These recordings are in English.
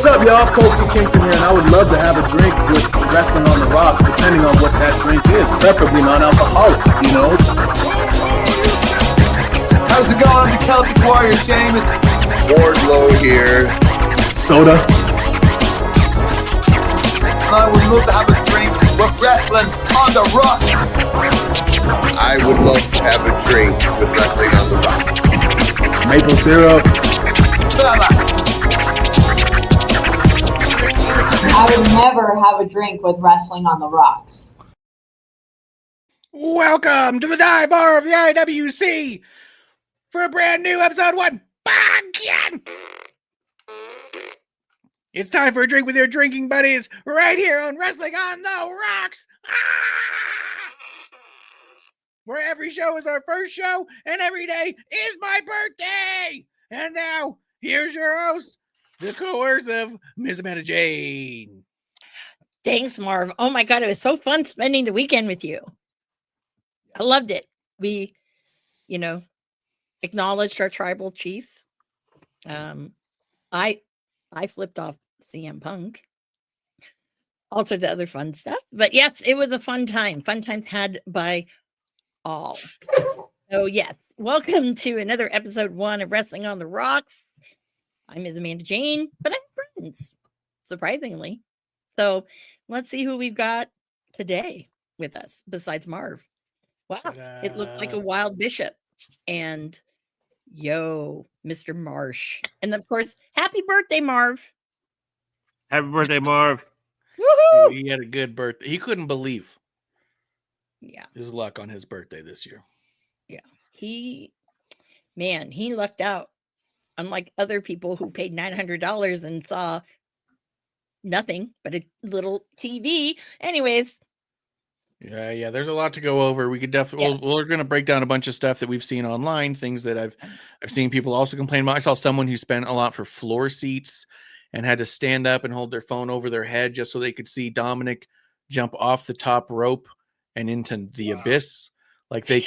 What's up, y'all? Kofi Kingston here, and I would love to have a drink with Wrestling on the Rocks, depending on what that drink is, preferably non-alcoholic, you know? How's it going? The Celtic Warrior, Sheamus. Wardlow here. Soda. I would love to have a drink with Wrestling on the Rocks. I would love to have a drink with Wrestling on the Rocks. Maple syrup. I would never have a drink with Wrestling on the Rocks. Welcome to the dive bar of the IWC for a brand new episode 1. Again. It's time for a drink with your drinking buddies right here on Wrestling on the Rocks. Where every show is our first show and every day is my birthday. And now, here's your host, the coercive Miss Amanda Jane. Thanks, Marv. Oh my God, it was so fun spending the weekend with you. I loved it. We, acknowledged our tribal chief. I flipped off CM Punk. All sorts of other fun stuff. But yes, it was a fun time. Fun times had by all. So yes, welcome to another episode 1 of Wrestling on the Rocks. I'm Ms. Amanda Jane, but I'm friends, surprisingly. So let's see who we've got today with us besides Marv. Wow, it looks like a wild bishop. And Mr. Marsh. And of course, happy birthday, Marv. Happy birthday, Marv. Woohoo! He had a good birthday. He couldn't believe his luck on his birthday this year. Yeah. He lucked out. Unlike other people who paid $900 and saw nothing but a little TV. Anyways. Yeah. There's a lot to go over. We could definitely, we're going to break down a bunch of stuff that we've seen online, things that I've seen people also complain about. I saw someone who spent a lot for floor seats and had to stand up and hold their phone over their head just so they could see Dominic jump off the top rope and into the abyss. Like they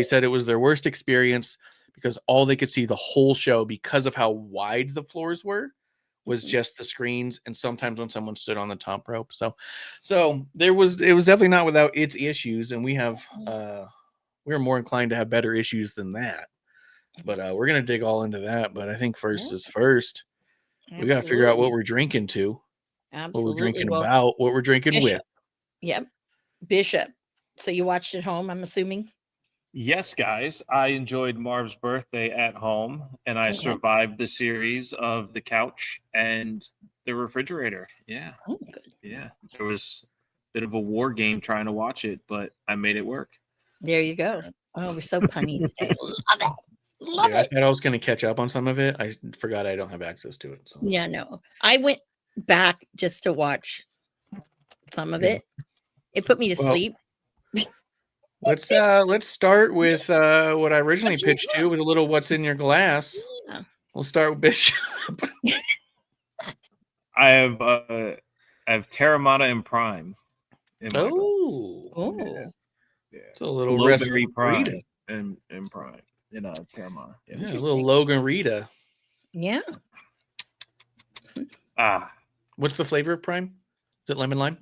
said it was their worst experience because all they could see the whole show because of how wide the floors were was just the screens. And sometimes when someone stood on the top rope. So it was definitely not without its issues. And we're more inclined to have better issues than that, but we're going to dig all into that. But I think first is first. We got to figure out what we're drinking to, what we're drinking about, what we're drinking Bishop. with. Yep. Bishop. So you watched at home, I'm assuming? Yes, guys. I enjoyed Marv's birthday at home, and I Okay. survived the series of the couch and the refrigerator. Yeah, Oh, good. yeah. There was a bit of a war game trying to watch it, but I made it work. There you go. Oh, we're so punny today. Love it. Love Yeah, I it. thought I was going to catch up on some of it. I forgot I don't have access to it. So Yeah, no. I went back just to watch some of Yeah. it. It put me to Well, sleep. let's start with what I originally What's in your pitched to glass? with a little "What's in your glass." Yeah. We'll start with Bishop. I have Terramana and Prime. In my glass. Oh, Oh, Yeah. it's a little Blueberry Prime Rita. and Prime. Terramana. Yeah, a Interesting. little Logan Rita. yeah. What's the flavor of Prime? Is it lemon lime?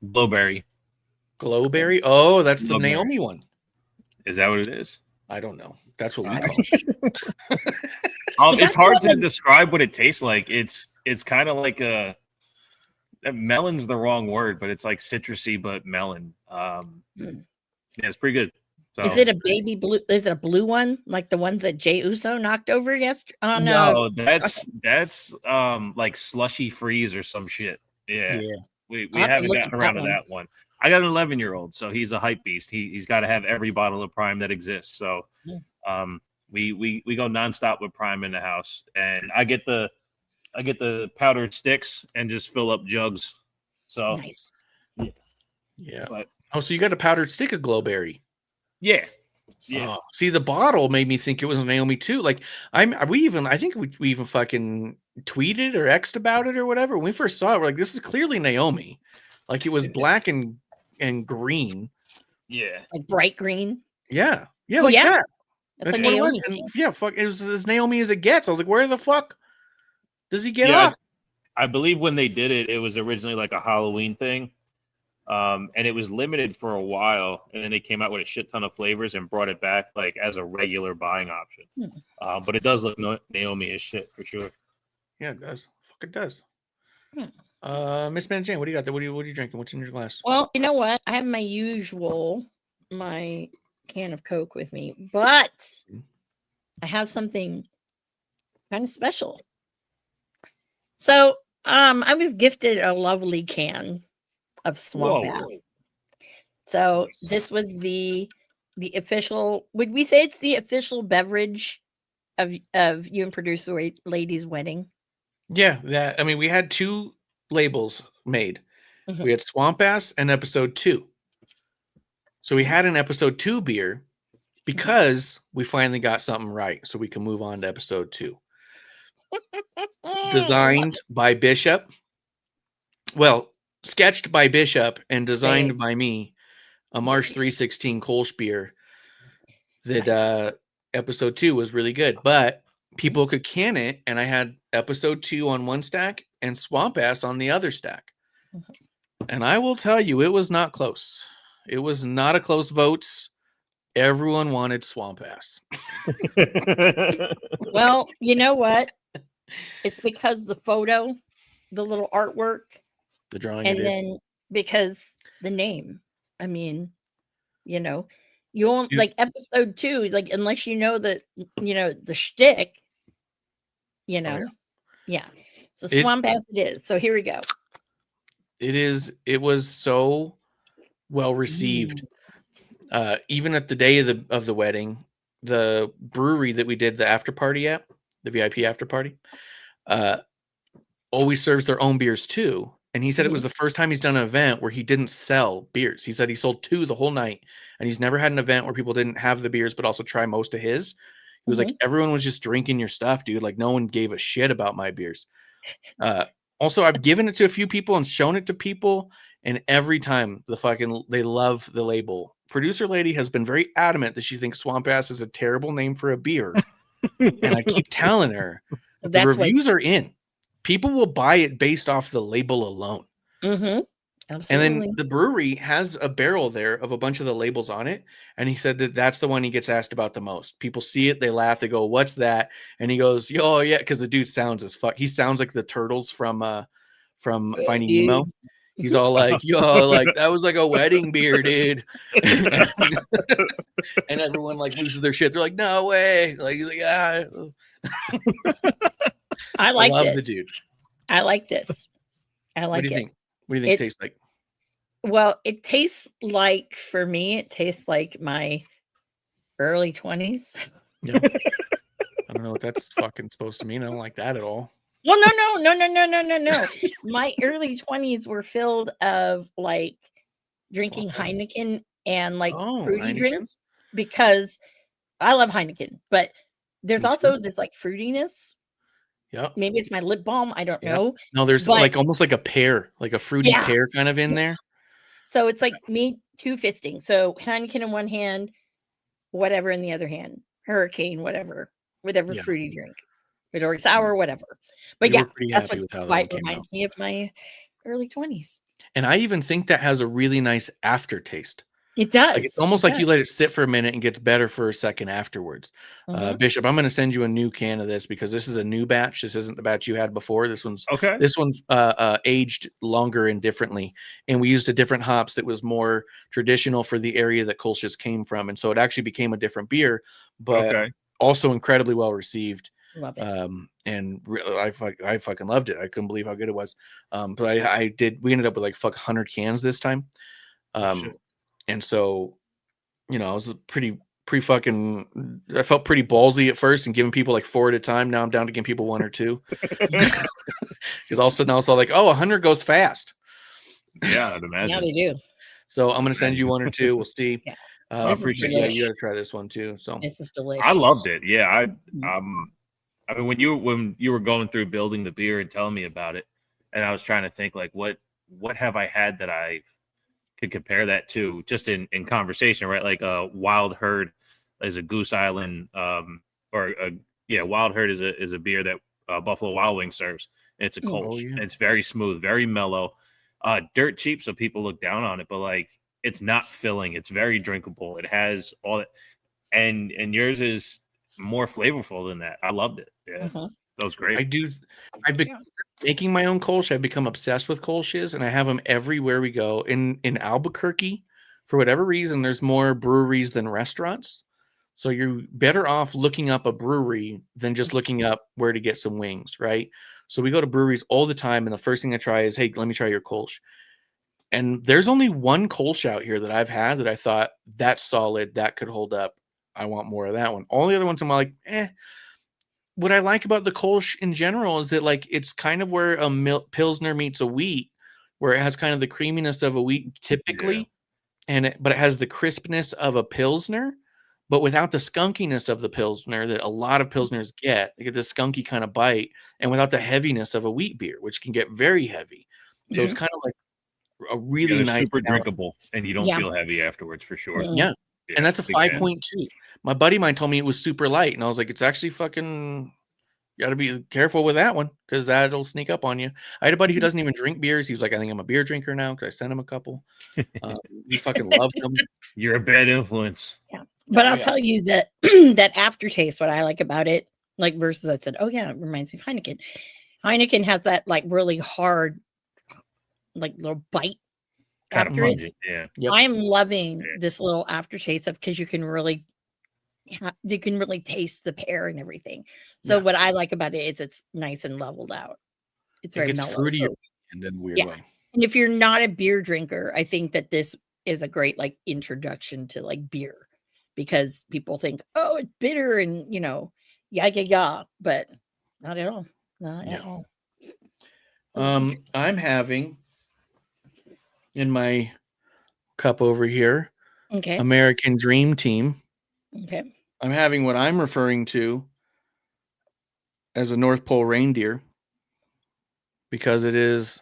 Blueberry. Glowberry? Oh, that's the Glowberry. Naomi one. Is that what it is? I don't know. That's what we I call don't- it. Is It's that hard to lemon? describe what it tastes like. It's kind of like melon's the wrong word, but it's like citrusy but melon. Hmm. Yeah, it's pretty good. So Is it a baby blue? Is it a blue one like the ones that Jay Uso knocked over yesterday? Oh no. no, that's like slushy freeze or some shit. Yeah. Yeah. We I'll have to haven't look gotten at around that to that one. I got an 11-year-old, so he's a hype beast. He's got to have every bottle of Prime that exists. So we go nonstop with Prime in the house, and I get the powdered sticks and just fill up jugs. So Nice. Yeah. But- Oh, so you got a powdered stick of Glowberry. yeah. Oh, see, the bottle made me think it was Naomi too. Like I think we even fucking tweeted or X'd about it or whatever. When we first saw it, we're like, this is clearly Naomi. Like it was black and green. Yeah. Like bright green. Yeah. Yeah, Oh, like yeah. that. That's a what it was. Naomi And thing. yeah, fuck. It was as Naomi as it gets. I was like, where the fuck does he get Yeah, off? I believe when they did it, it was originally like a Halloween thing. And it was limited for a while, and then they came out with a shit ton of flavors and brought it back like as a regular buying option. But it does look Naomi as shit for sure. Yeah, it does. Fuck, it does. Hmm. Miss Man Jane, what do you got there? What are you drinking? What's in your glass? Well, you know what? I have my can of Coke with me, but I have something kind of special. So, I was gifted a lovely can of Swamp Whoa. Bath. So this was the official. Would we say it's the official beverage of you and producer lady's wedding? Yeah, that. I mean, we had two labels made. Mhm. We had Swamp Ass and episode 2. So we had an episode 2 beer because we finally got something right. So we can move on to episode 2. Designed by Bishop. Well, sketched by Bishop and designed Right. by me. A March 316 Kolsch beer that Nice. episode 2 was really good, but people could can it, and I had episode 2 on one stack and Swamp Ass on the other stack. And I will tell you, it was not close. It was not a close vote. Everyone wanted Swamp Ass. Well, you know what? It's because the photo, the little artwork, The drawing. and it is. then because the name. I mean, you know, you won't You- like episode 2, like unless you know the shtick, you know. Yeah. So It- Swamp Ass it is. So here we go. It was so well received. Even at the day of the wedding, the brewery that we did the after party at, the VIP after party, always serves their own beers too. And he said it was the first time he's done an event where he didn't sell beers. He said he sold 2 the whole night, and he's never had an event where people didn't have the beers but also try most of his. He was like, everyone was just drinking your stuff, dude. Like no one gave a shit about my beers. Also, I've given it to a few people and shown it to people, and every time they love the label. Producer lady has been very adamant that she thinks Swamp Ass is a terrible name for a beer, and I keep telling her the That's why. reviews are in. People will buy it based off the label alone. Mm-hmm. And Absolutely. then the brewery has a barrel there of a bunch of the labels on it. And he said that that's the one he gets asked about the most. People see it, they laugh, they go, "What's that?" And he goes, "Oh yeah," because the dude sounds as fuck. He sounds like the turtles from Finding dude. Nemo. He's all like, "Yo, like that was like a wedding beer, dude." And everyone everyone like loses their shit. They're like, no way. Like, he's like, ah. I like love this. the dude. I like this. I like What do you it. think? What do you think it tastes like? Well, it tastes like, for me, it tastes like my early 20s. Yeah. I don't know what that's fucking supposed to mean. I don't like that at all. Well, no. My early 20s were filled of like drinking Heineken and like fruity Heineken? drinks, because I love Heineken, but there's Me also too. this like fruitiness. Yep. Maybe it's my lip balm. I don't Yep. know. No, there's But- like almost like a pear, like a fruity Yeah. pear kind of in there. So it's like me two-fisting. So Heineken in one hand, whatever in the other hand. Hurricane, whatever Yeah. fruity drink. Or sour, whatever. But You yeah, were pretty that's happy what with how that why one it came out. reminds me of my early 20s. And I even think that has a really nice aftertaste. It does. Like it's almost like you let it sit for a minute and gets better for a second afterwards. Mhm. Bishop, I'm going to send you a new can of this because this is a new batch. This isn't the batch you had before. This one's Okay. aged longer and differently, and we used a different hops that was more traditional for the area that Kolsch's came from, and so it actually became a different beer, but Okay. also incredibly well received. Love it. And I fucking loved it. I couldn't believe how good it was. But we ended up with like 100 cans this time. Shit. And so, you know, I was I felt pretty ballsy at first and giving people like 4 at a time. Now I'm down to giving people 1 or 2. Because all of a sudden I was like, 100 goes fast. Yeah, I'd Yeah, imagine. they do. So I'm going to send you 1 or 2. We'll see. Yeah. I This is appreciate delish. you got to try this one too. So This is delicious. I loved it. Yeah, I Mm-hmm. mean when you were going through building the beer and telling me about it, and I was trying to think like what have I had that I could compare that to just in conversation, right? Like a Wild Herd is a Goose Island, Wild Herd is a beer that Buffalo Wild Wings serves. And it's a Kolsch. yeah. And it's very smooth, very mellow, dirt cheap, so people look down on it, but like it's not filling. It's very drinkable. It has all that, and yours is more flavorful than that. I loved it. Yeah, Mhm. that was great. I've been making my own Kolsch. I've become obsessed with Kolsch's, and I have them everywhere we go. In Albuquerque, for whatever reason, there's more breweries than restaurants. So you're better off looking up a brewery than just looking up where to get some wings, right? So we go to breweries all the time, and the first thing I try is, hey, let me try your Kolsch. And there's only one Kolsch out here that I've had that I thought that's solid, that could hold up. I want more of that one. All the other ones I'm like, What I like about the Kolsch in general is that like it's kind of where a Pilsner meets a wheat, where it has kind of the creaminess of a wheat typically, but it has the crispness of a Pilsner, but without the skunkiness of the Pilsner that a lot of Pilsners get. They get this skunky kind of bite, and without the heaviness of a wheat beer, which can get very heavy. So it's kind of like a really they're nice, super balance. drinkable, and you don't Yeah. feel heavy afterwards for sure. Mhm. Yeah. And that's a big fan. 5.2. My buddy of mine told me it was super light, and I was like, it's actually fucking. You got to be careful with that one because that'll sneak up on you. I had a buddy who doesn't even drink beers. He was like, I think I'm a beer drinker now because I sent him a couple. He fucking loved them. You're a bad influence. But Oh, I'll yeah. tell you that that aftertaste, what I like about it, like versus I said, oh yeah, it reminds me of Heineken. Heineken has that like really hard, like little bite Kind of after it. pungent. Yeah. Yep. I am loving Yeah. this little aftertaste of because you can really taste the pear and everything. So Yeah. what I like about it is it's nice and leveled out. It's It very gets mellow. fruity So- and in a weird Yeah. way. and if you're not a beer drinker, I think that this is a great like introduction to like beer because people think, oh, it's bitter and yeah, but not at all. Not at Yeah. all. I'm having in my cup over here Okay. American Dream Team. Okay. I'm having what I'm referring to as a North Pole reindeer because it is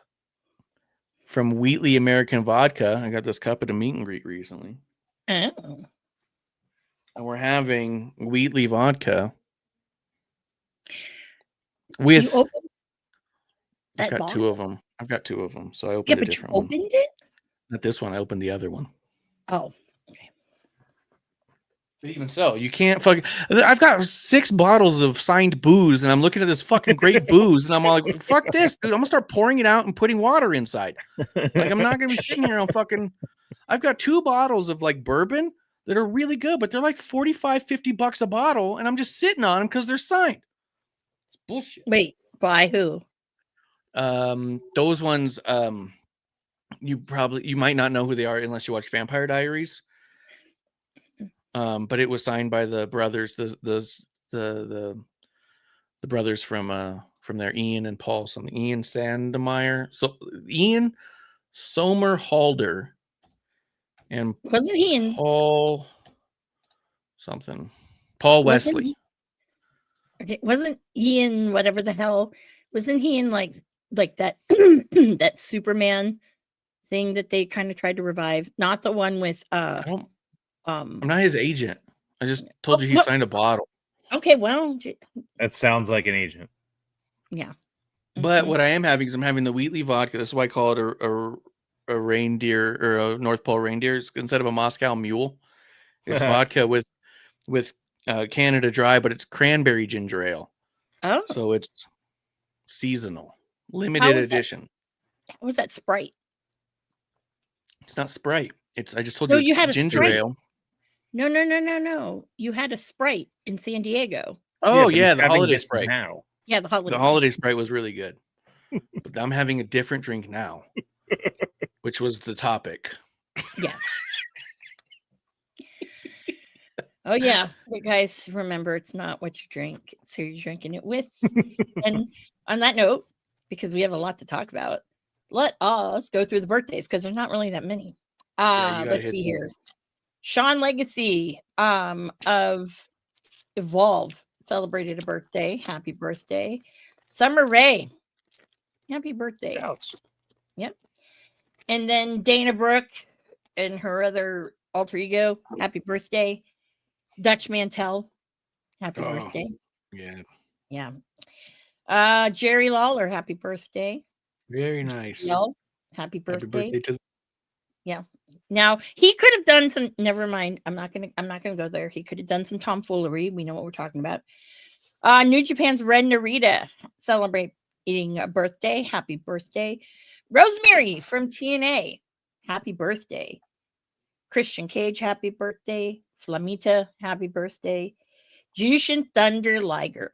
from Wheatley American Vodka. I got this cup at a meet and greet recently. Oh. And we're having Wheatley vodka You with opened I've that got 2 bottle? of them. I've got 2 of them. So I Yeah, opened a but you different one. opened it? Not this one. I opened the other one. Oh. But even so, you can't fucking. I've got 6 bottles of signed booze, and I'm looking at this fucking great booze, and I'm all like, "Fuck this, dude! I'm gonna start pouring it out and putting water inside. Like I'm not gonna be sitting here on fucking. I've got 2 bottles of like bourbon that are really good, but they're like $45-$50 a bottle, and I'm just sitting on them because they're signed. It's bullshit. Wait, by who? Those ones, you might not know who they are unless you watch Vampire Diaries. But it was signed by the brothers, the brothers from there, Ian and Paul, something, Ian Sandemeyer, so Ian Somerhalder, and Wasn't he in? Paul something, Paul Wasn't Wesley. Okay, wasn't he in whatever the hell? Wasn't he in like that that Superman thing that they kind of tried to revive? Not the one with I'm not his agent. I just told you he what? signed a bottle. Okay, well, That sounds like an agent. yeah. But Mhm. what I am having is I'm having the Wheatley vodka. This is why I call it a reindeer or a North Pole reindeer instead of a Moscow Mule. It's vodka with Canada Dry, but it's cranberry ginger ale. Oh, So it's seasonal, How limited is that? edition. what was that Sprite? It's not Sprite. I just told No, you you it's had a ginger Sprite. ale. No. You had a Sprite in San Diego. Oh but yeah, he's the having holiday this Sprite. now. Yeah, the holiday. The holiday Sprite was really good. But I'm having a different drink now, which was the topic. Yes. Oh yeah, you guys remember it's not what you drink, it's who you're drinking it with. And on that note, because we have a lot to talk about, let us go through the birthdays because there's not really that many. Yeah, you gotta Let's hit see these. here. Sean Legacy of Evolve celebrated a birthday. Happy birthday. Summer Rae. Happy birthday. Ouch. Yep. And then Dana Brooke and her other alter ego. Happy birthday. Dutch Mantel. Happy Oh. birthday. Yeah, Yeah. Jerry Lawler. Happy birthday. very nice. Yell. Happy Happy birthday. birthday to Now he could have done some. Never mind. I'm not gonna go there. He could have done some tomfoolery. We know what we're talking about. New Japan's Red Narita celebrating a birthday. Happy birthday. Rosemary from TNA. Happy birthday. Christian Cage. Happy birthday. Flamita. Happy birthday. Jushin Thunder Liger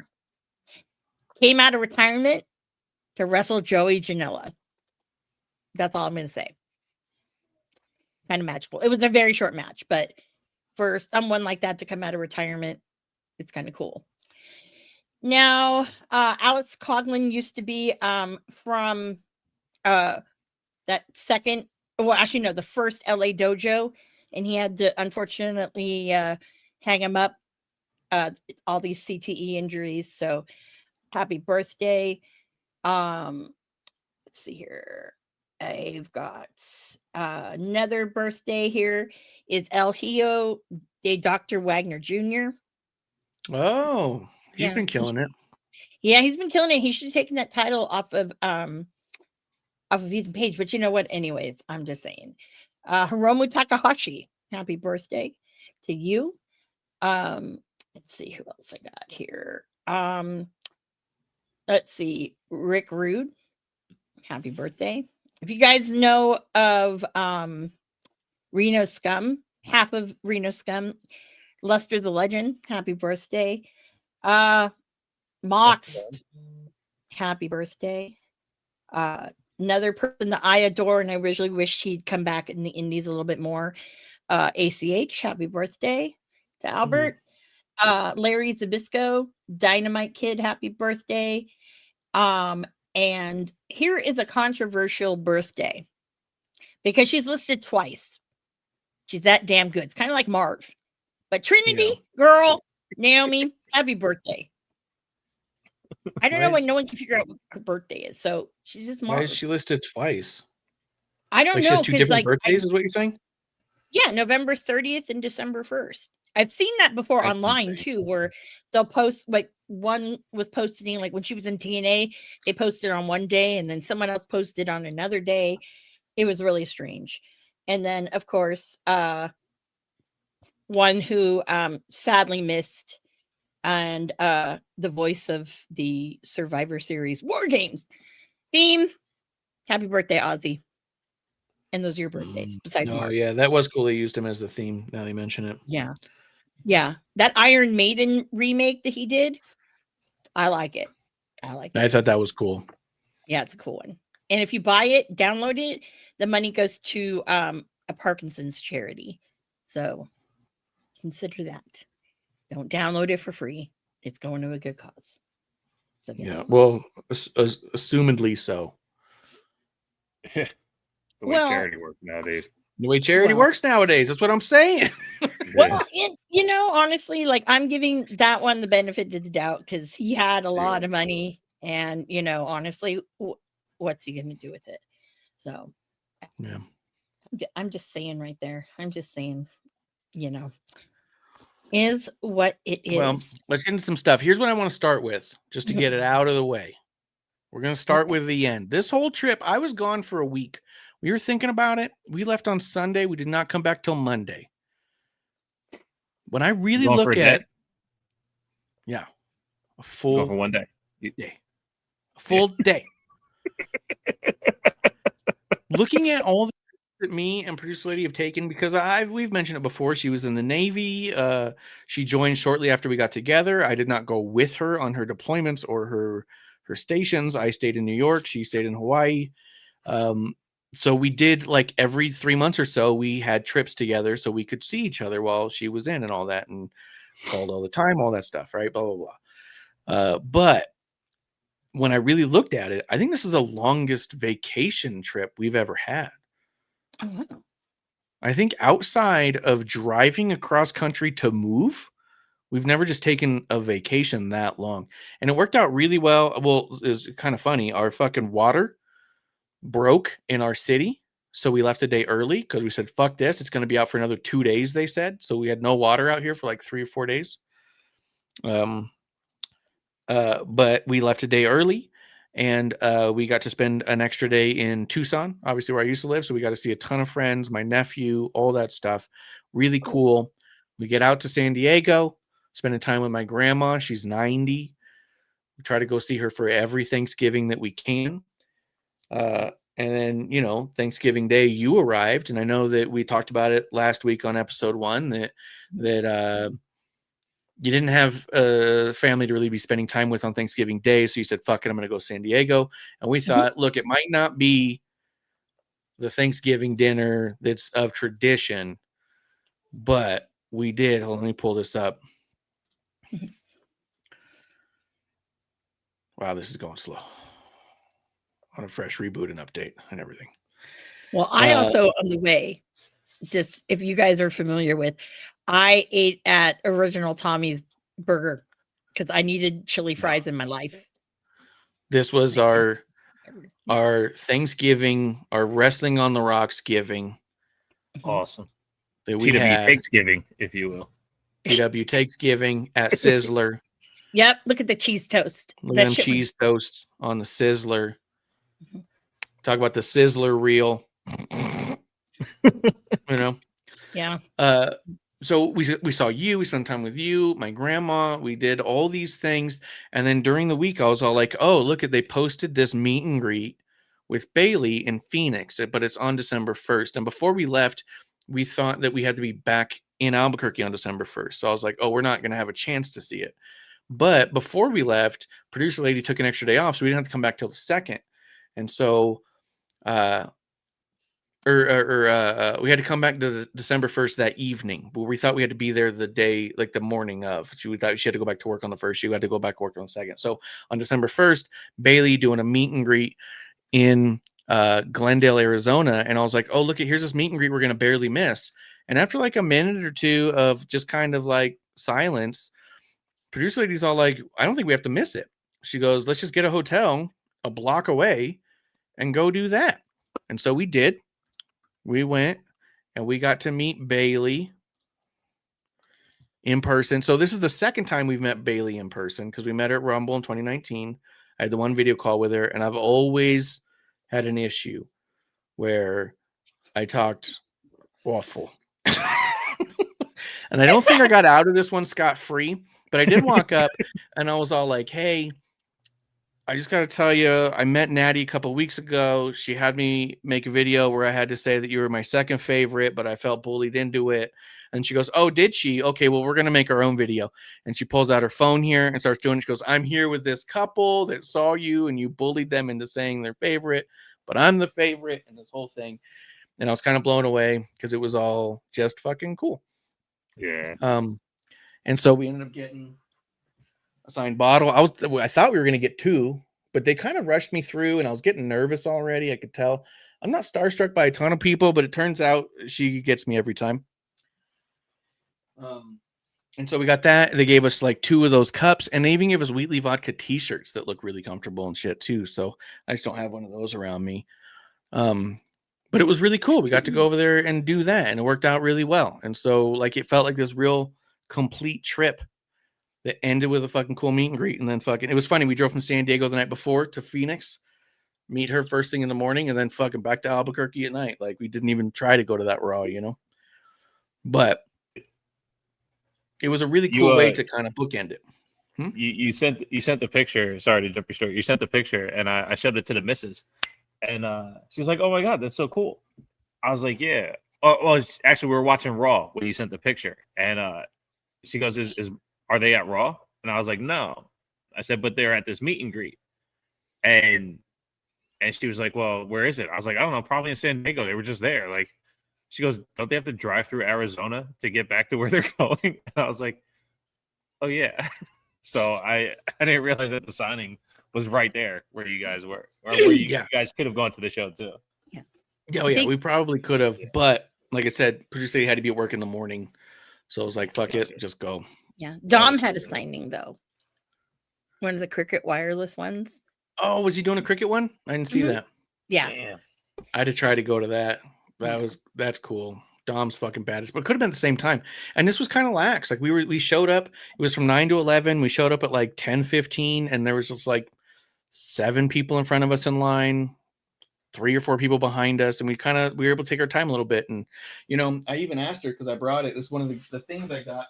came out of retirement to wrestle Joey Janela. That's all I'm going to say. Kind of magical. It was a very short match, but for someone like that to come out of retirement, it's kind of cool. Now, Alex Coughlin used to be from that second, well, actually, no, the first LA dojo, and he had to unfortunately hang him up, all these CTE injuries. So happy birthday. Let's see here. I've got another birthday here is El Hijo de Dr. Wagner Jr. Oh, he's Yeah. been killing it. Yeah, he's been killing it. He should have taken that title off of Ethan Page, but you know what? Anyways, I'm just saying. Hiromu Takahashi, happy birthday to you. Let's see who else I got here. Let's see, Rick Rude, happy birthday. If you guys know of Reno Scum, half of Reno Scum, Lester the Legend, happy birthday. Moxed, happy birthday. Another person that I adore and I really wish he'd come back in the indies a little bit more. ACH, happy birthday to Albert. Larry Zabisco, Dynamite Kid, happy birthday. And here is a controversial birthday because she's listed twice. She's that damn good. It's kind of like Marv. But Trinity, girl, Naomi, happy birthday. I don't know why no one can figure out what her birthday is. So she's just Marv. Why is she listed twice? I don't Like she know. has two 'cause, different like, birthdays, is what you're saying? yeah, November 30th and December 1st. I've seen that before That's online insane. too, where they'll post, like one was posting, like when she was in TNA, they posted on one day and then someone else posted on another day. It was really strange. And then of course, one who sadly missed, and the voice of the Survivor Series War Games theme. Happy birthday, Ozzy. and those are your birthdays. Besides Oh March. yeah, that was cool. They used him as the theme. Now they mention it. Yeah. Yeah. That Iron Maiden remake that he did, I like it. I like I it. thought that was cool. Yeah, it's a cool one. And if you buy it, download it, the money goes to a Parkinson's charity. So consider that. Don't download it for free. It's going to a good cause. So yes. Yeah. Well, assumedly so. The way Well- charity works nowadays. The way charity Well- works nowadays. That's what I'm saying. Well, honestly, like I'm giving that one the benefit of the doubt because he had a lot of money, and honestly, what's he going to do with it? So, Yeah. I'm just saying right there. I'm just saying, is what it is. Well, let's get into some stuff. Here's what I want to start with, just to get it out of the way. We're going to start with the end. This whole trip, I was gone for a week. We were thinking about it. We left on Sunday. We did not come back till Monday. When I really Going for look a at, day? yeah, a Go full for one day. day, a full day. Looking at all the that me and producer lady have taken, because we've mentioned it before. She was in the Navy. She joined shortly after we got together. I did not go with her on her deployments or her stations. I stayed in New York. She stayed in Hawaii. So we did, like, every 3 months or so, we had trips together so we could see each other while she was in and all that, and called all the time, all that stuff, right? Blah, blah, blah. But when I really looked at it, I think this is the longest vacation trip we've ever had. Oh, wow. I think outside of driving across country to move, we've never just taken a vacation that long. And it worked out really well. Well, it was kind of funny. Our fucking water broke in our city. So we left a day early because we said, fuck this. It's going to be out for another 2 days, they said. So we had no water out here for like 3 or 4 days. But we left a day early. And we got to spend an extra day in Tucson, obviously where I used to live. So we got to see a ton of friends, my nephew, all that stuff. Really cool. We get out to San Diego, spending time with my grandma. She's 90. We try to go see her for every Thanksgiving that we can. And then, Thanksgiving Day, you arrived. And I know that we talked about it last week on episode 1 that you didn't have a family to really be spending time with on Thanksgiving Day. So you said, fuck it, I'm going to go to San Diego. And we thought, look, it might not be the Thanksgiving dinner that's of tradition, but we did. Hold on, let me pull this up. Wow, this is going slow. On a fresh reboot and update and everything. Well, I also, on the way, just if you guys are familiar with, I ate at Original Tommy's Burger because I needed chili fries in my life. This was our Thanksgiving, our Wrestling on the Rocks giving. Awesome. That we TW had. Thanksgiving, if you will. TW Thanksgiving at Sizzler. Yep, look at the cheese toast. Look That at them shit was- cheese toast on the Sizzler. Talk about the Sizzler reel. Yeah. So we saw you, we spent time with you, my grandma, we did all these things. And then during the week, I was all like, oh, look they posted this meet and greet with Bailey in Phoenix, but it's on December 1st. And before we left, we thought that we had to be back in Albuquerque on December 1st. So I was like, oh, we're not going to have a chance to see it. But before we left, producer lady took an extra day off, so we didn't have to come back till the 2nd. And so we had to come back to December 1st that evening, but we thought we had to be there the day, like the morning of. We thought she had to go back to work on the 1st. She had to go back to work on the 2nd. So on December 1st, Bailey doing a meet and greet in Glendale, Arizona. And I was like, oh, look, here's this meet and greet we're going to barely miss. And after like a minute or two of just kind of like silence, producer lady's all like, I don't think we have to miss it. She goes, let's just get a hotel a block away and go do that. And so we did. We went and we got to meet Bailey in person. So this is the second time we've met Bailey in person because we met her at Rumble in 2019. I had the one video call with her, and I've always had an issue where I talked awful. And I don't think I got out of this one scot-free, but I did walk up and I was all like, hey, I just got to tell you, I met Natty a couple weeks ago. She had me make a video where I had to say that you were my second favorite, but I felt bullied into it. And she goes, "Oh, did she? Okay, well, we're going to make our own video." And she pulls out her phone here and starts doing it. She goes, "I'm here with this couple that saw you and you bullied them into saying their favorite, but I'm the favorite," and this whole thing. And I was kind of blown away because it was all just fucking cool. Yeah. And so we ended up getting a signed bottle. I thought we were going to get 2, but they kind of rushed me through and I was getting nervous already. I could tell. I'm not starstruck by a ton of people, but it turns out she gets me every time. And so we got that. They gave us like 2 of those cups, and they even gave us Wheatley vodka t-shirts that look really comfortable and shit too. So I just don't have one of those around me. But it was really cool. We got to go over there and do that, and it worked out really well. And so like it felt like this real complete trip that ended with a fucking cool meet and greet. And then it was funny. We drove from San Diego the night before to Phoenix, meet her first thing in the morning, and then fucking back to Albuquerque at night. Like we didn't even try to go to that raw, but it was a really cool way to kind of bookend it. You sent the picture. Sorry to jump your story. You sent the picture, and I showed it to the missus, and she was like, "Oh my god, that's so cool." I was like, "Yeah." Oh, well, actually, we were watching Raw when you sent the picture, and she goes, "Are they at Raw?" And I was like, "No." I said, "But they're at this meet and greet," and she was like, "Well, where is it?" I was like, "I don't know, probably in San Diego. They were just there." Like, she goes, "Don't they have to drive through Arizona to get back to where they're going?" And I was like, "Oh yeah." So I didn't realize that the signing was right there where you guys were, or where you guys could have gone to the show too. Yeah. Oh yeah, we probably could have, but like I said, producer said he had to be at work in the morning, so I was like, "Fuck it, just go." Yeah, Dom had a signing though. One of the Cricket wireless ones. Oh, was he doing a Cricket one? I didn't see that. Yeah. Damn. I had to try to go to that. That's cool. Dom's fucking baddest, but it could have been at the same time. And this was kind of lax. Like we showed up. It was from 9 to 11. We showed up at like 10:15, and there was just like 7 people in front of us in line, 3 or 4 people behind us, and we were able to take our time a little bit. And I even asked her because I brought it. It's one of the things I got.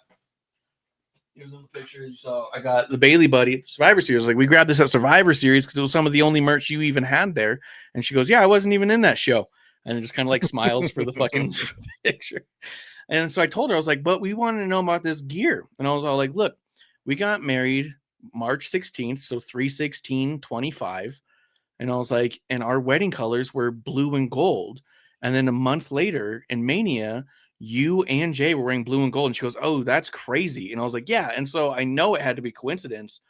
Here's the pictures. So I got the Bailey Buddy at Survivor Series. Like we grabbed this at Survivor Series because it was some of the only merch you even had there. And she goes, "Yeah, I wasn't even in that show." And it just kind of like smiles for the fucking picture. And so I told her, I was like, "But we wanted to know about this gear." And I was all like, "Look, we got married March 16th. So 3/16/25. And I was like, and our wedding colors were blue and gold. And then a month later in Mania, you and Jay were wearing blue and gold." And she goes, "Oh, that's crazy." And I was like, "Yeah." And so I know it had to be coincidence,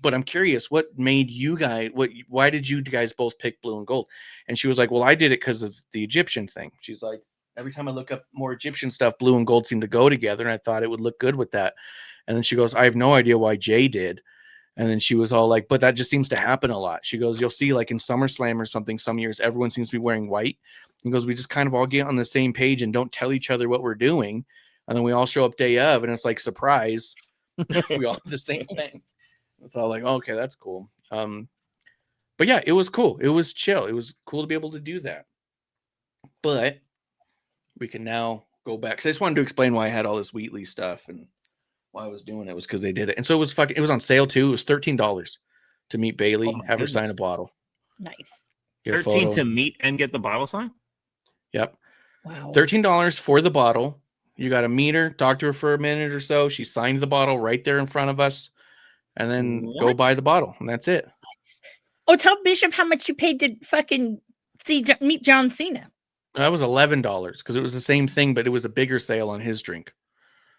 but I'm curious, what made you guys, why did you guys both pick blue and gold? And she was like, "Well, I did it because of the Egyptian thing." She's like, "Every time I look up more Egyptian stuff, blue and gold seem to go together. And I thought it would look good with that." And then she goes, "I have no idea why Jay did." And then she was all like, "But that just seems to happen a lot." She goes, "You'll see like in SummerSlam or something, some years, everyone seems to be wearing white." And goes, "We just kind of all get on the same page and don't tell each other what we're doing. And then we all show up day of, and it's like, surprise, we all do the same thing." It's all like, "Okay, that's cool." But yeah, it was cool. It was chill. It was cool to be able to do that. But we can now go back. Because I just wanted to explain why I had all this Wheatley stuff and why I was doing it was because they did it. And so it was on sale too. It was $13 to meet Bailey, have her sign a bottle. Nice. 13 to meet and get the bottle signed? Yep. Wow. $13 for the bottle. You got to meet her, talk to her for a minute or so. She signs the bottle right there in front of us, and then go buy the bottle, and that's it. Oh, tell Bishop how much you paid to fucking meet John Cena. That was $11 because it was the same thing, but it was a bigger sale on his drink.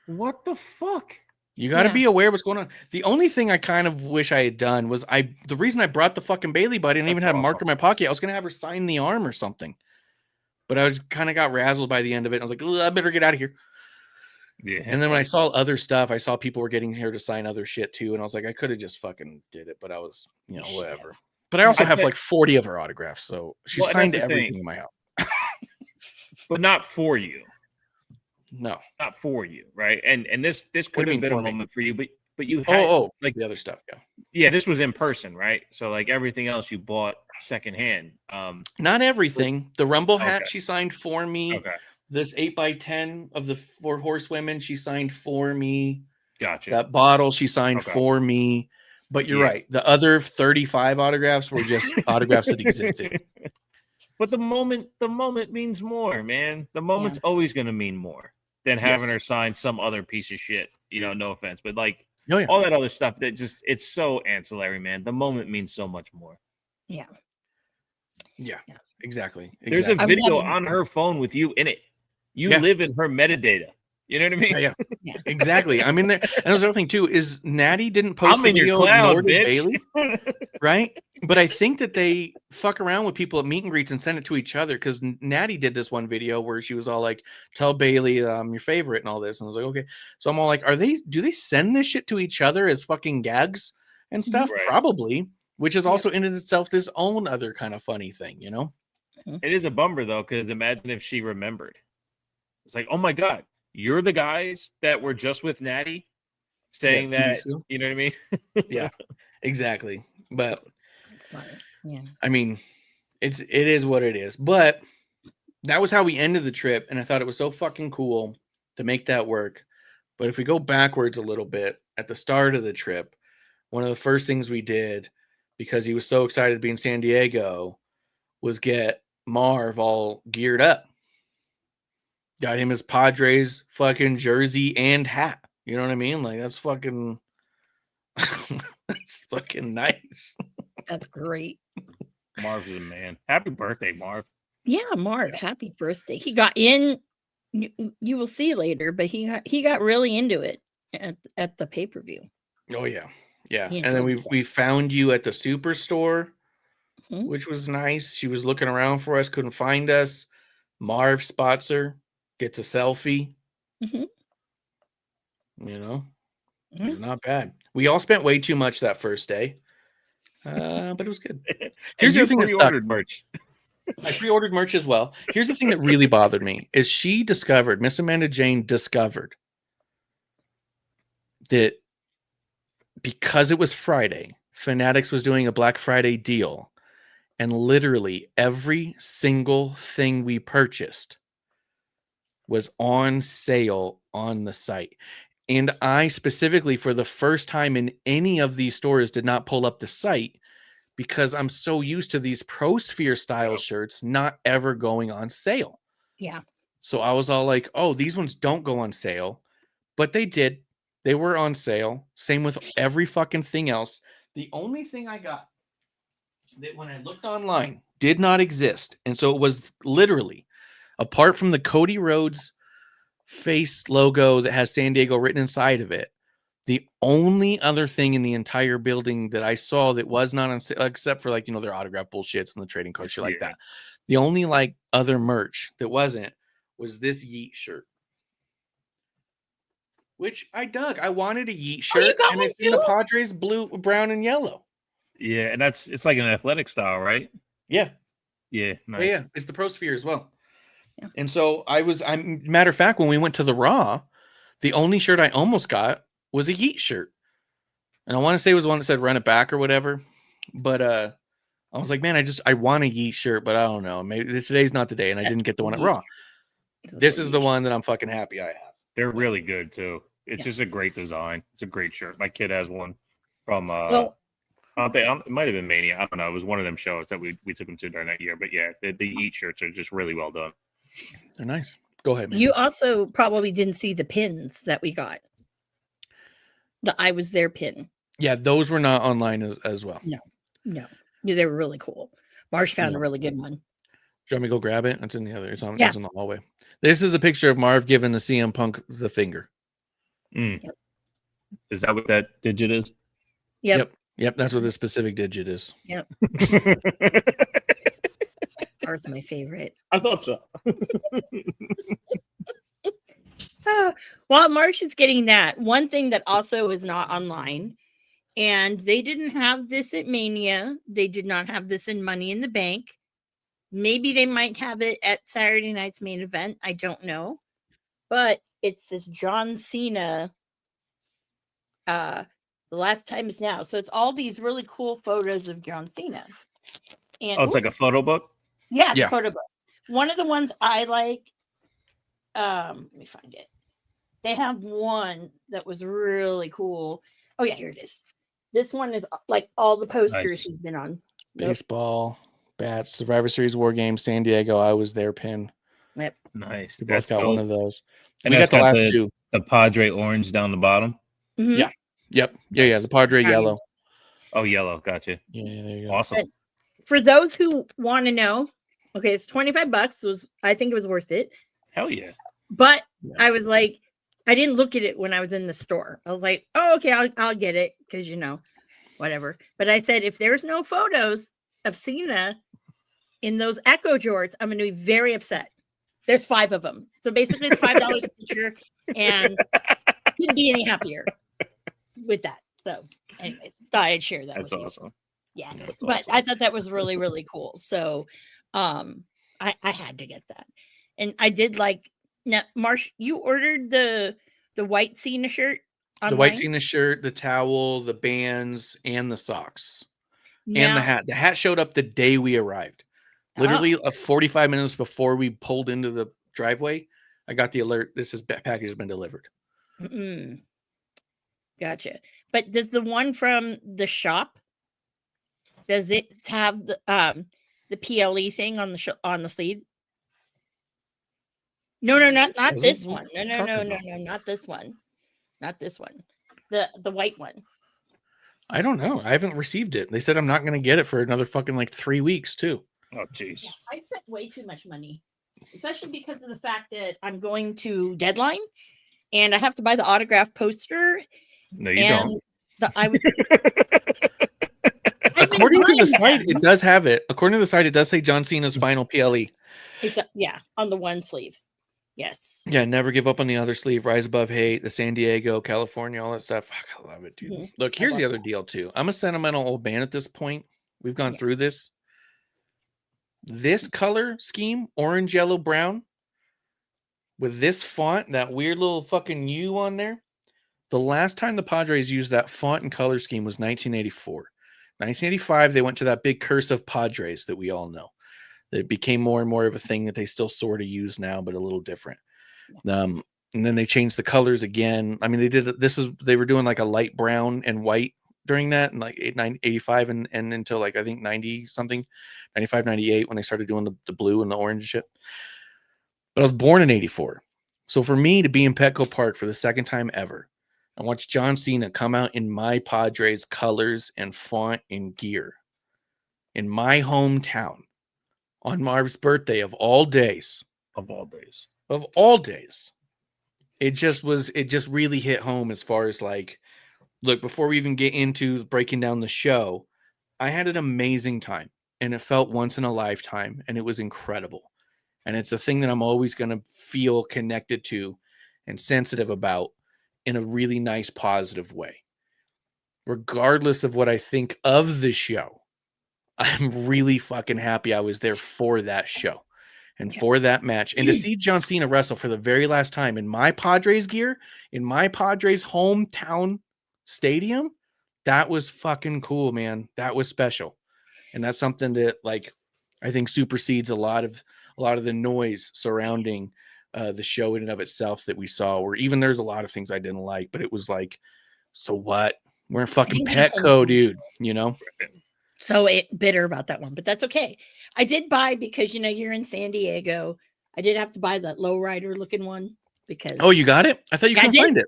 What the fuck? You got to be aware of what's going on. The only thing I kind of wish I had done was the reason I brought the fucking Bailey Buddy and even had a marker in my pocket, I was going to have her sign the arm or something. But I was kind of got razzled by the end of it. I was like, I better get out of here. Yeah. And then when I saw other stuff, I saw people were getting here to sign other shit too. And I was like, I could have just fucking did it, but I was, whatever. But I also have like 40 of her autographs. So she signed everything in my house. But not for you. No, not for you, right? And this could have been a moment for you, but you had like the other stuff, yeah. This was in person, right? So like everything else you bought secondhand. Not everything. The Rumble hat she signed for me. Okay. This 8x10 of the 4 horsewomen she signed for me. Gotcha. That bottle she signed for me. But you're Yeah. right. The other 35 autographs were just autographs that existed. But the moment means more, man. The moment's always going to mean more than having her sign some other piece of shit. You know, no offense, but like Oh, yeah. all that other stuff that just it's so ancillary, man. The moment means so much more. Yeah. Yeah, exactly. There's a exactly. video on her phone with you in it. You Yeah. live in her metadata. You know what I mean? Yeah, exactly. I'm in there. And there's another thing too is Natty didn't post I'm the in your video, cloud, nor did bitch. Bailey, right? But I think that they fuck around with people at meet and greets and send it to each other because Natty did this one video where she was all like, "Tell Bailey I'm your favorite" and all this, and I was like, "Okay." So I'm all like, do they send this shit to each other as fucking gags and stuff? Right. Probably, which is also in itself this own other kind of funny thing, you know? It is a bummer though, because imagine if she remembered. It's like, oh my god, you're the guys that were just with Natty saying that. PBC. You know what I mean? Yeah, exactly. But It's funny. Yeah. I mean, it is what it is. But that was how we ended the trip, and I thought it was so fucking cool to make that work. But if we go backwards a little bit, at the start of the trip, one of the first things we did, because he was so excited to be in San Diego, was get Marv all geared up. Got him his Padres fucking jersey and hat. You know what I mean? Like that's fucking that's fucking nice. That's great. Marv's a man. Happy birthday, Marv. Yeah, Marv, happy birthday. He got in. You will see later, but he got really into it at the pay-per-view. Oh yeah. Yeah. He And then enjoyed we found you at the Superstore, Mhm. which was nice. She was looking around for us, couldn't find us. Marv spots her, gets a selfie. Mhm. You know, it Mhm. was not bad. We all spent way too much that first day, but it was good. Here's the other thing that sucked. pre-ordered merch. I pre-ordered merch as well. Here's the thing that really bothered me is Miss Amanda Jane discovered that because it was Friday, Fanatics was doing a Black Friday deal, and literally every single thing we purchased was on sale on the site. And I specifically, for the first time in any of these stores, did not pull up the site because I'm so used to these ProSphere style shirts not ever going on sale. Yeah. So I was all like, oh, these ones don't go on sale. But they did. They were on sale. Same with every fucking thing else. The only thing I got that when I looked online did not exist. And so it was literally, apart from the Cody Rhodes face logo that has San Diego written inside of it, the only other thing in the entire building that I saw that was not on sale, except for like, you know, their autograph bullshits and the trading card shit like that. The only like other merch that wasn't was this Yeet shirt, which I dug. I wanted a Yeet shirt, got and one it's in the too? Padres blue, brown, and yellow. Yeah, and it's like an athletic style, right? Yeah. Yeah, nice. Yeah, it's the ProSphere as well. Yeah. And so matter of fact, when we went to the Raw, the only shirt I almost got was a Yeet shirt. And I want to say it was the one that said run it back or whatever. But I was like, man, I want a Yeet shirt, but I don't know. Maybe today's not the day, and I didn't get the one at Raw. This is the one that I'm fucking happy I have. They're really good too. It's just a great design. It's a great shirt. My kid has one from Well, it might have been Mania. I don't know. It was one of them shows that we took them to during that year. But yeah, the Eat shirts are just really well done. They're nice. Go ahead, man. you also probably didn't see the pins that we got. The I was there pin. Yeah, those were not online as well. No, they were really cool. Marsh found Yeah. a really good one. Do you want me to go grab it? It's in the other. It's Yeah. in the hallway. This is a picture of Marv giving the CM Punk the finger. Is that what that digit is? Yep. Yep. That's what this specific digit is. Ours my favorite. I thought so. While Marsh is getting that, one thing that also is not online, and they didn't have this at Mania. They did not have this in Money in the Bank. Maybe they might have it at Saturday night's main event. I don't know. But it's this John Cena. The last time is now. So it's all these really cool photos of John Cena. And Oh, it's like a photo book? yeah, it's Yeah. a photo book. One of the ones I like, let me find it. They have one that was really cool. Oh yeah, here it is. This one is like all the posters Nice. he's been on. Baseball, bats, Survivor Series War Game, San Diego. I was there. Pin. Yep. Nice. We both got one of those. And We that's got the got last two. the Padre orange down the bottom. Mhm. Yeah. Yep. Yeah. The Padre Nice. yellow. Oh, yellow. Gotcha. Yeah. There you go. Awesome. For those who want to know, okay, it's $25. I think it was worth it. Hell yeah. But Yeah. I was like, I didn't look at it when I was in the store. I was like, oh, okay, I'll get it because whatever. But I said, if there's no photos of Cena in those Echo jorts, I'm going to be very upset. There's 5 of them, so basically it's $5 a picture, and couldn't be any happier with that. So, anyways, thought I'd share that. That's with you. awesome. Yes, That's but awesome. I thought that was really, really cool. So, I had to get that, and I did like. Now, Marsh, you ordered the white Cena shirt online? The white Cena shirt, the towel, the bands, and the socks, and the Now- hat. The hat showed up the day we arrived. Literally, 45 minutes before we pulled into the driveway, I got the alert. Package has been delivered. Mm-mm. Gotcha. But does the one from the shop, does it have the PLE thing on the sleeve? No, not Does this it? one. What are you No, talking about? not this one. Not this one. The white one. I don't know. I haven't received it. They said I'm not going to get it for another fucking like 3 weeks too. Oh, jeez. Yeah, I spent way too much money, especially because of the fact that I'm going to Deadline and I have to buy the autograph poster. No, you don't. According to the site, it does have it. According to the site, it does say John Cena's final PLE. Yeah, on the one sleeve. Yes. Yeah, never give up on the other sleeve. Rise above hate. The San Diego, California, all that stuff. Fuck, I love it, dude. Mhm. Look, here's the other deal too. I'm a sentimental old man at this point. We've gone Yeah. through this. This color scheme, orange, yellow, brown, with this font, that weird little fucking U on there. The last time the Padres used that font and color scheme was 1984. 1985, they went to that big curse of Padres that we all know. It became more and more of a thing that they still sort of use now, but a little different. And then they changed the colors again. I mean, they were doing like a light brown and white during that, and like 85 and until like I think 90 something, 95, 98 when they started doing the blue and the orange and shit. But I was born in 84. So for me to be in Petco Park for the second time ever and watch John Cena come out in my Padres colors and font and gear in my hometown on Marv's birthday of all days, Of all days. it just really hit home as far as like, look, before we even get into breaking down the show, I had an amazing time and it felt once in a lifetime and it was incredible. And it's a thing that I'm always going to feel connected to and sensitive about in a really nice, positive way. Regardless of what I think of the show, I'm really fucking happy I was there for that show and for that match. And to see John Cena wrestle for the very last time in my Padres gear, in my Padres hometown stadium, that was fucking cool, man. That was special. And that's something that like I think supersedes a lot of the noise surrounding the show in and of itself that we saw, where even there's a lot of things I didn't like, but it was like, so what? We're in fucking Petco, dude, you know? So bitter about that one, but that's okay. I did buy because you're in San Diego. I did have to buy that lowrider looking one because Oh, you got it? I thought you couldn't find it.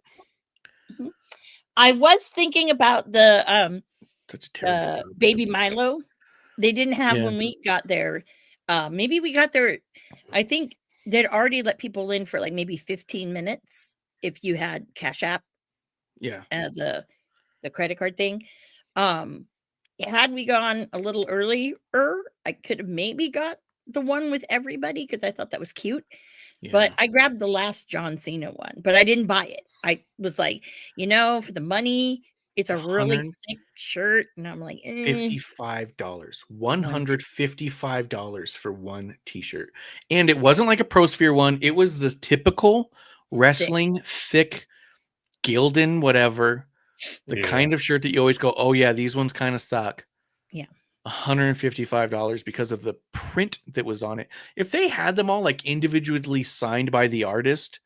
Mhm. I was thinking about the Such a terrible baby Milo. They didn't have Yeah. when we got there. Maybe we got there. I think they'd already let people in for like maybe 15 minutes if you had Cash App, Yeah. the credit card thing. Had we gone a little earlier, I could have maybe got the one with everybody because I thought that was cute. But I grabbed the last John Cena one, but I didn't buy it. I was like, for the money, it's a really thick shirt. And I'm like, $55. $155 for one t-shirt. And it wasn't like a ProSphere one. It was the typical wrestling thick Gildan, whatever. The kind of shirt that you always go, oh yeah, these ones kind of suck. Yeah. $155 because of the print that was on it. If they had them all like individually signed by the artist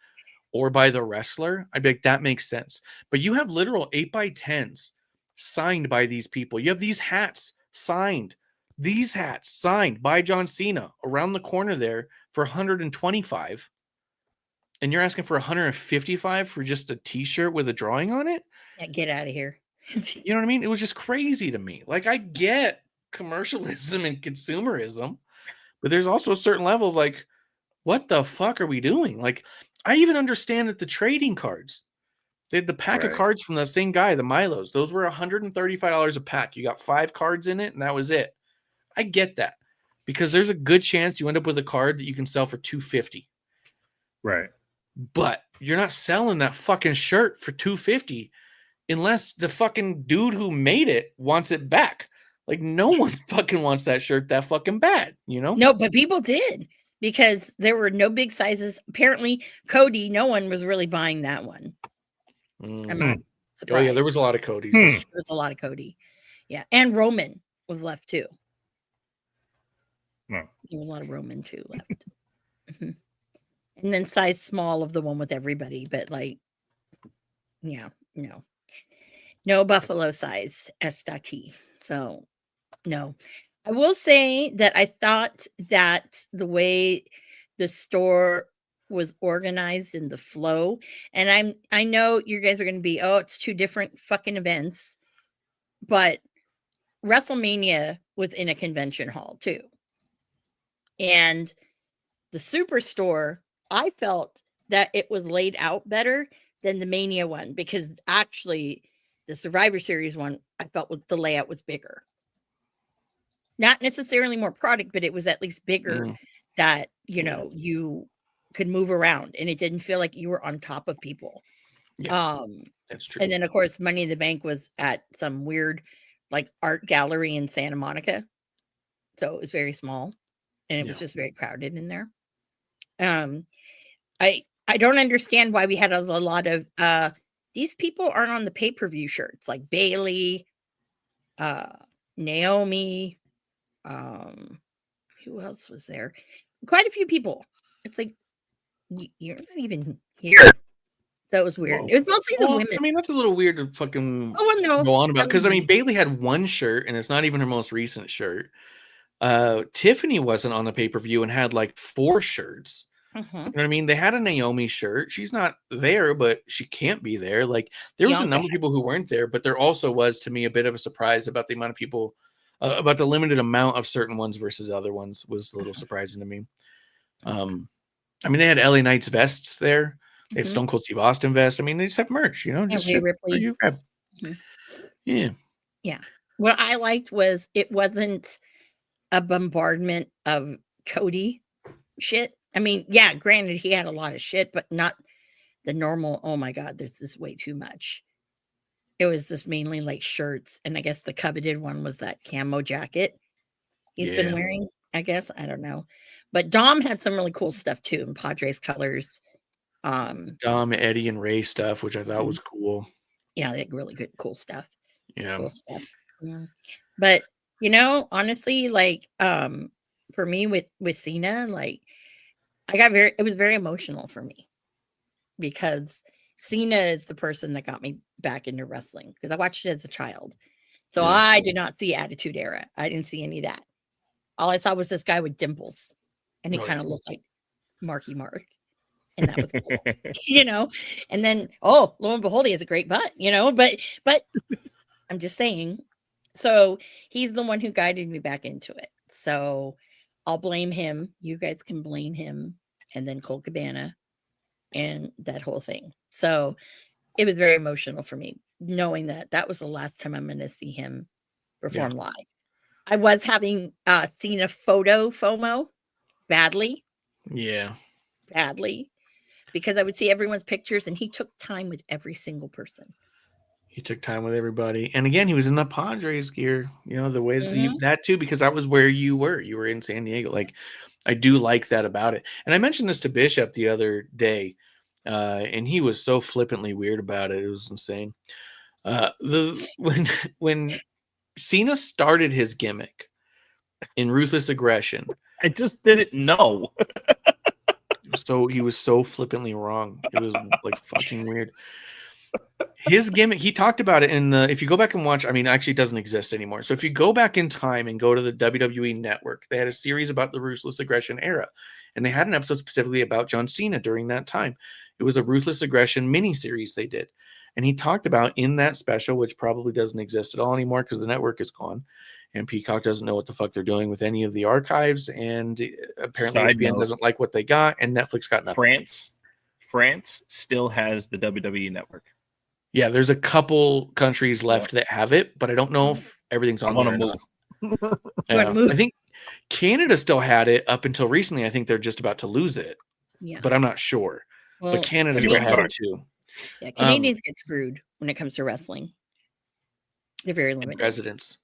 or by the wrestler, I'd be like, that makes sense. But you have literal 8x10s signed by these people. You have these hats signed. These hats signed by John Cena around the corner there for 125. And you're asking for 155 for just a t-shirt with a drawing on it? Yeah, get out of here. You know what I mean? It was just crazy to me. Like, I get commercialism and consumerism, but there's also a certain level of like, what the fuck are we doing? Like, I even understand that the trading cards, they had the pack of Right. cards from the same guy, the Milos. Those were $135 a pack. You got 5 cards in it, and that was it. I get that because there's a good chance you end up with a card that you can sell for $250. Right. But you're not selling that fucking shirt for $250 unless the fucking dude who made it wants it back. Like, no one fucking wants that shirt that fucking bad, you know? No, but people did because there were no big sizes. Apparently, Cody, no one was really buying that one. I'm not Oh surprised. yeah, there was a lot of Codys. There was a lot of Cody. Yeah. And Roman was left too. No. There was a lot of Roman too left. Mhm. And then size small of the one with everybody, but like, yeah, no buffalo size S.T. So no. I will say that I thought that the way the store was organized in the flow, and I know you guys are going to be, oh, it's 2 different fucking events, but WrestleMania was in a convention hall too. And the Superstore, I felt that it was laid out better than the Mania one because actually the Survivor Series one, I felt the layout was bigger. Not necessarily more product, but it was at least bigger that, you could move around and it didn't feel like you were on top of people. Yeah, that's true. And then of course Money in the Bank was at some weird like art gallery in Santa Monica. So it was very small and it was just very crowded in there. I don't understand why we had a lot of these people aren't on the pay-per-view shirts like Bailey, Naomi, who else was there? Quite a few people. It's like you're not even here. That was weird. Whoa. It was mostly the women. I mean, that's a little weird to fucking Oh, well, no. go on about because I mean, Bailey had one shirt and it's not even her most recent shirt. Tiffany wasn't on the pay-per-view and had like 4 shirts. You know what I mean? They had a Naomi shirt. She's not there, but she can't be there. Like, there was a number of people who weren't there, but there also was, to me, a bit of a surprise about the amount of people, about the limited amount of certain ones versus other ones was a little surprising to me. I mean, they had LA Knight's vests there. They had Stone Cold Steve Austin vest. I mean, they just have merch, just Rhea Ripley. you grab. Yeah. What I liked was it wasn't a bombardment of Cody shit. I mean, yeah, granted, he had a lot of shit, but not the normal, oh my God, this is way too much. It was just mainly like shirts. And I guess the coveted one was that camo jacket he's been wearing, I guess. I don't know. But Dom had some really cool stuff too in Padres colors. Dom, Eddie, and Ray stuff, which I thought was cool. Yeah, they had really good, cool stuff. Yeah. Cool stuff. Yeah. But, honestly, like, for me with Cena, like, it was very emotional for me because Cena is the person that got me back into wrestling because I watched it as a child. So I did not see Attitude Era. I didn't see any of that. All I saw was this guy with dimples and he kind of looked like Marky Mark. And that was cool, and then, lo and behold, he has a great butt, but I'm just saying. So he's the one who guided me back into it. So I'll blame him. You guys can blame him. And then Colt Cabana and that whole thing. So it was very emotional for me, knowing that was the last time I'm going to see him perform live. I was having seen a photo FOMO badly. Yeah. Badly. Because I would see everyone's pictures and he took time with every single person. He took time with everybody. And again, he was in the Padres gear, the way that too, because that was where you were. You were in San Diego. Like, I do like that about it. And I mentioned this to Bishop the other day, and he was so flippantly weird about it. It was insane. When Cena started his gimmick in Ruthless Aggression, I just didn't know. So he was so flippantly wrong. It was like fucking weird. his gimmick, he talked about it in the, if you go back and watch, I mean, actually it doesn't exist anymore. So if you go back in time and go to the WWE network, they had a series about the Ruthless Aggression era. And they had an episode specifically about John Cena during that time. It was a Ruthless Aggression mini-series they did. And he talked about in that special, which probably doesn't exist at all anymore because the network is gone. And Peacock doesn't know what the fuck they're doing with any of the archives. And apparently ESPN doesn't like what they got. And Netflix got nothing. France still has the WWE network. Yeah, there's a couple countries left that have it, but I don't know if everything's on there. I think Canada still had it up until recently. I think they're just about to lose it. Yeah. But I'm not sure. Well, but Canada still had it too. Yeah, Canadians get screwed when it comes to wrestling. They're very limited. Residents.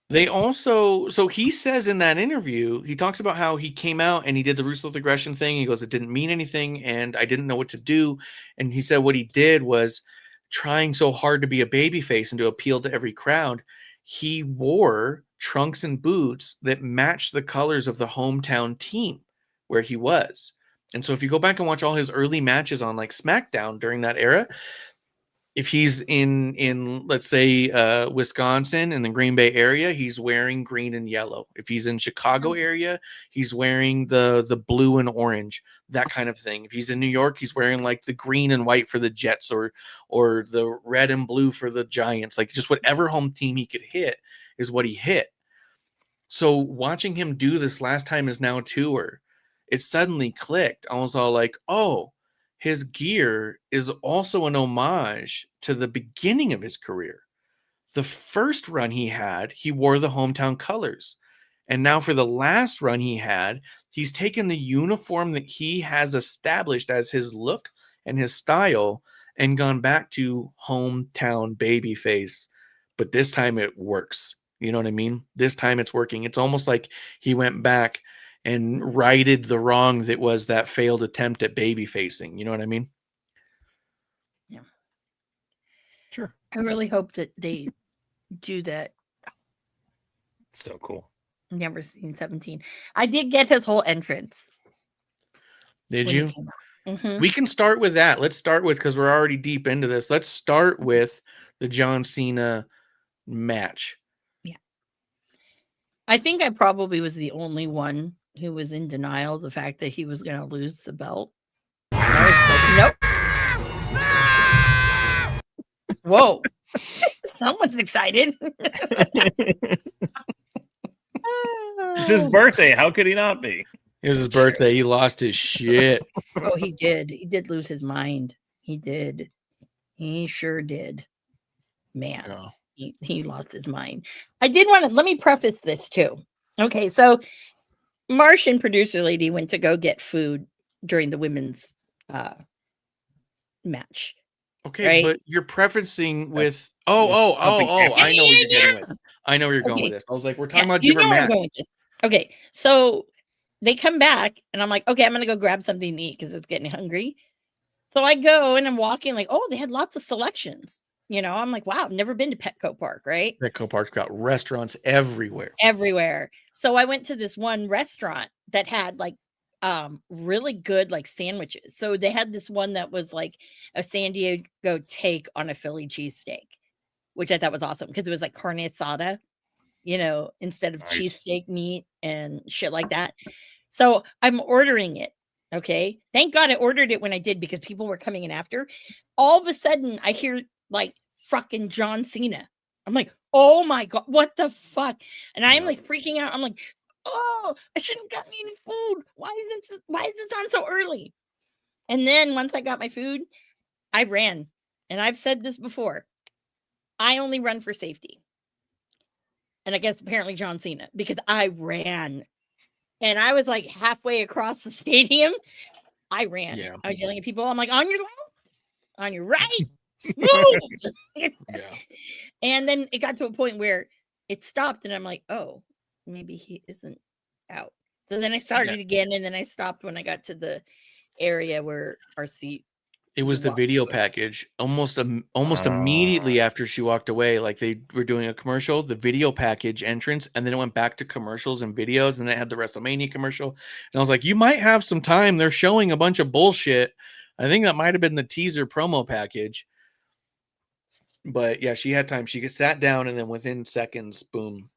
They also, so he says in that interview, he talks about how he came out and he did the Ruthless Aggression thing. He goes, it didn't mean anything and I didn't know what to do. And he said what he did was trying so hard to be a babyface and to appeal to every crowd. He wore trunks and boots that matched the colors of the hometown team where he was. And so if you go back and watch all his early matches on like SmackDown during that era, if he's in let's say Wisconsin in the Green Bay area, he's wearing green and yellow. If he's in Chicago area, he's wearing the blue and orange, that kind of thing. If he's in New York, he's wearing like the green and white for the Jets or the red and blue for the Giants. Like just whatever home team he could hit is what he hit. So watching him do this last time is now tour, it suddenly clicked. I was all like, oh, his gear is also an homage to the beginning of his career. The first run he had, he wore the hometown colors. And now for the last run he had, he's taken the uniform that he has established as his look and his style and gone back to hometown babyface. But this time it works. You know what I mean? This time it's working. It's almost like he went back and righted the wrong that was that failed attempt at baby facing. You know what I mean? Yeah. Sure. I really hope that they do that. So cool. Never seen 17. I did get his whole entrance. Did you? Mm-hmm. We can start with that. Let's start with, because we're already deep into this. Let's start with the John Cena match. Yeah. I think I probably was the only one who was in denial of the fact that he was going to lose the belt. I was like, nope. Whoa. Someone's excited. It's his birthday. How could he not be? It was his birthday. He lost his shit. Oh, he did. He did lose his mind. He did. He sure did. Man, yeah. He lost his mind. I did want to, let me preface this too. Okay, so Martian producer lady went to go get food during the women's match. Okay, right? But you're prefacing with I know what you're getting with. I know where you're going with this. I was like, we're talking about different matches. Okay, so they come back and I'm like, okay, I'm gonna go grab something to eat because it's getting hungry. So I go and I'm walking like, oh, they had lots of selections. You know, I'm like, wow, I've never been to Petco Park, right? Petco Park's got restaurants everywhere. Everywhere. So I went to this one restaurant that had like really good like sandwiches. So they had this one that was like a San Diego take on a Philly cheesesteak, which I thought was awesome because it was like carne asada, you know, instead of cheesesteak meat and shit like that. So I'm ordering it. Okay. Thank God I ordered it when I did because people were coming in after. All of a sudden I hear like fucking John Cena. I'm like, oh my God, what the fuck? And I'm like freaking out. I'm like, oh, I shouldn't have gotten any food. Why is this on so early? And then once I got my food, I ran. And I've said this before. I only run for safety. And I guess apparently John Cena, because I ran. And I was like halfway across the stadium. I ran. Yeah. I was yelling at people. I'm like, on your left, on your right. Move! Yeah. And then it got to a point where it stopped and I'm like, oh, maybe he isn't out. So then I started again and then I stopped when I got to the area where our seat. It was the video package almost immediately after she walked away. Like they were doing a commercial, the video package entrance, and then it went back to commercials and videos, and then it had the WrestleMania commercial. And I was like, you might have some time. They're showing a bunch of bullshit. I think that might have been the teaser promo package. But yeah, she had time. She sat down, and then within seconds, boom.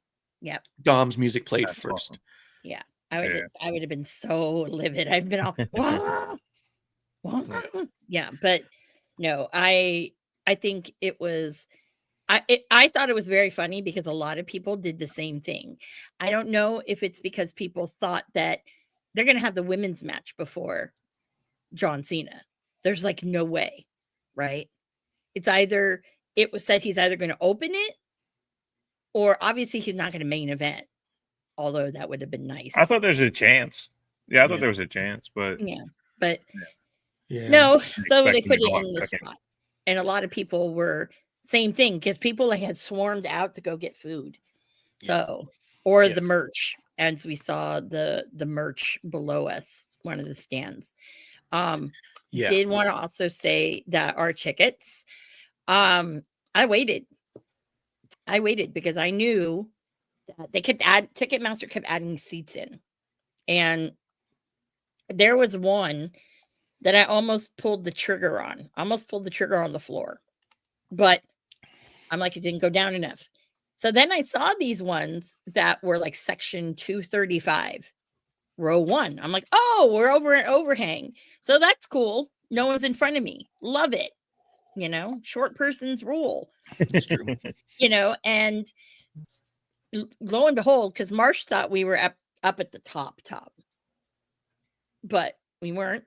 Yep. Dom's music played That's first. awesome. Yeah. I would have been so livid. I've been all "Wah, wah." Yeah, but no, I think it was I thought it was very funny because a lot of people did the same thing. I don't know if it's because people thought that they're going to have the women's match before John Cena. There's like no way, right? It was said he's either going to open it or obviously he's not going to main event. Although that would have been nice. I thought there's a chance. Yeah, I thought Yeah. there was a chance, but Yeah, but Yeah. no, so they expecting put to it go in on the second. spot. And a lot of people were same thing because people like, had swarmed out to go get food. So or Yeah. the merch, as we saw the merch below us, one of the stands. Yeah. Did want to also say that our tickets, I waited because I knew that they Ticketmaster kept adding seats in. And there was one that I almost pulled the trigger on. The floor. But I'm like, it didn't go down enough. So then I saw these ones that were like section 235, row 1. I'm like, oh, we're over an overhang. So that's cool. No one's in front of me. Love it. Short person's rule. It's true. And lo and behold, because Marsh thought we were up at the top, but we weren't.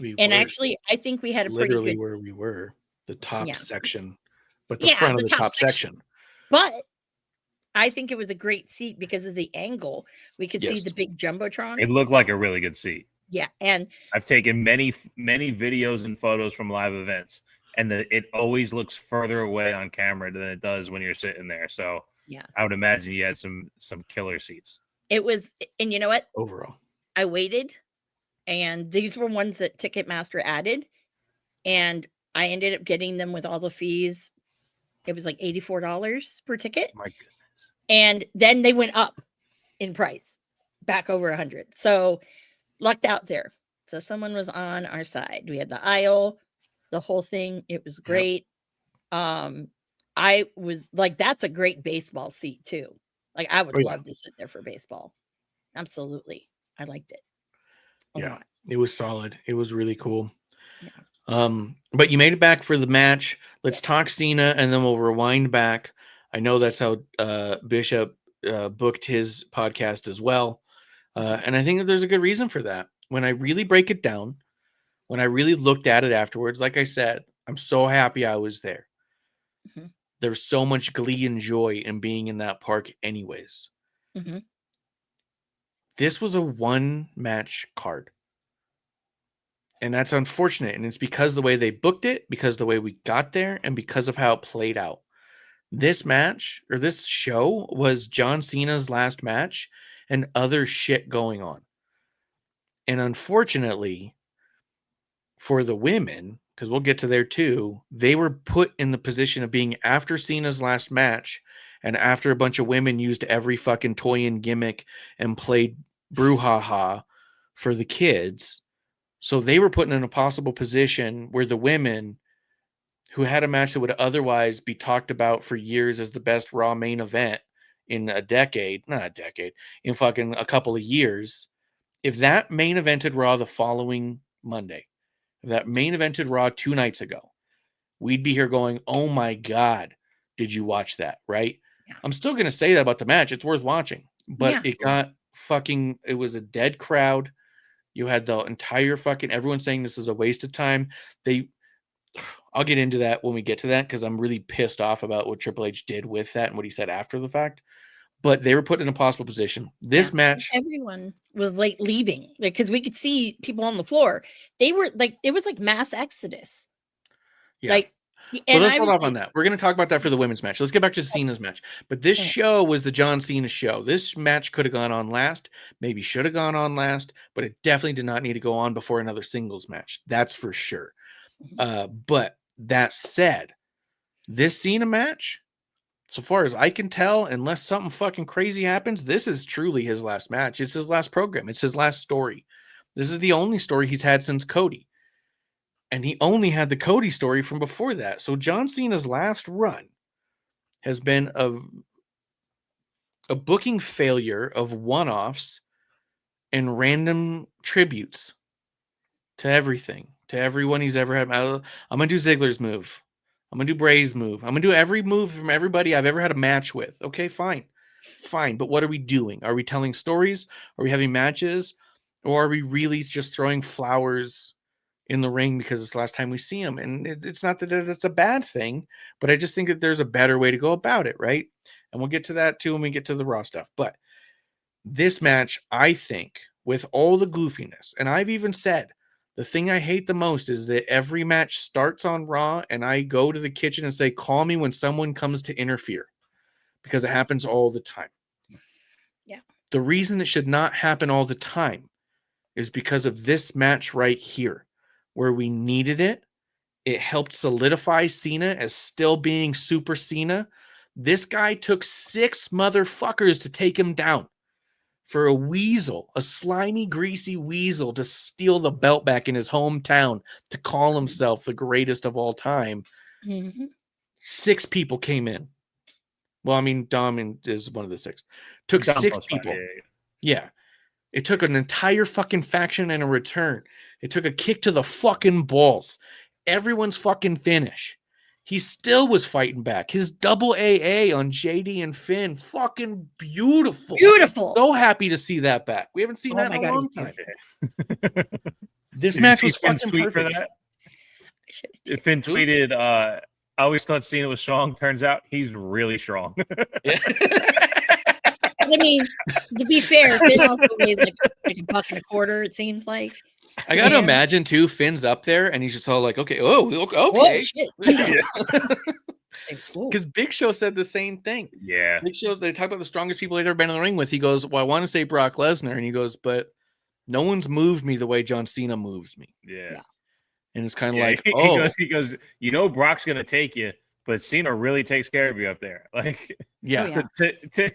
And were actually, I think we had a pretty literally good. where we were, the top Yeah. section, but the front of the top section. But I think it was a great seat because of the angle. We could see Yes. the big jumbotron. it looked like a really good seat. Yeah, and I've taken many videos and photos from live events, and it always looks further away on camera than it does when you're sitting there. So yeah, I would imagine you had some killer seats. it was. And you know what? Overall. I waited, and these were ones that Ticketmaster added, and I ended up getting them with all the fees. It was like $84 per ticket. My goodness. And then they went up in price, back over 100. So lucked out there. So someone was on our side. We had the aisle, the whole thing. It was great. I was like, that's a great baseball seat too. Like I would Oh, yeah. love to sit there for baseball. Absolutely. I liked it. a Yeah. lot. It was solid. It was really cool. Yeah. But you made it back for the match. Let's Yes. talk Cena, and then we'll rewind back. I know that's how Bishop booked his podcast as well. And I think that there's a good reason for that. When I really break it down, when I really looked at it afterwards, like I said, I'm so happy I was there. Mhm. There's so much glee and joy in being in that park anyways. Mhm. This was a one-match card. And that's unfortunate. And it's because the way they booked it, because the way we got there, and because of how it played out. This match, or this show, was John Cena's last match and other shit going on. And unfortunately, for the women, because we'll get to there too, they were put in the position of being after Cena's last match and after a bunch of women used every fucking toy and gimmick and played brouhaha for the kids. So they were put in an impossible position where the women who had a match that would otherwise be talked about for years as the best Raw main event in not a decade, in fucking a couple of years, if that main evented Raw the following Monday, if that main evented Raw 2 nights ago, we'd be here going, oh my God, did you watch that, right? Yeah. I'm still going to say that about the match. It's worth watching. But Yeah. it got fucking, it was a dead crowd. You had the entire fucking, everyone saying this is a waste of time. I'll get into that when we get to that because I'm really pissed off about what Triple H did with that and what he said after the fact. But they were put in a possible position. This Yeah. match, Everyone was like leaving because we could see people on the floor. They were like, it was like mass exodus. yeah. Like, Well, and let's I hold was off on like, that. We're going to talk about that for the women's match. Let's get back to Cena's match. But this Okay. show was the John Cena show. This match could have gone on last, maybe should have gone on last, but it definitely did not need to go on before another singles match. That's for sure. But that said, this Cena match, so far as I can tell, unless something fucking crazy happens, this is truly his last match. It's his last program. It's his last story. This is the only story he's had since Cody. And he only had the Cody story from before that. So John Cena's last run has been a booking failure of one-offs and random tributes to everything, to everyone he's ever had. I'm going to do Ziggler's move. I'm going to do Bray's move. I'm going to do every move from everybody I've ever had a match with. Okay, fine. Fine. But what are we doing? Are we telling stories? Are we having matches? Or are we really just throwing flowers in the ring because it's the last time we see him? And it's not that that's a bad thing, but I just think that there's a better way to go about it, right? And we'll get to that too when we get to the Raw stuff. But this match, I think, with all the goofiness, and I've even said, the thing I hate the most is that every match starts on Raw and I go to the kitchen and say, call me when someone comes to interfere, because it happens all the time. Yeah. The reason it should not happen all the time is because of this match right here, where we needed it. It helped solidify Cena as still being Super Cena. This guy took 6 motherfuckers to take him down for a weasel, a slimy, greasy weasel, to steal the belt back in his hometown, to call himself the greatest of all time. 6 people came in. Well, I mean, Dom is one of the 6. Took Dom 6 plus people. 5, Yeah. It took an entire fucking faction and a return. It took a kick to the fucking balls. Everyone's fucking finish. He still was fighting back. His double AA on JD and Finn. Fucking beautiful. Beautiful. So happy to see that back. We haven't seen that in a long time. This Did match you was see Finn's fucking tweet perfect. for that? Finn tweeted, I always thought Cena was strong. Turns out he's really strong. Yeah. I mean, to be fair, Finn also weighs like $1.25, it seems like. I got to Yeah. imagine, too, Finn's up there, and he's just all like, okay, okay. Oh, shit. Because Big Show said the same thing. Yeah. Big Show, they talk about the strongest people they've ever been in the ring with. He goes, well, I want to say Brock Lesnar. And he goes, but no one's moved me the way John Cena moves me. Yeah. And it's kind of Yeah, like, he goes, you know, Brock's going to take you, but Cena really takes care of you up there. Like, yeah. Oh, yeah. So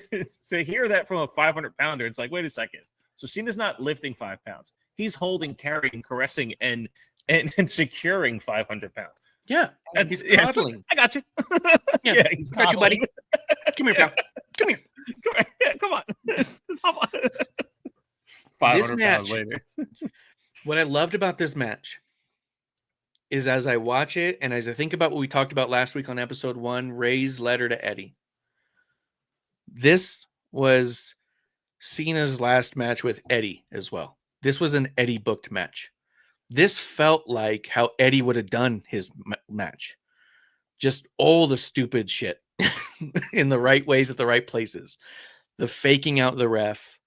to hear that from a 500-pounder, it's like, wait a second. So Cena's not lifting 5 pounds. He's holding, carrying, caressing, and securing 500 pounds. Yeah. And He's coddling. I got you. Yeah, he's got you, buddy. Come here, pal. Come here. Come on. Just hop on. 500 pounds later. What I loved about this match is, as I watch it and as I think about what we talked about last week on episode 1, Ray's letter to Eddie. This was Cena's last match with Eddie as well. This was an Eddie booked match. This felt like how Eddie would have done his match. Just all the stupid shit in the right ways at the right places. The faking out the ref,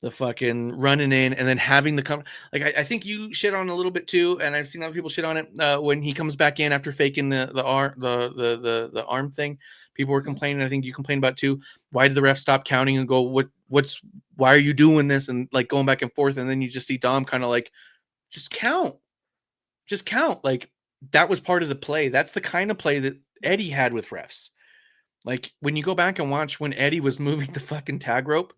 the fucking running in, and then having the come. Like I think you shit on a little bit too, and I've seen other people shit on it when he comes back in after faking the arm thing. People were complaining. I think you complained about too. Why did the ref stop counting and go, why are you doing this? And like going back and forth. And then you just see Dom kind of like, just count. Like that was part of the play. That's the kind of play that Eddie had with refs. Like when you go back and watch when Eddie was moving the fucking tag rope,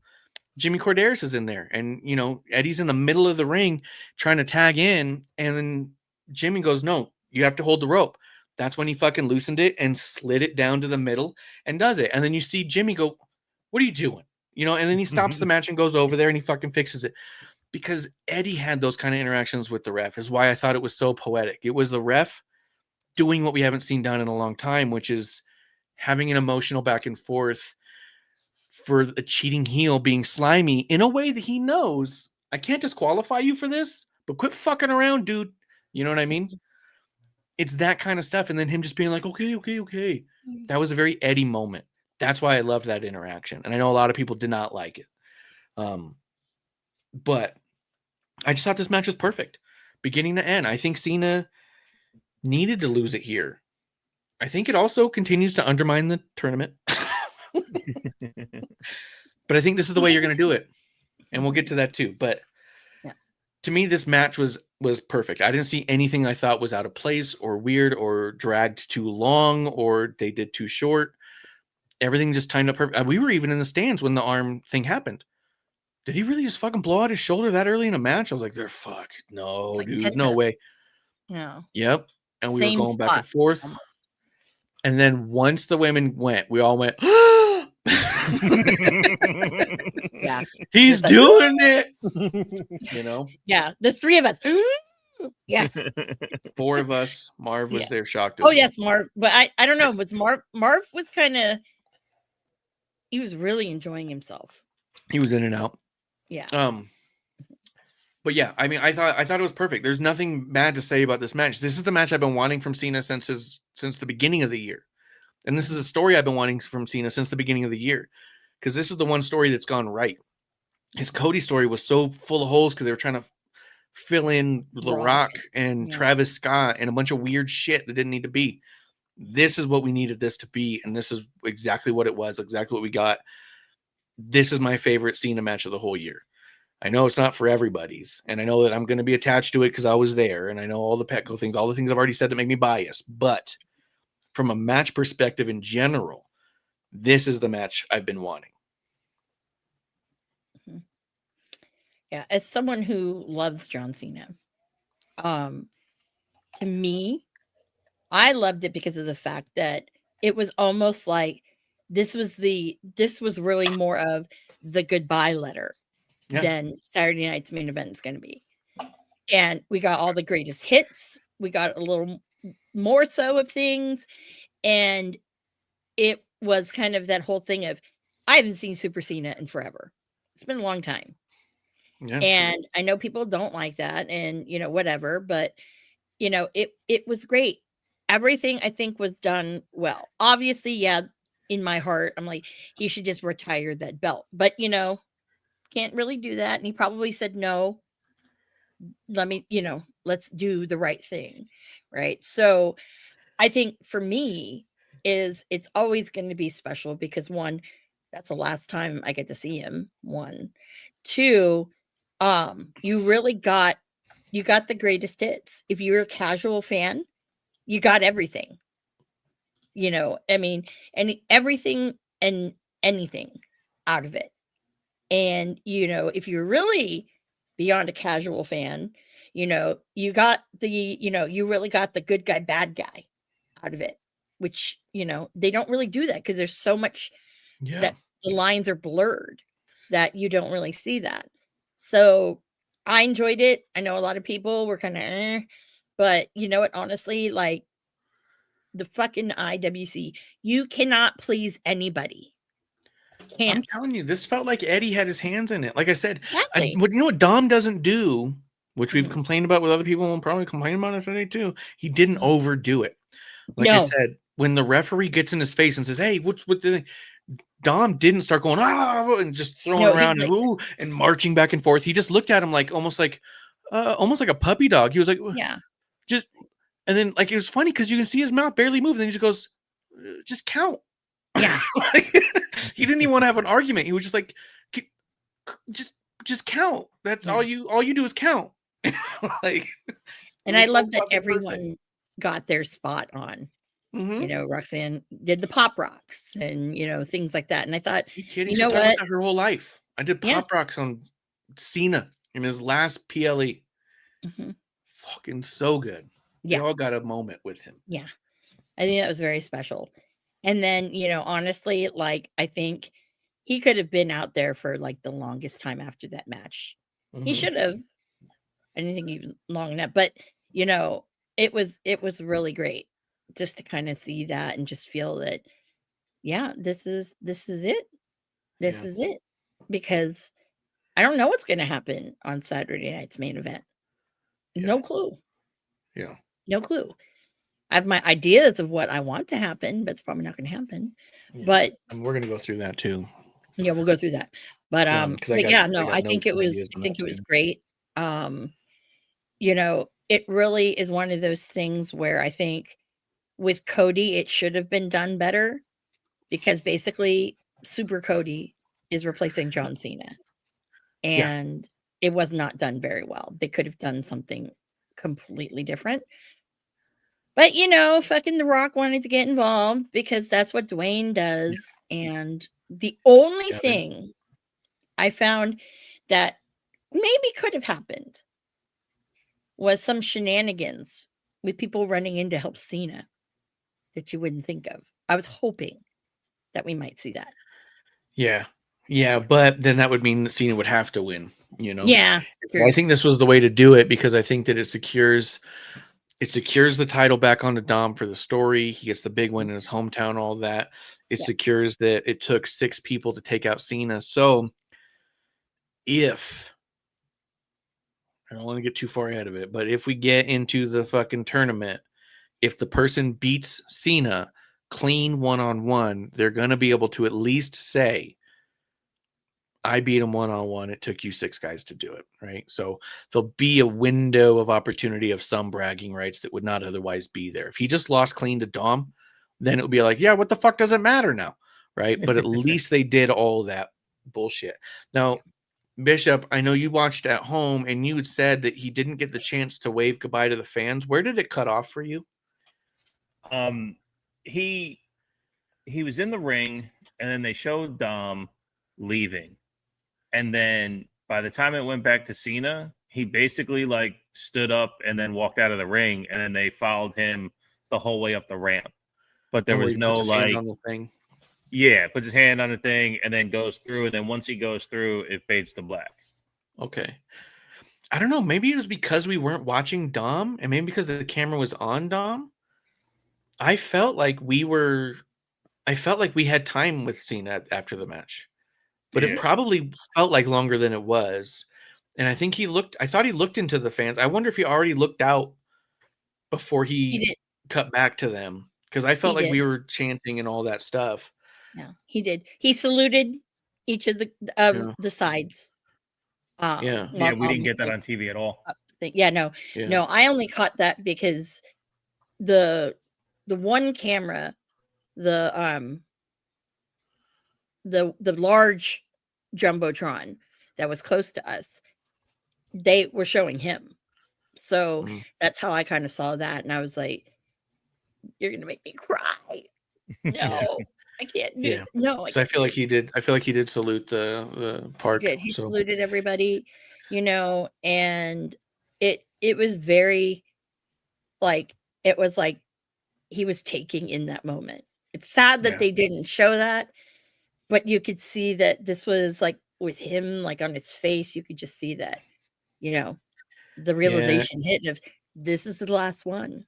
Jimmy Corderas is in there. And, you know, Eddie's in the middle of the ring trying to tag in. And then Jimmy goes, no, you have to hold the rope. That's when he fucking loosened it and slid it down to the middle and does it. And then you see Jimmy go, what are you doing? You know, and then he stops the match and goes over there and he fucking fixes it. Because Eddie had those kind of interactions with the ref is why I thought it was so poetic. It was the ref doing what we haven't seen done in a long time, which is having an emotional back and forth for a cheating heel being slimy in a way that he knows, I can't disqualify you for this, but quit fucking around, dude. You know what I mean? It's that kind of stuff. And then him just being like, okay. That was a very Eddie moment. That's why I loved that interaction. And I know a lot of people did not like it. But I just thought this match was perfect. Beginning to end. I think Cena needed to lose it here. I think it also continues to undermine the tournament. But I think this is the way you're going to do it. And we'll get to that too. But to me, this match was perfect. I didn't see anything I thought was out of place or weird or dragged too long or they did too short. Everything just timed up perfect. We were even in the stands when the arm thing happened. Did he really just fucking blow out his shoulder that early in a match? I was like, fuck, no, like dude, Penta. no way. Yeah. Yep. And we Same were going back spot. and forth. Almost. And then once the women went, we all went, Yeah. he's Just like, doing it. You know, Yeah. The three of us. Yeah. 4 of us. Marv was Yeah. there shocked. Oh yes, Marv. But I don't know. But Marv was kind of, he was really enjoying himself. He was in and out. Yeah. But yeah, I mean, I thought it was perfect. There's nothing bad to say about this match. This is the match I've been wanting from Cena since the beginning of the year. And this is a story I've been wanting from Cena since the beginning of the year. Because this is the one story that's gone right. His Cody story was so full of holes because they were trying to fill in The Rock and Travis Scott and a bunch of weird shit that didn't need to be. This is what we needed this to be. And this is exactly what it was, exactly what we got. This is my favorite Cena match of the whole year. I know it's not for everybody's, and I know that I'm going to be attached to it because I was there, and I know all the Petco things, all the things I've already said that make me biased. But from a match perspective in general, this is the match I've been wanting. Yeah, as someone who loves John Cena, to me, I loved it because of the fact that it was almost like this was really more of the goodbye letter than Saturday Night's Main Event is going to be. And we got all the greatest hits. We got a little more so of things. And it was kind of that whole thing of, I haven't seen Super Cena in forever. It's been a long time. Yeah. And I know people don't like that and, whatever, but, it was great. Everything I think was done well. Obviously, yeah, in my heart, I'm like, he should just retire that belt. But, can't really do that. And he probably said, no, let's do the right thing. Right. So I think for me it's always going to be special because 1, that's the last time I get to see him. 1, 2, you really got the greatest hits. If you're a casual fan, you got everything. And everything and anything out of it. And, if you're really beyond a casual fan, you got you really got the good guy, bad guy out of it, which, they don't really do that because there's so much that the lines are blurred that you don't really see that. So I enjoyed it. I know a lot of people were kind of, but you know what, honestly, like the fucking IWC, you cannot please anybody. Can't. I'm telling you, this felt like Eddie had his hands in it. Like I said, Exactly. you know what Dom doesn't do, which we've complained about with other people and probably complain about it today too. He didn't overdo it. Like I said, when the referee gets in his face and says, "Hey, what's with the?" Dom didn't start going and just throwing around and marching back and forth. He just looked at him like almost like a puppy dog. He was like, yeah, just, and then like it was funny because you can see his mouth barely move. And then he just goes, just count. Yeah. He didn't even want to have an argument. He was just like, just count. That's all you do is count. Like, and I love that everyone got their spot on. Roxanne did the pop rocks and things like that. And I thought, you kidding? You know what? Her whole life. I did pop rocks on Cena in his last PLE. Fucking so good. Yeah, we all got a moment with him. Yeah, I think that was very special. And then honestly, like I think he could have been out there for like the longest time after that match. He should have. I didn't think even long enough, but it was really great just to kind of see that and just feel that, yeah, this is it. This is it. Because I don't know what's going to happen on Saturday Night's Main Event. No clue. Yeah. No clue. I have my ideas of what I want to happen, but it's probably not going to happen. Yeah. But and we're going to go through that too. Yeah, we'll go through that. But I think it was great. It really is one of those things where I think with Cody, it should have been done better because basically Super Cody is replacing John Cena. And it was not done very well. They could have done something completely different. But, fucking The Rock wanted to get involved because that's what Dwayne does. And the only thing I found that maybe could have happened was some shenanigans with people running in to help Cena that you wouldn't think of. I was hoping that we might see that. Yeah. Yeah, but then that would mean that Cena would have to win, you know? Yeah. I think this was the way to do it because I think that it secures the title back onto Dom for the story. He gets the big win in his hometown, all that. It secures that it took 6 people to take out Cena. So if I don't want to get too far ahead of it, but if we get into the fucking tournament, if the person beats Cena clean one-on-one, they're going to be able to at least say, I beat him one-on-one. It took you 6 guys to do it, right? So there'll be a window of opportunity of some bragging rights that would not otherwise be there. If he just lost clean to Dom, then it would be like, yeah, what the fuck does it matter now, right? But at least they did all that bullshit. Now, Bishop, I know you watched at home and you had said that he didn't get the chance to wave goodbye to the fans. Where did it cut off for you? He was in the ring and then they showed Dom leaving. And then by the time it went back to Cena, he basically like stood up and then walked out of the ring, and then they followed him the whole way up the ramp. But there was no like, yeah, puts his hand on the thing and then goes through. And then once he goes through, it fades to black. Okay. I don't know. Maybe it was because we weren't watching Dom, and maybe because the camera was on Dom. I felt like we had time with Cena after the match. But it probably felt like longer than it was. And I think I thought he looked into the fans. I wonder if he already looked out before he cut back to them. Because I felt like we were chanting and all that stuff. No, he did. He saluted each of the sides. Yeah, we didn't get that on TV at all. No, I only caught that because the one camera, the large jumbotron that was close to us, they were showing him. So that's how I kind of saw that, and I was like, "You're gonna make me cry." No, I can't do it. No, so I feel like he did. I feel like he did salute the park. He saluted everybody, and it was very like it was like he was taking in that moment. It's sad that they didn't show that, but you could see that this was like with him, like on his face, you could just see that, the realization hit of this is the last one,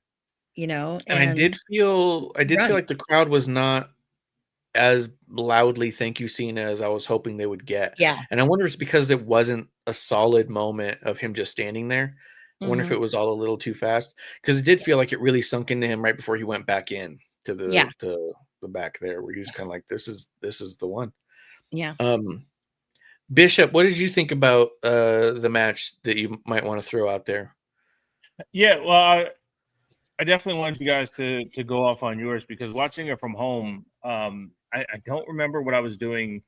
and I did feel like the crowd was not as loudly thank you Cena as I was hoping they would get. Yeah. And I wonder if it's because there wasn't a solid moment of him just standing there. I wonder if it was all a little too fast, because it did feel like it really sunk into him right before he went back in to the back there, where he's kind of like, this is the one. Yeah. Bishop, what did you think about the match that you might want to throw out there? Yeah, well, I definitely wanted you guys to go off on yours, because watching it from home, I don't remember what I was doing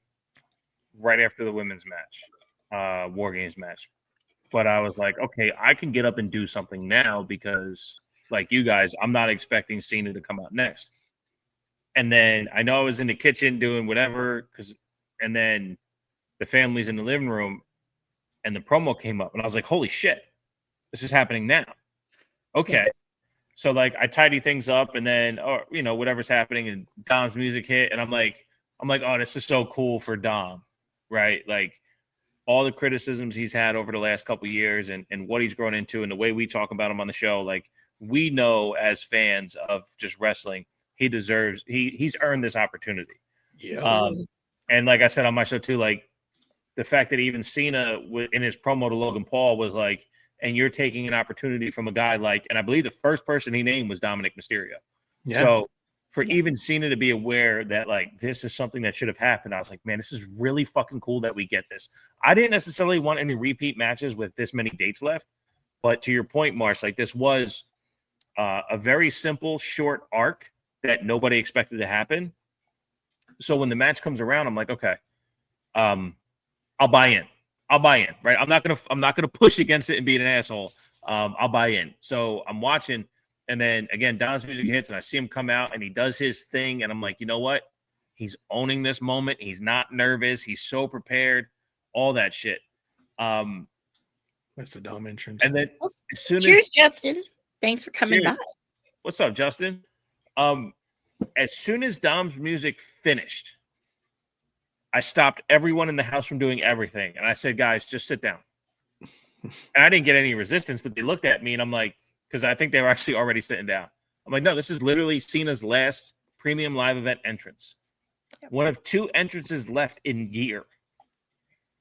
right after the women's match, War Games match. But I was like, okay, I can get up and do something now, because like you guys, I'm not expecting Cena to come out next. And then I know I was in the kitchen doing whatever, and then the family's in the living room and the promo came up and I was like, holy shit, this is happening now. Okay. Yeah. So like I tidy things up, and then, whatever's happening, and Dom's music hit, and I'm like, oh, this is so cool for Dom, right? Like all the criticisms he's had over the last couple of years and what he's grown into, and the way we talk about him on the show, like we know as fans of just wrestling, he's earned this opportunity. Yeah. And like I said on my show too, like the fact that even Cena in his promo to Logan Paul was like, and you're taking an opportunity from a guy like, and I believe the first person he named was Dominic Mysterio. Yeah. So for even Cena to be aware that like this is something that should have happened, I was like, man, this is really fucking cool that we get this. I didn't necessarily want any repeat matches with this many dates left, but to your point, Marsh, like this was a very simple, short arc that nobody expected to happen. So when the match comes around, I'm like, okay, I'll buy in. Right? I'm not gonna push against it and be an asshole. I'll buy in. So I'm watching. And then again, Dom's music hits and I see him come out and he does his thing. And I'm like, you know what? He's owning this moment. He's not nervous. He's so prepared, all that shit. That's the Dom entrance. And then as soon Cheers, Justin. Thanks for coming by. What's up, Justin? As soon as Dom's music finished, I stopped everyone in the house from doing everything. And I said, guys, just sit down. And I didn't get any resistance, but they looked at me and I'm like, because I think they were actually already sitting down. I'm like, no, this is literally Cena's last premium live event entrance. One of 2 entrances left in gear.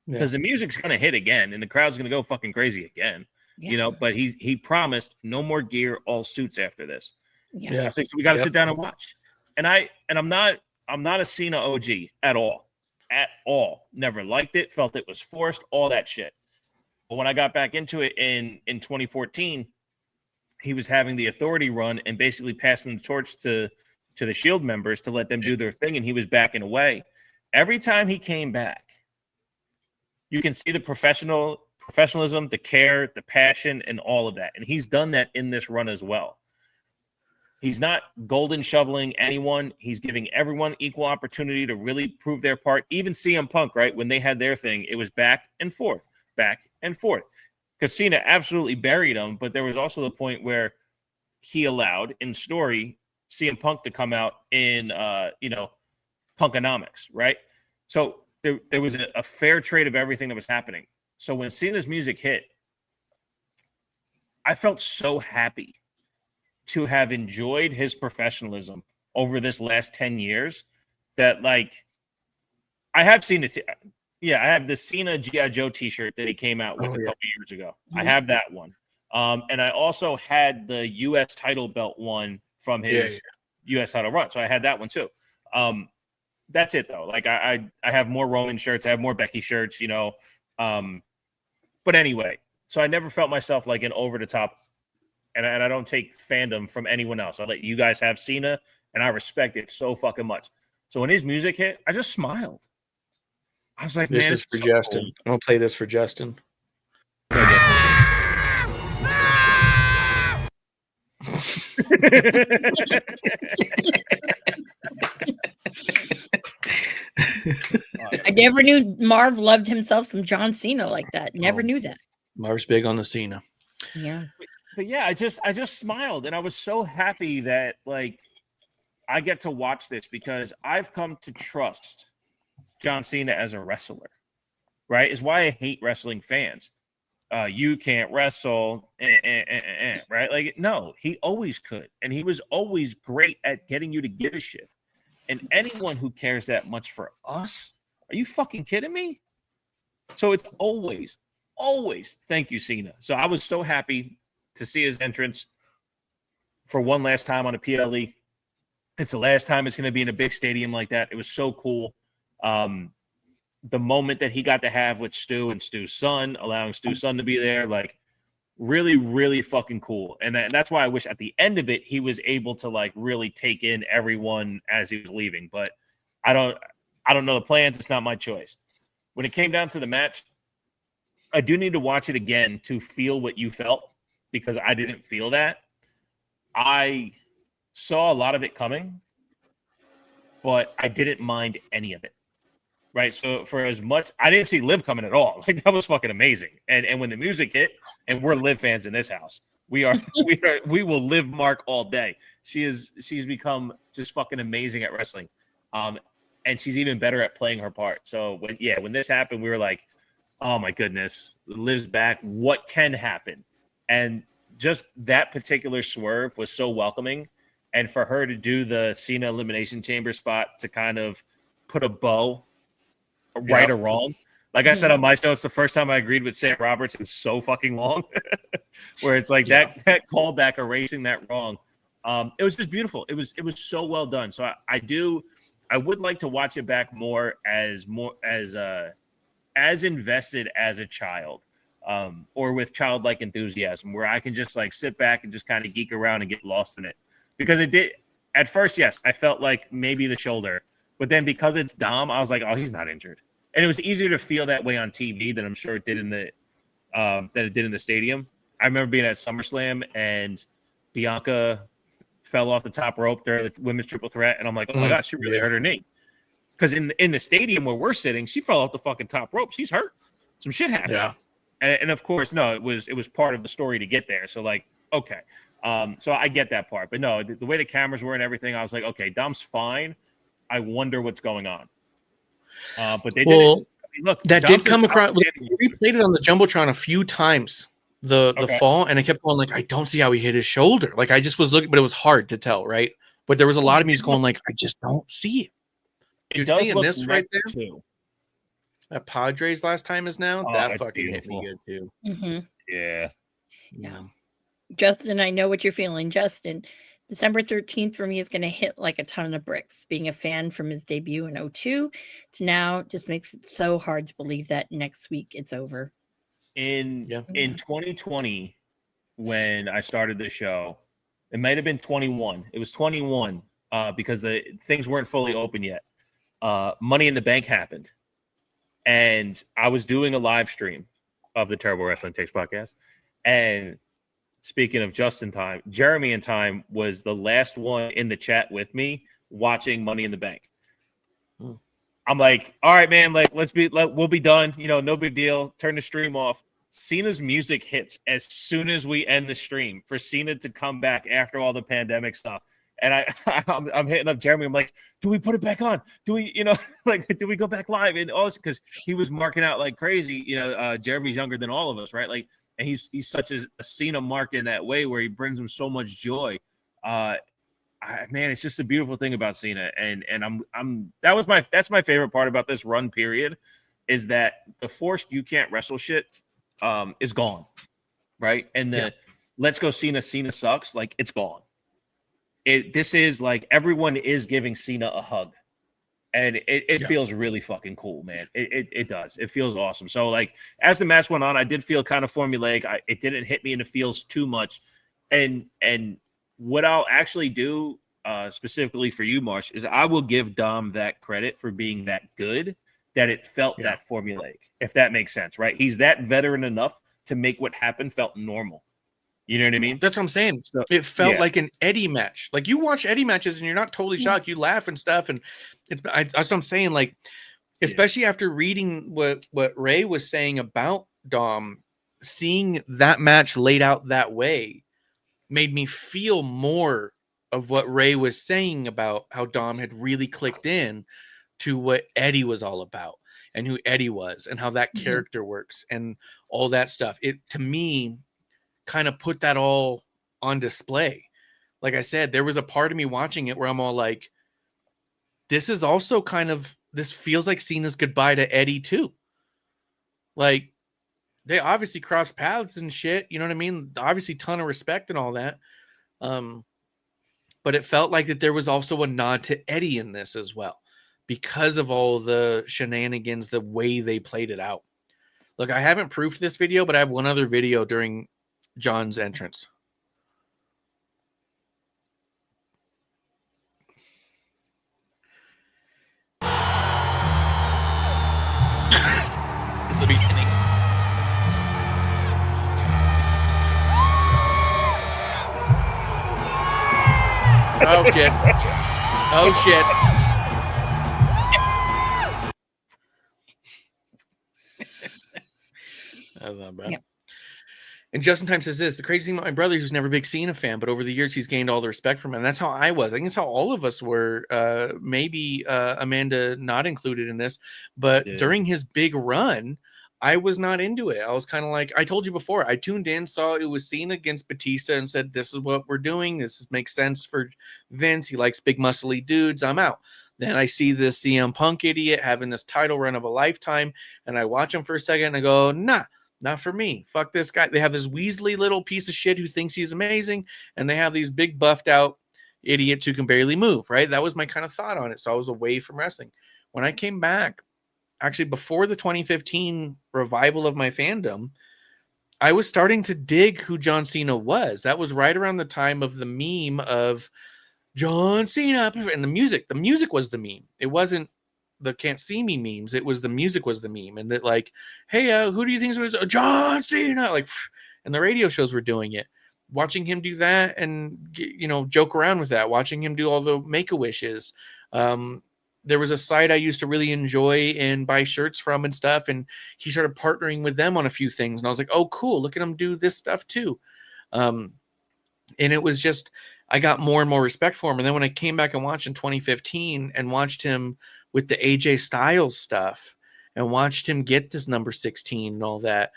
Because the music's going to hit again and the crowd's going to go fucking crazy again. Yeah. You know, but he promised no more gear, all suits after this. Yeah. So we got to sit down and watch. And I'm not a Cena OG at all. At all. Never liked it, felt it was forced, all that shit. But when I got back into it in 2014, he was having the Authority run and basically passing the torch to the Shield members to let them do their thing, and he was backing away. Every time he came back, you can see the professionalism, the care, the passion, and all of that. And he's done that in this run as well. He's not golden shoveling anyone. He's giving everyone equal opportunity to really prove their part. Even CM Punk, right? When they had their thing, it was back and forth. Because Cena absolutely buried him, but there was also the point where he allowed, in story, CM Punk to come out in, Punkonomics, right? So there was a fair trade of everything that was happening. So when Cena's music hit, I felt so happy to have enjoyed his professionalism over this last 10 years that, like, I have seen it. I have the Cena G.I. Joe t-shirt that he came out with a couple years ago. I have that one. And I also had the U.S. title belt one from his U.S. title run. So I had that one too. That's it though. Like I have more Roman shirts. I have more Becky shirts, you know. But anyway, so I never felt myself like an over the top, and I don't take fandom from anyone else. I let you guys have Cena, and I respect it so fucking much. So when his music hit, I just smiled. I was like, this man, is for Justin. Cool. I'm gonna play this for Justin. I never knew Marv loved himself some John Cena like that. Never knew that. Marv's big on the Cena. Yeah. But yeah, I just smiled, and I was so happy that, like, I get to watch this because I've come to trust John Cena as a wrestler, right? Is why I hate wrestling fans. You can't wrestle, right? Like, no, he always could. And he was always great at getting you to give a shit. And anyone who cares that much for us, are you fucking kidding me? So it's always, thank you, Cena. So I was so happy to see his entrance for one last time on a PLE. It's the last time it's going to be in a big stadium like that. It was so cool. The moment that he got to have with Stu and Stu's son, allowing Stu's son to be there, like, really, really fucking cool. And that's why I wish at the end of it, he was able to, like, really take in everyone as he was leaving. But I don't know the plans. It's not my choice. When it came down to the match, I do need to watch it again to feel what you felt, because I didn't feel that. I saw a lot of it coming, but I didn't mind any of it. Right. So for as much, I didn't see Liv coming at all. Like, that was fucking amazing. And when the music hit, and we're Liv fans in this house, we will Liv Mark all day. She's become just fucking amazing at wrestling. And she's even better at playing her part. So when this happened, we were like, oh my goodness, Liv's back. What can happen? And just that particular swerve was so welcoming. And for her to do the Cena Elimination Chamber spot to kind of put a bow, right or wrong. Like I said on my show, it's the first time I agreed with Sam Roberts in so fucking long, where it's like that callback erasing that wrong. It was just beautiful. It was so well done. So I would like to watch it back more as invested as a child, or with childlike enthusiasm, where I can just, like, sit back and just kind of geek around and get lost in it. Because it did at first, yes, I felt like maybe the shoulder, but then because it's Dom, I was like, oh, he's not injured. And it was easier to feel that way on TV than I'm sure it did in the stadium. I remember being at SummerSlam and Bianca fell off the top rope during the women's triple threat, and I'm like, oh my gosh, she really hurt her knee. Because in the stadium where we're sitting, she fell off the fucking top rope. She's hurt. Some shit happened. Yeah. And of course, no, it was part of the story to get there. So, like, okay. So I get that part, but no, the way the cameras were and everything, I was like, okay, Dom's fine. I wonder what's going on. But they didn't. Look, that Dom did said come across. Dom's We replayed it on the jumbotron a few times. The Okay. fall, and I kept going like, I don't see how he hit his shoulder. Like I just was looking, but it was hard to tell, right? But there was a lot of me going like, I just don't see it. It You're does seeing look this right neck there. too. That Padres last time is now. Oh, That it's fucking beautiful. hit me good too. Mm-hmm. Yeah. Yeah. Justin, I know what you're feeling. Justin, December 13th for me is going to hit like a ton of bricks. Being a fan from his debut in 2002 to now just makes it so hard to believe that next week it's over. In 2020, when I started the show, it might have been 21. It was 21 because the things weren't fully open yet. Money in the Bank happened, and I was doing a live stream of the Terrible Wrestling Takes podcast. And speaking of just in time, Jeremy in time was the last one in the chat with me watching Money in the Bank. I'm like, all right, man, like we'll be done. You know, no big deal. Turn the stream off. Cena's music hits as soon as we end the stream for Cena to come back after all the pandemic stuff. And I'm hitting up Jeremy. I'm like, do we put it back on? Do we, like, do we go back live? And also because he was marking out like crazy. Jeremy's younger than all of us, right? Like, and he's such a Cena mark in that way where he brings him so much joy. Man, it's just a beautiful thing about Cena. And that's my favorite part about this run period is that the forced you can't wrestle shit is gone, right? And let's go Cena sucks, like it's gone. This is like everyone is giving Cena a hug, and it feels really fucking cool, man. It does. It feels awesome. So like as the match went on, I did feel kind of formulaic. It didn't hit me in the feels too much, and what I'll actually do specifically for you, Marsh, is I will give Dom that credit for being that good that it felt that formulaic, if that makes sense, right? He's that veteran enough to make what happened felt normal. You know what I mean? That's what I'm saying. So, it felt like an Eddie match. Like you watch Eddie matches and you're not totally shocked. You laugh and stuff. And that's what I'm saying. Like, especially after reading what Ray was saying about Dom, seeing that match laid out that way made me feel more of what Ray was saying about how Dom had really clicked in to what Eddie was all about and who Eddie was and how that character works and all that stuff. It, to me, kind of put that all on display. Like I said, there was a part of me watching it where I'm all like, this is also kind of, this feels like Cena's goodbye to Eddie too. Like they obviously crossed paths and shit. You know what I mean? Obviously ton of respect and all that. But it felt like that there was also a nod to Eddie in this as well because of all the shenanigans, the way they played it out. Look, I haven't proofed this video, but I have one other video during John's entrance. It's the beginning. Oh shit. Oh shit. That was not bad. Yep. And Justin Time says this, the crazy thing about my brother, who's never a big Cena fan, but over the years, he's gained all the respect from him. And that's how I was. I think it's how all of us were, maybe Amanda not included in this, but during his big run, I was not into it. I was kind of like, I told you before, I tuned in, saw it was Cena against Batista and said, this is what we're doing. This makes sense for Vince. He likes big muscly dudes. I'm out. Then I see this CM Punk idiot having this title run of a lifetime. And I watch him for a second and I go, nah. Not for me. Fuck this guy. They have this Weasley little piece of shit who thinks he's amazing, and they have these big buffed out idiots who can barely move, right? That was my kind of thought on it. So I was away from wrestling. When I came back, actually before the 2015 revival of my fandom, I was starting to dig who John Cena was. That was right around the time of the meme of John Cena and the music. The music was the meme. It wasn't the can't see me memes. It was the music was the meme. And that like, hey, who do you think is John Cena? Like, and the radio shows were doing it. Watching him do that and, joke around with that. Watching him do all the Make-A-Wishes. There was a site I used to really enjoy and buy shirts from and stuff. And he started partnering with them on a few things. And I was like, oh, cool. Look at him do this stuff too. And it was just, I got more and more respect for him. And then when I came back and watched in 2015 and watched him with the AJ Styles stuff and watched him get this number 16 and all that,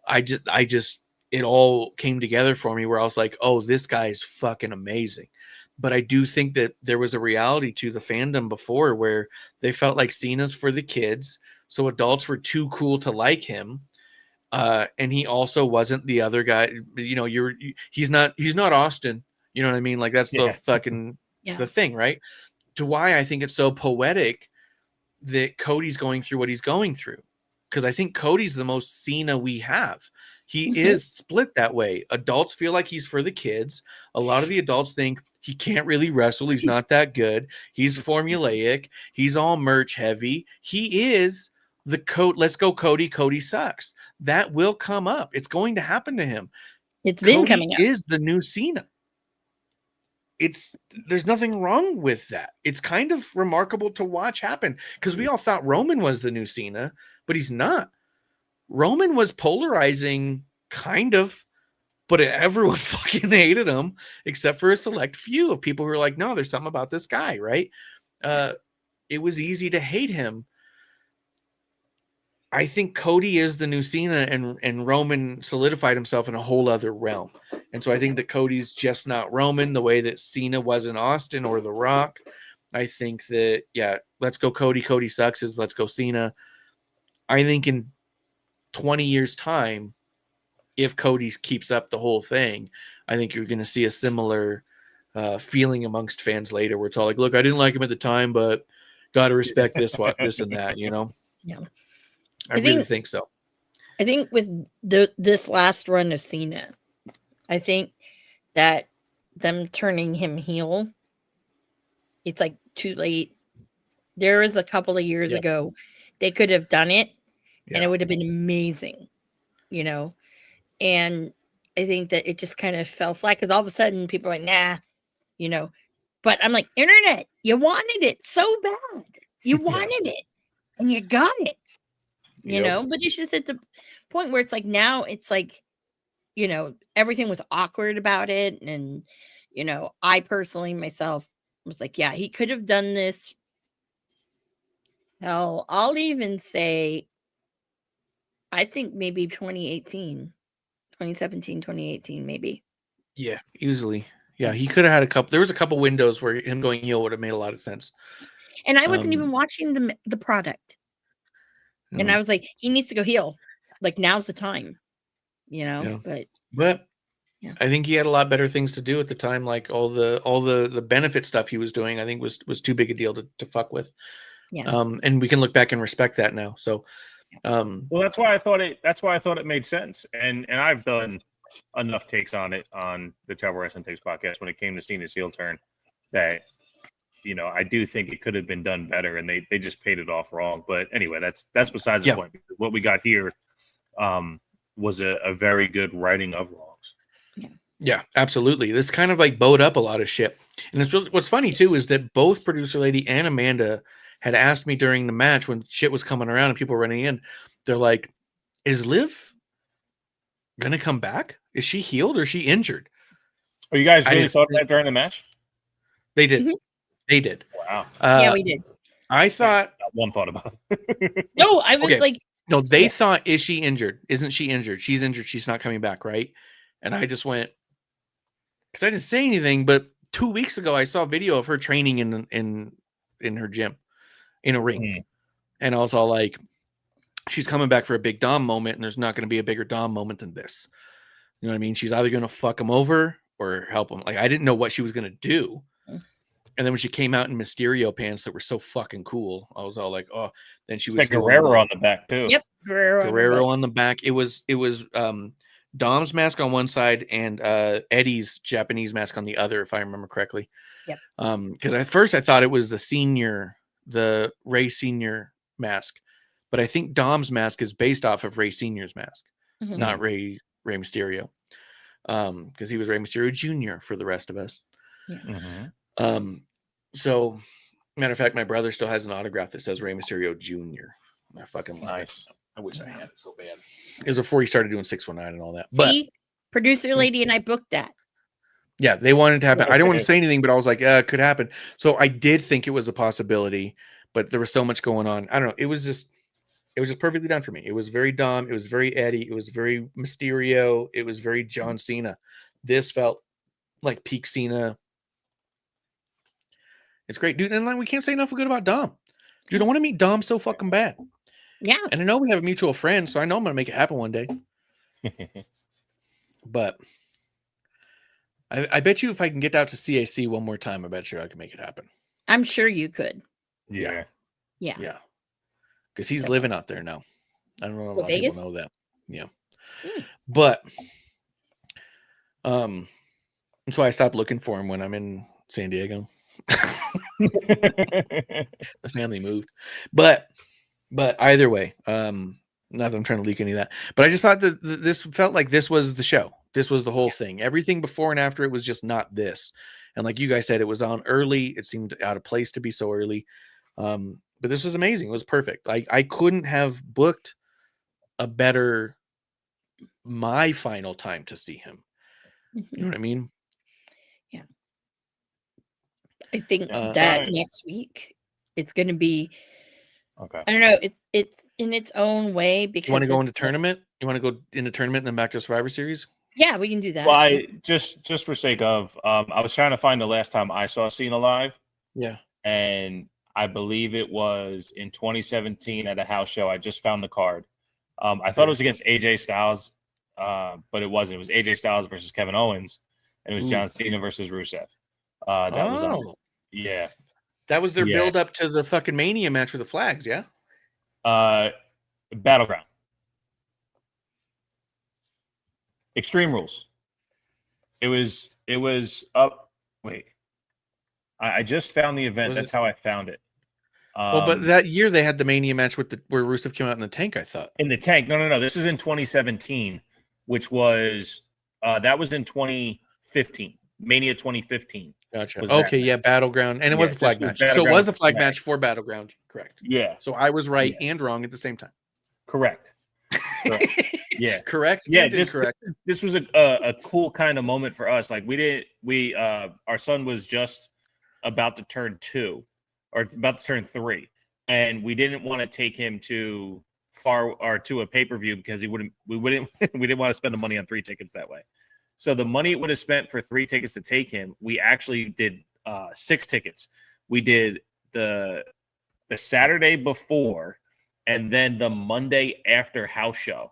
I just, it all came together for me where I was like, oh, this guy's fucking amazing. But I do think that there was a reality to the fandom before where they felt like Cena's for the kids. So adults were too cool to like him. And he also wasn't the other guy. You know, he's not Austin. You know what I mean? Like that's the fucking the thing, right? To why I think it's so poetic that Cody's going through what he's going through. Because I think Cody's the most Cena we have. He is split that way. Adults feel like he's for the kids. A lot of the adults think he can't really wrestle. He's not that good. He's formulaic. He's all merch heavy. He is the let's go Cody. Cody sucks. That will come up. It's going to happen to him. It's been coming up. Is the new Cena. There's nothing wrong with that. It's kind of remarkable to watch happen because we all thought Roman was the new Cena, but he's not. Roman was polarizing, kind of, but everyone fucking hated him except for a select few of people who were like, no, there's something about this guy, right? It was easy to hate him. I think Cody is the new Cena, and Roman solidified himself in a whole other realm. And so I think that Cody's just not Roman the way that Cena wasn't Austin or The Rock. I think that, let's go Cody. Cody sucks is let's go Cena. I think in 20 years' time, if Cody keeps up the whole thing, I think you're going to see a similar feeling amongst fans later where it's all like, look, I didn't like him at the time, but got to respect this and that, you know? Yeah. I really think so. I think with this last run of Cena, I think that them turning him heel, it's like too late. There was a couple of years ago, they could have done it and it would have been amazing, you know? And I think that it just kind of fell flat because all of a sudden people are like, nah, you know? But I'm like, internet, you wanted it so bad. You wanted it and you got it. You know, but it's just at the point where it's like now it's like, you know, everything was awkward about it. And, you know, I personally myself was like, yeah, he could have done this. Hell, I'll even say, I think maybe 2017, 2018, maybe. Yeah, easily. Yeah, he could have had there was a couple windows where him going heel would have made a lot of sense. And I wasn't even watching the product. And I was like, he needs to go heel. Like now's the time, you know. But I think he had a lot better things to do at the time. Like all the benefit stuff he was doing, I think was too big a deal to fuck with. Yeah. And we can look back and respect that now. So, well, that's why I thought it made sense. And I've done enough takes on it on the Travel Wrestling Takes podcast when it came to Cena's heel turn that. You know, I do think it could have been done better, and they just paid it off wrong. But anyway, that's besides the point. What we got here was a very good righting of wrongs. Yeah, absolutely. This kind of like bowed up a lot of shit. And it's really, what's funny too is that both Producer Lady and Amanda had asked me during the match when shit was coming around and people were running in. They're like, "Is Liv gonna come back? Is she healed or is she injured?" Oh, you guys really thought that during the match? They did. Mm-hmm. They did. Wow. Yeah, we did. I thought one thought about it. No, I was like, no, they thought, is she injured? Isn't she injured? She's injured. She's not coming back, right? And I just went, because I didn't say anything, but 2 weeks ago I saw a video of her training in her gym in a ring. And I was all like, she's coming back for a big Dom moment, and there's not going to be a bigger Dom moment than this. You know what I mean? She's either going to fuck him over or help him. Like, I didn't know what she was going to do. And then when she came out in Mysterio pants that were so fucking cool, I was all like, oh. Then she was like Guerrero on the back too. Yep, Guerrero on the back. It was Dom's mask on one side and Eddie's Japanese mask on the other, if I remember correctly. Yep. Because at first I thought it was the Ray Senior mask, but I think Dom's mask is based off of Ray Senior's mask, not Ray Mysterio, because he was Ray Mysterio Jr. for the rest of us. Yeah. So, matter of fact, my brother still has an autograph that says Rey Mysterio Jr. I fucking nice. I wish I had it so bad. It was before he started doing 619 and all that. See, Producer Lady and I booked that. Yeah, they wanted to happen. I didn't want to say anything, but I was like, it could happen. So I did think it was a possibility, but there was so much going on. I don't know. It was just perfectly done for me. It was very Dom. It was very Eddie. It was very Mysterio. It was very John Cena. This felt like peak Cena. It's great, dude. And like, we can't say enough good about Dom. Dude, I want to meet Dom so fucking bad. Yeah. And I know we have a mutual friend, so I know I'm going to make it happen one day. But I bet you if I can get out to CAC one more time, I bet you I can make it happen. I'm sure you could. Yeah. Yeah. Because he's living out there now. I don't know if a lot of people know that. Yeah. But that's why I stopped looking for him when I'm in San Diego. The family moved. But either way, not that I'm trying to leak any of that, but I just thought that this felt like this was the show. This was the whole thing. Everything before and after it was just not this. And like you guys said, it was on early. It seemed out of place to be so early. But this was amazing. It was perfect. Like I couldn't have booked a better my final time to see him. You know what I mean? Yeah. I think that next week it's going to be. Okay. I don't know. It's in its own way because you want to go into tournament. You want to go into tournament and then back to Survivor Series? Yeah, we can do that. Well, I just for sake of, I was trying to find the last time I saw Cena live. Yeah. And I believe it was in 2017 at a house show. I just found the card. I thought it was against AJ Styles, but it wasn't. It was AJ Styles versus Kevin Owens, and it was John Cena versus Rusev. That was on. Yeah. That was their build up to the fucking Mania match with the flags, yeah? Battleground. Extreme Rules. It was up. Wait. I just found the event. That's how I found it. Well, but that year they had the Mania match with where Rusev came out in the tank, I thought. In the tank. No. This is in 2017, which was that was in 2015. Mania 2015. Gotcha. Okay, yeah, Battleground. And it was the flag match. So it was the flag match for Battleground, correct. Yeah. So I was right and wrong at the same time. Correct. Yeah. Correct. Yeah, this was a cool kind of moment for us. Like our son was just about to turn 2 or about to turn 3, and we didn't want to take him to a pay-per-view because we didn't want to spend the money on 3 tickets that way. So the money it would have spent for 3 tickets to take him, we actually did 6 tickets. We did the Saturday before and then the Monday after house show,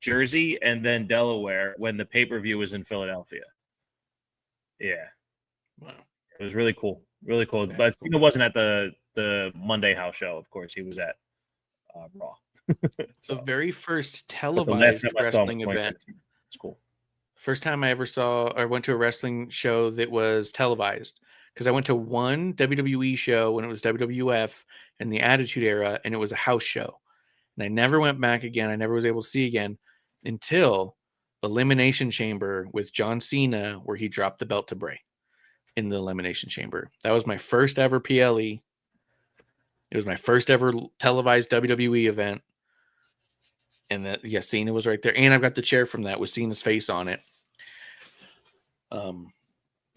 Jersey and then Delaware when the pay-per-view was in Philadelphia. Yeah. Wow. It was really cool. Really cool. But Cena wasn't at the Monday house show, of course. He was at Raw. So the very first televised wrestling event. It's cool. First time I ever went to a wrestling show that was televised, because I went to one WWE show when it was WWF in the Attitude Era, and it was a house show. And I never went back again. I never was able to see again until Elimination Chamber with John Cena, where he dropped the belt to Bray in the Elimination Chamber. That was my first ever PLE. It was my first ever televised WWE event. And Cena was right there. And I've got the chair from that with Cena's face on it. And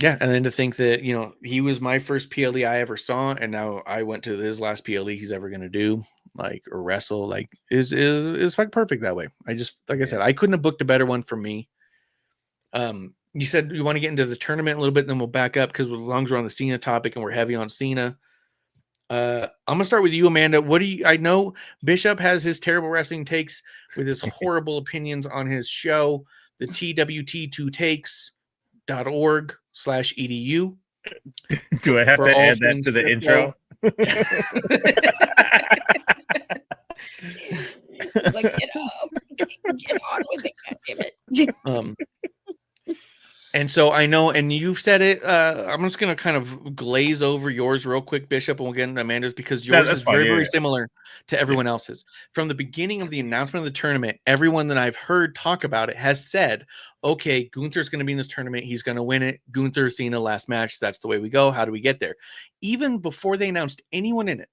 then to think that, he was my first PLE I ever saw, and now I went to his last PLE he's ever going to do, or wrestle, is fucking perfect that way. I just, like I said, I couldn't have booked a better one for me. You said you want to get into the tournament a little bit, and then we'll back up, because as long as we're on the Cena topic and we're heavy on Cena, I'm going to start with you, Amanda. I know Bishop has his terrible wrestling takes with his horrible opinions on his show, the TWT2takes.org/edu. Do I have to add that to the intro? Get on with it, goddammit. And so I know, and you've said it, I'm just going to kind of glaze over yours real quick, Bishop, and we'll get into Amanda's, because yours is very similar to everyone else's. From the beginning of the announcement of the tournament, everyone that I've heard talk about it has said, okay, Gunther's going to be in this tournament. He's going to win it. Gunther, Cena, last match. That's the way we go. How do we get there? Even before they announced anyone in it.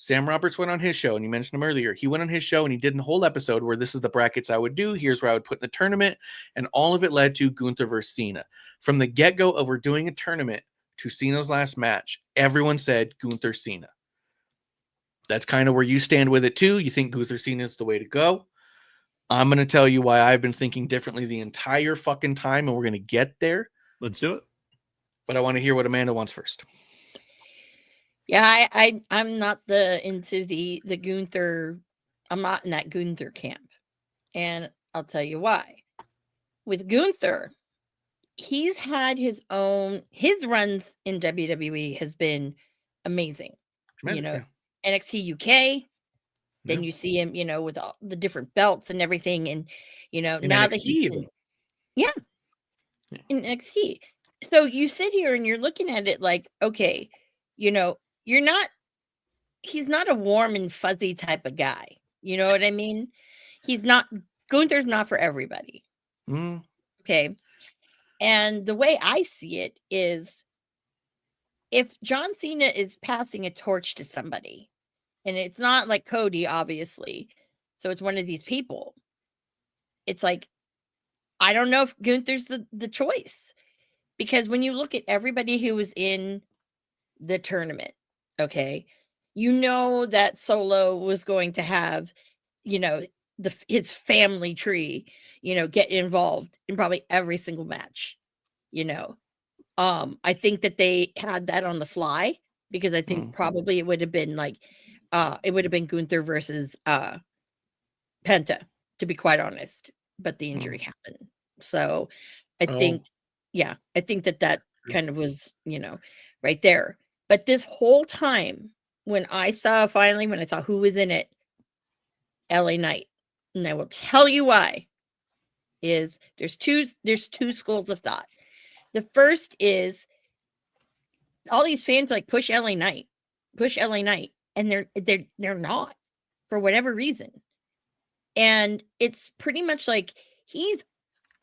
Sam Roberts went on his show, and you mentioned him earlier. He went on his show and he did a whole episode where this is the brackets I would do. Here's where I would put in the tournament. And all of it led to Gunther versus Cena. From the get-go of we're doing a tournament to Cena's last match, everyone said Gunther Cena. That's kind of where you stand with it too. You think Gunther Cena is the way to go. I'm going to tell you why I've been thinking differently the entire fucking time, and we're going to get there. Let's do it. But I want to hear what Amanda wants first. Yeah, I'm not into the Gunther. I'm not in that Gunther camp, and I'll tell you why. With Gunther, he's had his runs in WWE has been amazing. You know, NXT UK. Then you see him, you know, with all the different belts and everything, and you know, In now NXT that he's even. in NXT. So you sit here and you're looking at it like, okay, you know, he's not a warm and fuzzy type of guy. You know what I mean? Gunther's not for everybody. Mm. Okay. And the way I see it is if John Cena is passing a torch to somebody, and it's not like Cody, obviously, so it's one of these people, it's like, I don't know if Gunther's the choice. Because when you look at everybody who was in the tournament, okay, you know that Solo was going to have, you know, his family tree, you know, get involved in probably every single match, you know. I think that they had that on the fly because I think probably it would have been like, it would have been Gunther versus Penta, to be quite honest. But the injury happened. So I think that kind of was, you know, right there. But this whole time, when I saw who was in it, LA Knight, and I will tell you why, is there's two schools of thought. The first is all these fans like push LA Knight, and they're not, for whatever reason. And it's pretty much like he's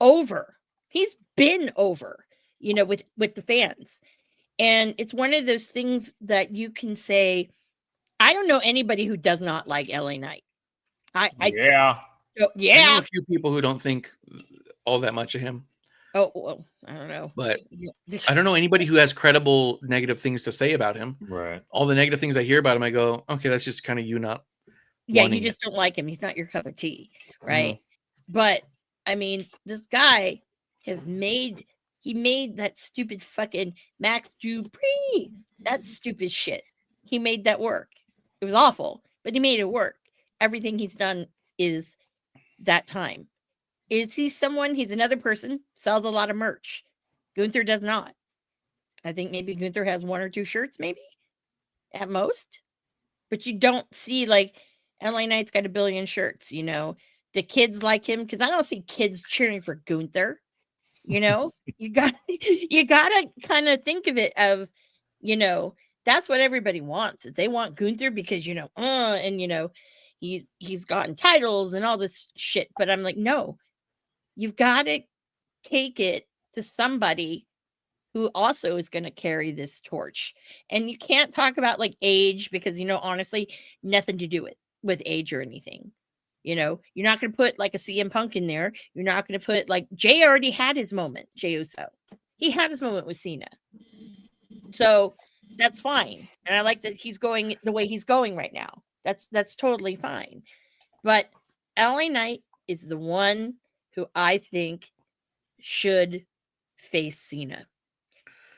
over. He's been over, you know, with the fans. And it's one of those things that you can say, I don't know anybody who does not like LA Knight. I know a few people who don't think all that much of him. Oh, well, I don't know. But I don't know anybody who has credible negative things to say about him. Right. All the negative things I hear about him, I go, okay, that's just kind of you not. Yeah, you just don't like him. He's not your cup of tea, right? But I mean, this guy made that stupid fucking Max Dupree, that stupid shit. He made that work. It was awful, but he made it work. Everything he's done is that time. Is he someone? He's another person, sells a lot of merch. Gunther does not. I think maybe Gunther has 1 or 2 shirts, maybe at most. But you don't see like LA Knight's got 1 billion shirts, you know. The kids like him because I don't see kids cheering for Gunther. You know, you gotta kind of think of it of, you know, that's what everybody wants. They want Gunther because, you know, and you know, he's gotten titles and all this shit. But I'm like, no, you've got to take it to somebody who also is going to carry this torch. And you can't talk about like age because, you know, honestly, nothing to do with age or anything. You know, you're not going to put like a CM Punk in there. You're not going to put like Jay already had his moment. Jey Uso, he had his moment with Cena. So that's fine. And I like that he's going the way he's going right now. That's totally fine. But LA Knight is the one who I think should face Cena.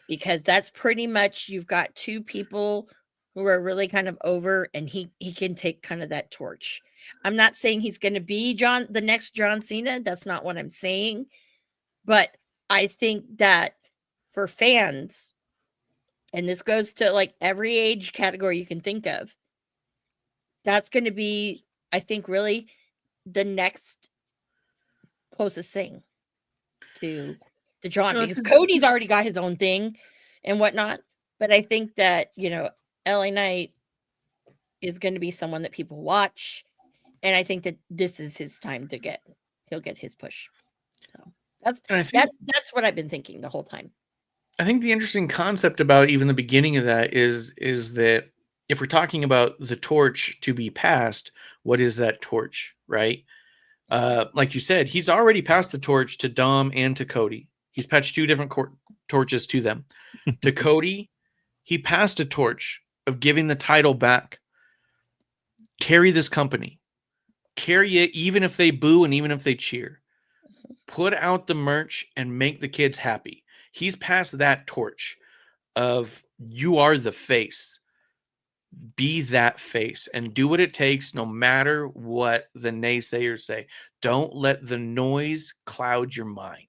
Because that's pretty much, you've got 2 people who are really kind of over, and he can take kind of that torch. I'm not saying he's going to be the next John Cena. That's not what I'm saying. But I think that for fans, and this goes to like every age category you can think of, that's going to be, I think, really the next closest thing to John, because Cody's already got his own thing and whatnot. But I think that, you know, LA Knight is going to be someone that people watch. And I think that this is his time he'll get his push. So that's what I've been thinking the whole time. I think the interesting concept about even the beginning of that is that if we're talking about the torch to be passed, what is that torch, right? Like you said, he's already passed the torch to Dom and to Cody. He's patched 2 different torches to them. To Cody, he passed a torch of giving the title back. Carry this company. Carry it even if they boo and even if they cheer. Put out the merch and make the kids happy. He's passed that torch of you are the face. Be that face and do what it takes no matter what the naysayers say. Don't let the noise cloud your mind.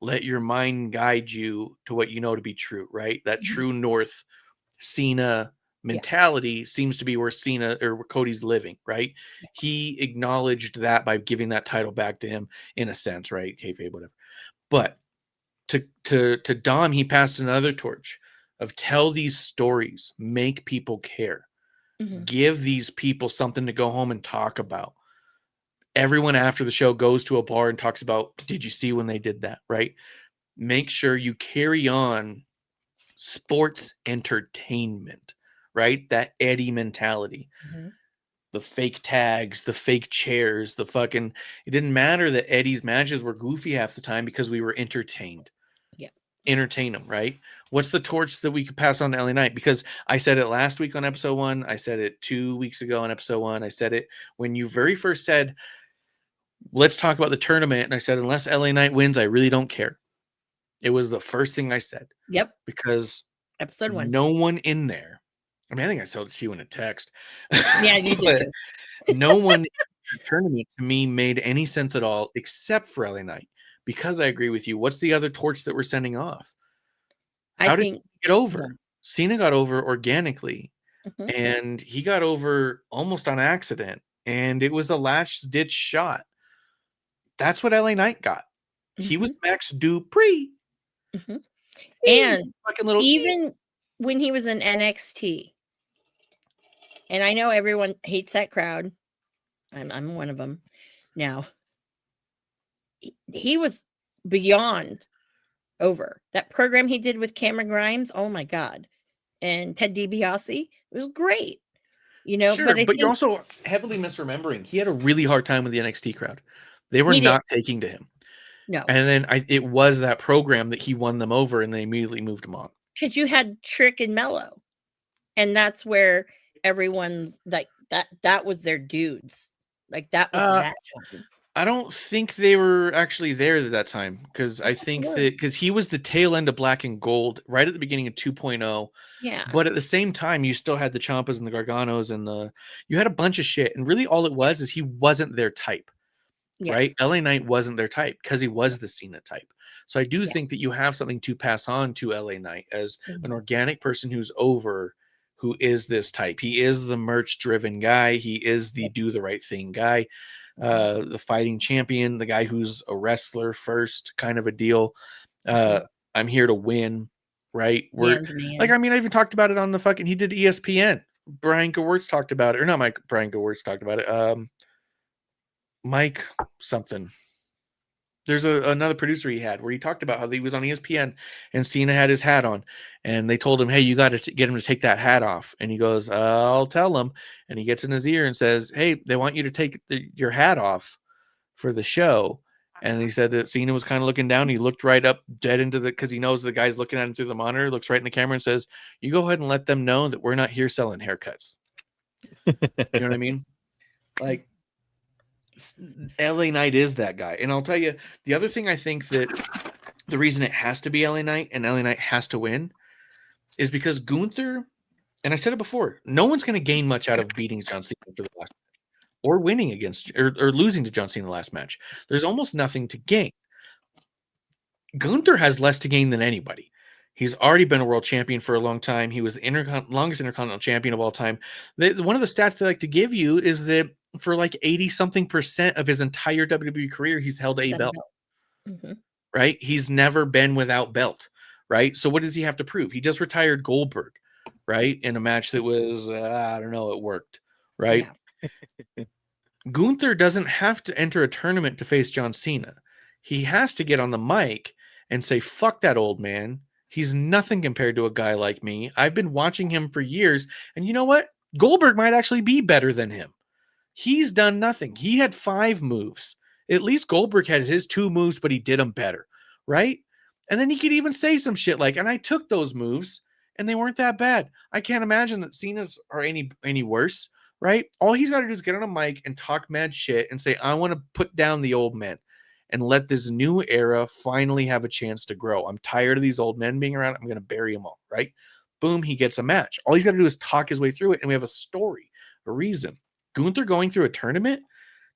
Let your mind guide you to what you know to be true, right? That true north Cena mentality seems to be where Cena or where Cody's living, right? He acknowledged that by giving that title back to him in a sense, right? Kayfabe, whatever. But to Dom, he passed another torch of tell these stories, make people care, give these people something to go home and talk about. Everyone after the show goes to a bar and talks about, did you see when they did that, right? Make sure you carry on sports entertainment, right? That Eddie mentality. The fake tags, the fake chairs, the fucking, it didn't matter that Eddie's matches were goofy half the time because we were entertained. Entertain them, right? What's the torch that we could pass on to LA Knight? Because I said it last week on episode 1. I said it 2 weeks ago on episode 1. I said it when you very first said, let's talk about the tournament. And I said, unless LA Knight wins, I really don't care. It was the first thing I said. Because episode 1. No one in there. I mean, I think I said it to you in a text. Yeah, you did too. No one in the tournament to me made any sense at all except for LA Knight. Because I agree with you. What's the other torch that we're sending off? How did he get over? Cena got over organically, and he got over almost on accident, and it was a last-ditch shot. That's what LA Knight got. He was Max Dupree. And fucking little even when he was in NXT, and I know everyone hates that crowd. I'm one of them now. He was beyond over. That program he did with Cameron Grimes, oh my God. And Ted DiBiase, it was great. You know, sure, but you're also heavily misremembering. He had a really hard time with the NXT crowd. They were not taking to him. No. And then it was that program that he won them over and they immediately moved him on. Because you had Trick and Mello. And that's where everyone's like that was their dudes. Like that was that time. I don't think they were actually there at that time because I think that because he was the tail end of Black and Gold right at the beginning of 2.0. Yeah. But at the same time, you still had the Ciampas and the Garganos and you had a bunch of shit. And really all it was is he wasn't their type, right? LA Knight wasn't their type because he was the Cena type. So I do think that you have something to pass on to LA Knight as an organic person who's over, who is this type. He is the merch driven guy. He is the do the right thing guy. The fighting champion, the guy who's a wrestler first kind of a deal. I'm here to win, right? Like, I mean, I even talked about it on the fucking, he did ESPN. Brian Gewirtz talked about it, or not Brian Gewirtz talked about it. Mike something. There's another producer he had where he talked about how he was on ESPN and Cena had his hat on and they told him, hey, you got to get him to take that hat off. And he goes, I'll tell him. And he gets in his ear and says, hey, they want you to take your hat off for the show. And he said that Cena was kind of looking down. He looked right up dead into because he knows the guy's looking at him through the monitor, looks right in the camera and says, you go ahead and let them know that we're not here selling haircuts. You know what I mean? Like, LA Knight is that guy. And I'll tell you, the other thing I think that the reason it has to be LA Knight and LA Knight has to win is because Gunther, and I said it before, no one's going to gain much out of beating John Cena for the last match or winning against or losing to John Cena in the last match. There's almost nothing to gain. Gunther has less to gain than anybody. He's already been a world champion for a long time. He was the longest intercontinental champion of all time. One of the stats they like to give you is that for like 80-something% of his entire WWE career, he's held a belt, right? He's never been without belt, right? So what does he have to prove? He just retired Goldberg, right? In a match that was, I don't know, it worked, right? Yeah. Gunther doesn't have to enter a tournament to face John Cena. He has to get on the mic and say, fuck that old man. He's nothing compared to a guy like me. I've been watching him for years, and you know what? Goldberg might actually be better than him. He's done nothing. He had 5 moves. At least Goldberg had his 2 moves, but he did them better, right? And then he could even say some shit like, and I took those moves, and they weren't that bad. I can't imagine that Cena's are any worse, right? All he's got to do is get on a mic and talk mad shit and say, I want to put down the old men and let this new era finally have a chance to grow. I'm tired of these old men being around. I'm going to bury them all, right? Boom, he gets a match. All he's got to do is talk his way through it, and we have a story, a reason. Gunther going through a tournament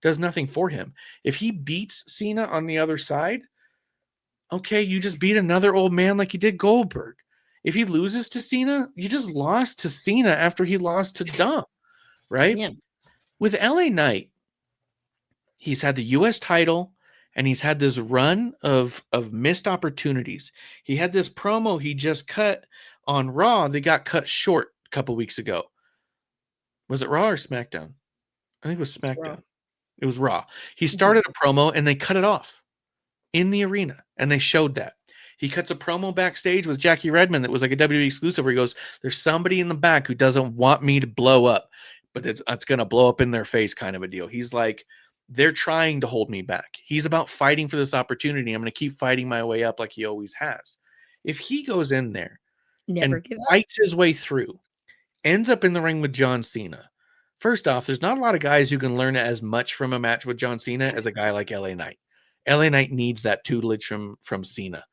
does nothing for him. If he beats Cena on the other side, okay, you just beat another old man like you did Goldberg. If he loses to Cena, you just lost to Cena after he lost to Dom, right? Yeah. With LA Knight, he's had the U.S. title, and he's had this run of missed opportunities. He had this promo he just cut on Raw that got cut short a couple weeks ago. Was it Raw or SmackDown? I think it was SmackDown. It was Raw. He started a promo, and they cut it off in the arena, and they showed that. He cuts a promo backstage with Jackie Redmond that was like a WWE exclusive where he goes, there's somebody in the back who doesn't want me to blow up, but it's going to blow up in their face kind of a deal. He's like, they're trying to hold me back. He's about fighting for this opportunity. I'm going to keep fighting my way up like he always has. If he goes in there Never and give up. fights his way through, ends up in the ring with John Cena, first off, there's not a lot of guys who can learn as much from a match with John Cena as a guy like LA Knight. LA Knight needs that tutelage from Cena.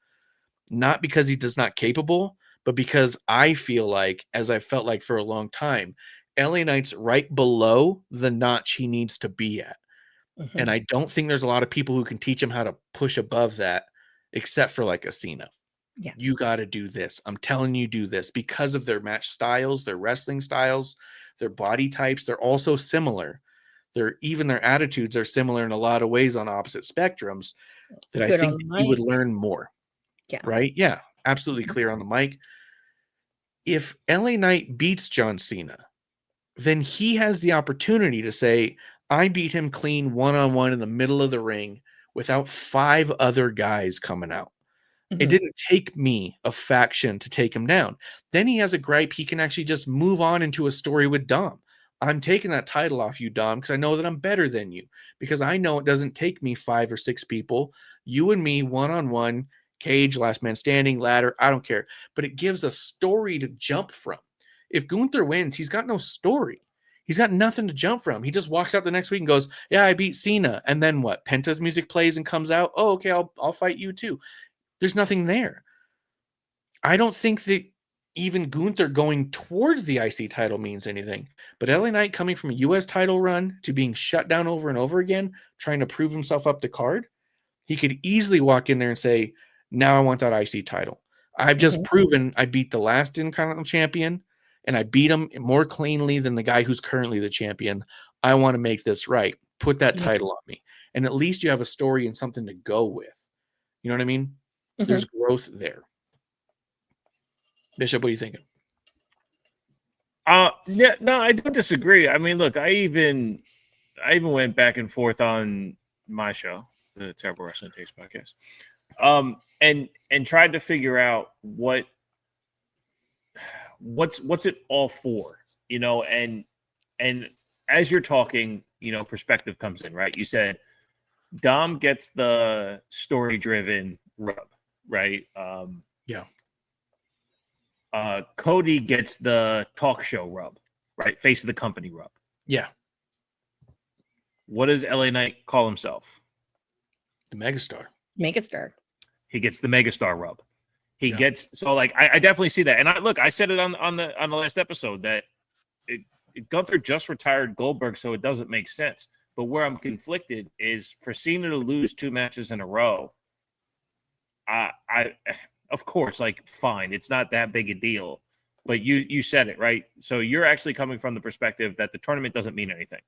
Not because he does not capable, but because I feel like, as I felt like for a long time, LA Knight's right below the notch he needs to be at. And I don't think there's a lot of people who can teach him how to push above that, except for like a Cena. Yeah. You got to do this. I'm telling you, do this because of their match styles, their wrestling styles, their body types. They're also similar. Even their attitudes are similar in a lot of ways on opposite spectrums that I think you would learn more. Yeah. Right? Yeah. Absolutely clear on the mic. If LA Knight beats John Cena, then he has the opportunity to say, I beat him clean one-on-one in the middle of the ring without 5 other guys coming out. It didn't take me a faction to take him down. Then he has a gripe. He can actually just move on into a story with Dom. I'm taking that title off you, Dom, because I know that I'm better than you. Because I know it doesn't take me 5 or 6 people. You and me, one-on-one, cage, last man standing, ladder, I don't care. But it gives a story to jump from. If Gunther wins, he's got no story. He's got nothing to jump from. He just walks out the next week and goes, yeah, I beat Cena. And then what? Penta's music plays and comes out. Oh, okay, I'll fight you too. There's nothing there. I don't think that even Gunther going towards the IC title means anything. But LA Knight coming from a US title run to being shut down over and over again, trying to prove himself up the card, he could easily walk in there and say, now I want that IC title. I've just proven I beat the last Intercontinental Champion, and I beat him more cleanly than the guy who's currently the champion. I want to make this right. Put that title on me. And at least you have a story and something to go with. You know what I mean? There's growth there. Bishop, what are you thinking? Yeah, no, I don't disagree. I mean, look, I even went back and forth on my show, the Terrible Wrestling Takes podcast, and tried to figure out what's it all for, you know, and as you're talking, you know, perspective comes in, right? You said Dom gets the story-driven rub, right? Yeah. Cody gets the talk show rub, right? Face of the company rub. Yeah. What does LA Knight call himself? The megastar. Megastar. He gets the megastar rub. He gets, so like I definitely see that. And I said it on the last episode that Gunther just retired Goldberg, so it doesn't make sense. But where I'm conflicted is for Cena to lose 2 matches in a row. I of course, like, fine, it's not that big a deal. But you said it, right? So you're actually coming from the perspective that the tournament doesn't mean anything.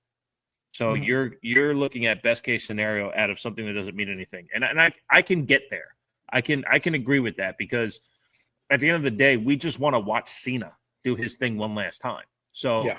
So you're looking at best case scenario out of something that doesn't mean anything. And I can get there. I can agree with that, because at the end of the day, we just want to watch Cena do his thing one last time. So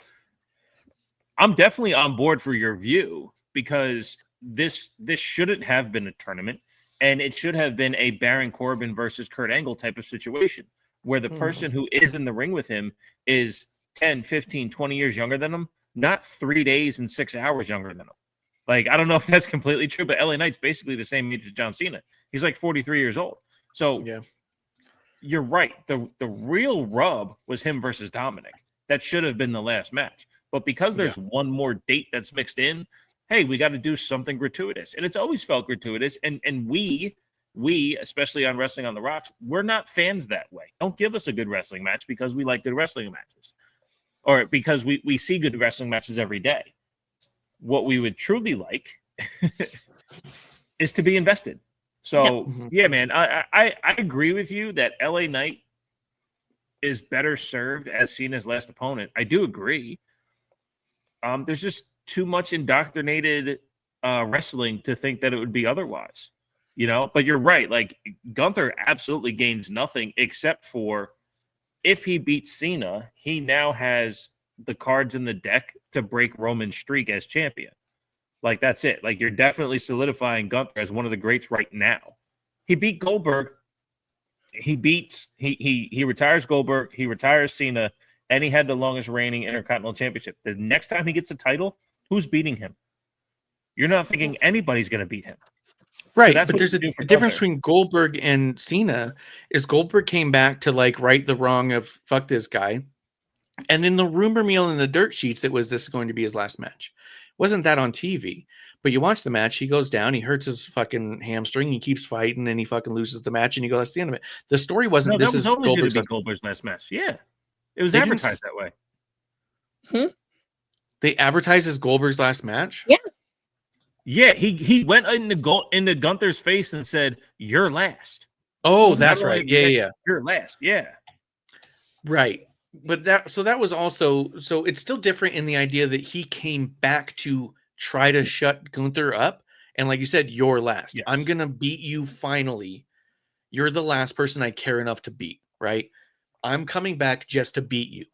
I'm definitely on board for your view, because this shouldn't have been a tournament. And it should have been a Baron Corbin versus Kurt Angle type of situation where the person who is in the ring with him is 10, 15, 20 years younger than him, not 3 days and 6 hours younger than him. Like, I don't know if that's completely true, but LA Knight's basically the same age as John Cena. He's like 43 years old. So Yeah. You're right. The real rub was him versus Dominic. That should have been the last match. But because there's one more date that's mixed in, hey, we got to do something gratuitous. And it's always felt gratuitous. And we, especially on Wrestling on the Rocks, we're not fans that way. Don't give us a good wrestling match because we like good wrestling matches. Or because we see good wrestling matches every day. What we would truly like is to be invested. So, yeah, man, I agree with you that LA Knight is better served as Cena's last opponent. I do agree. There's just too much indoctrinated wrestling to think that it would be otherwise, you know? But you're right. Like, Gunther absolutely gains nothing except for if he beats Cena, he now has the cards in the deck to break Roman's streak as champion. Like, that's it. Like, you're definitely solidifying Gunther as one of the greats right now. He beat Goldberg. He retires Goldberg. He retires Cena. And he had the longest reigning Intercontinental Championship. The next time he gets a title, who's beating him? You're not thinking anybody's going to beat him. Right, So but there's a difference between Goldberg and Cena is Goldberg came back to, like, right the wrong of fuck this guy. And in the rumor mill and the dirt sheets, this is going to be his last match. Wasn't that on TV? But you watch the match, he goes down, he hurts his fucking hamstring, he keeps fighting, and he fucking loses the match, and you go, that's the end of it. The story wasn't this is Goldberg's last match. Yeah. It was advertised that way. They advertised as Goldberg's last match? Yeah. Yeah, he went into Gunther's face and said, "You're last." Oh, that's right. Yeah. You're last. Yeah. Right. But that was also, so it's still different in the idea that he came back to try to shut Gunther up. And like you said, you're last. Yes. I'm going to beat you finally. You're the last person I care enough to beat, right? I'm coming back just to beat you.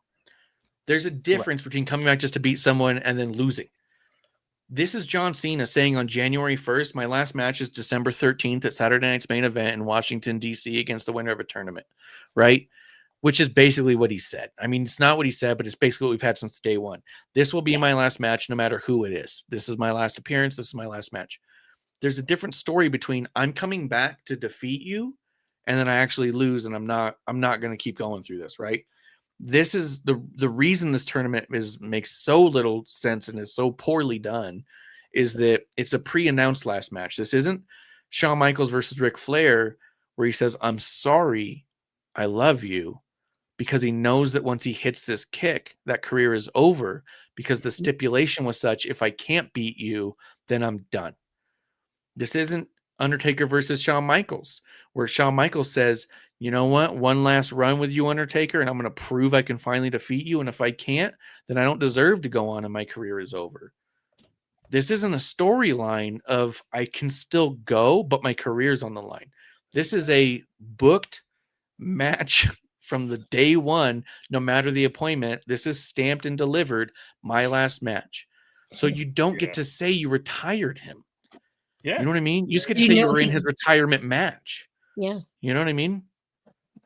There's a difference between coming back just to beat someone and then losing. This is John Cena saying on January 1st, my last match is December 13th at Saturday Night's Main Event in Washington, D.C. against the winner of a tournament, right? Which is basically what he said. I mean, it's not what he said, but it's basically what we've had since day one. This will be my last match, no matter who it is. This is my last appearance. This is my last match. There's a different story between I'm coming back to defeat you, and then I actually lose, and I'm not going to keep going through this, right? This is the reason this tournament makes so little sense and is so poorly done is that it's a pre-announced last match. This isn't Shawn Michaels versus Ric Flair, where he says, I'm sorry, I love you, because he knows that once he hits this kick, that career is over, because the stipulation was such, if I can't beat you, then I'm done. This isn't Undertaker versus Shawn Michaels, where Shawn Michaels says, you know what, one last run with you, Undertaker, and I'm going to prove I can finally defeat you, and if I can't, then I don't deserve to go on and my career is over. This isn't a storyline of I can still go, but my career's on the line. This is a booked match from the day one, no matter the appointment. This is stamped and delivered, my last match. So you don't get to say you retired him. Yeah. You know what I mean? You just get to say you were in his retirement match. Yeah. You know what I mean?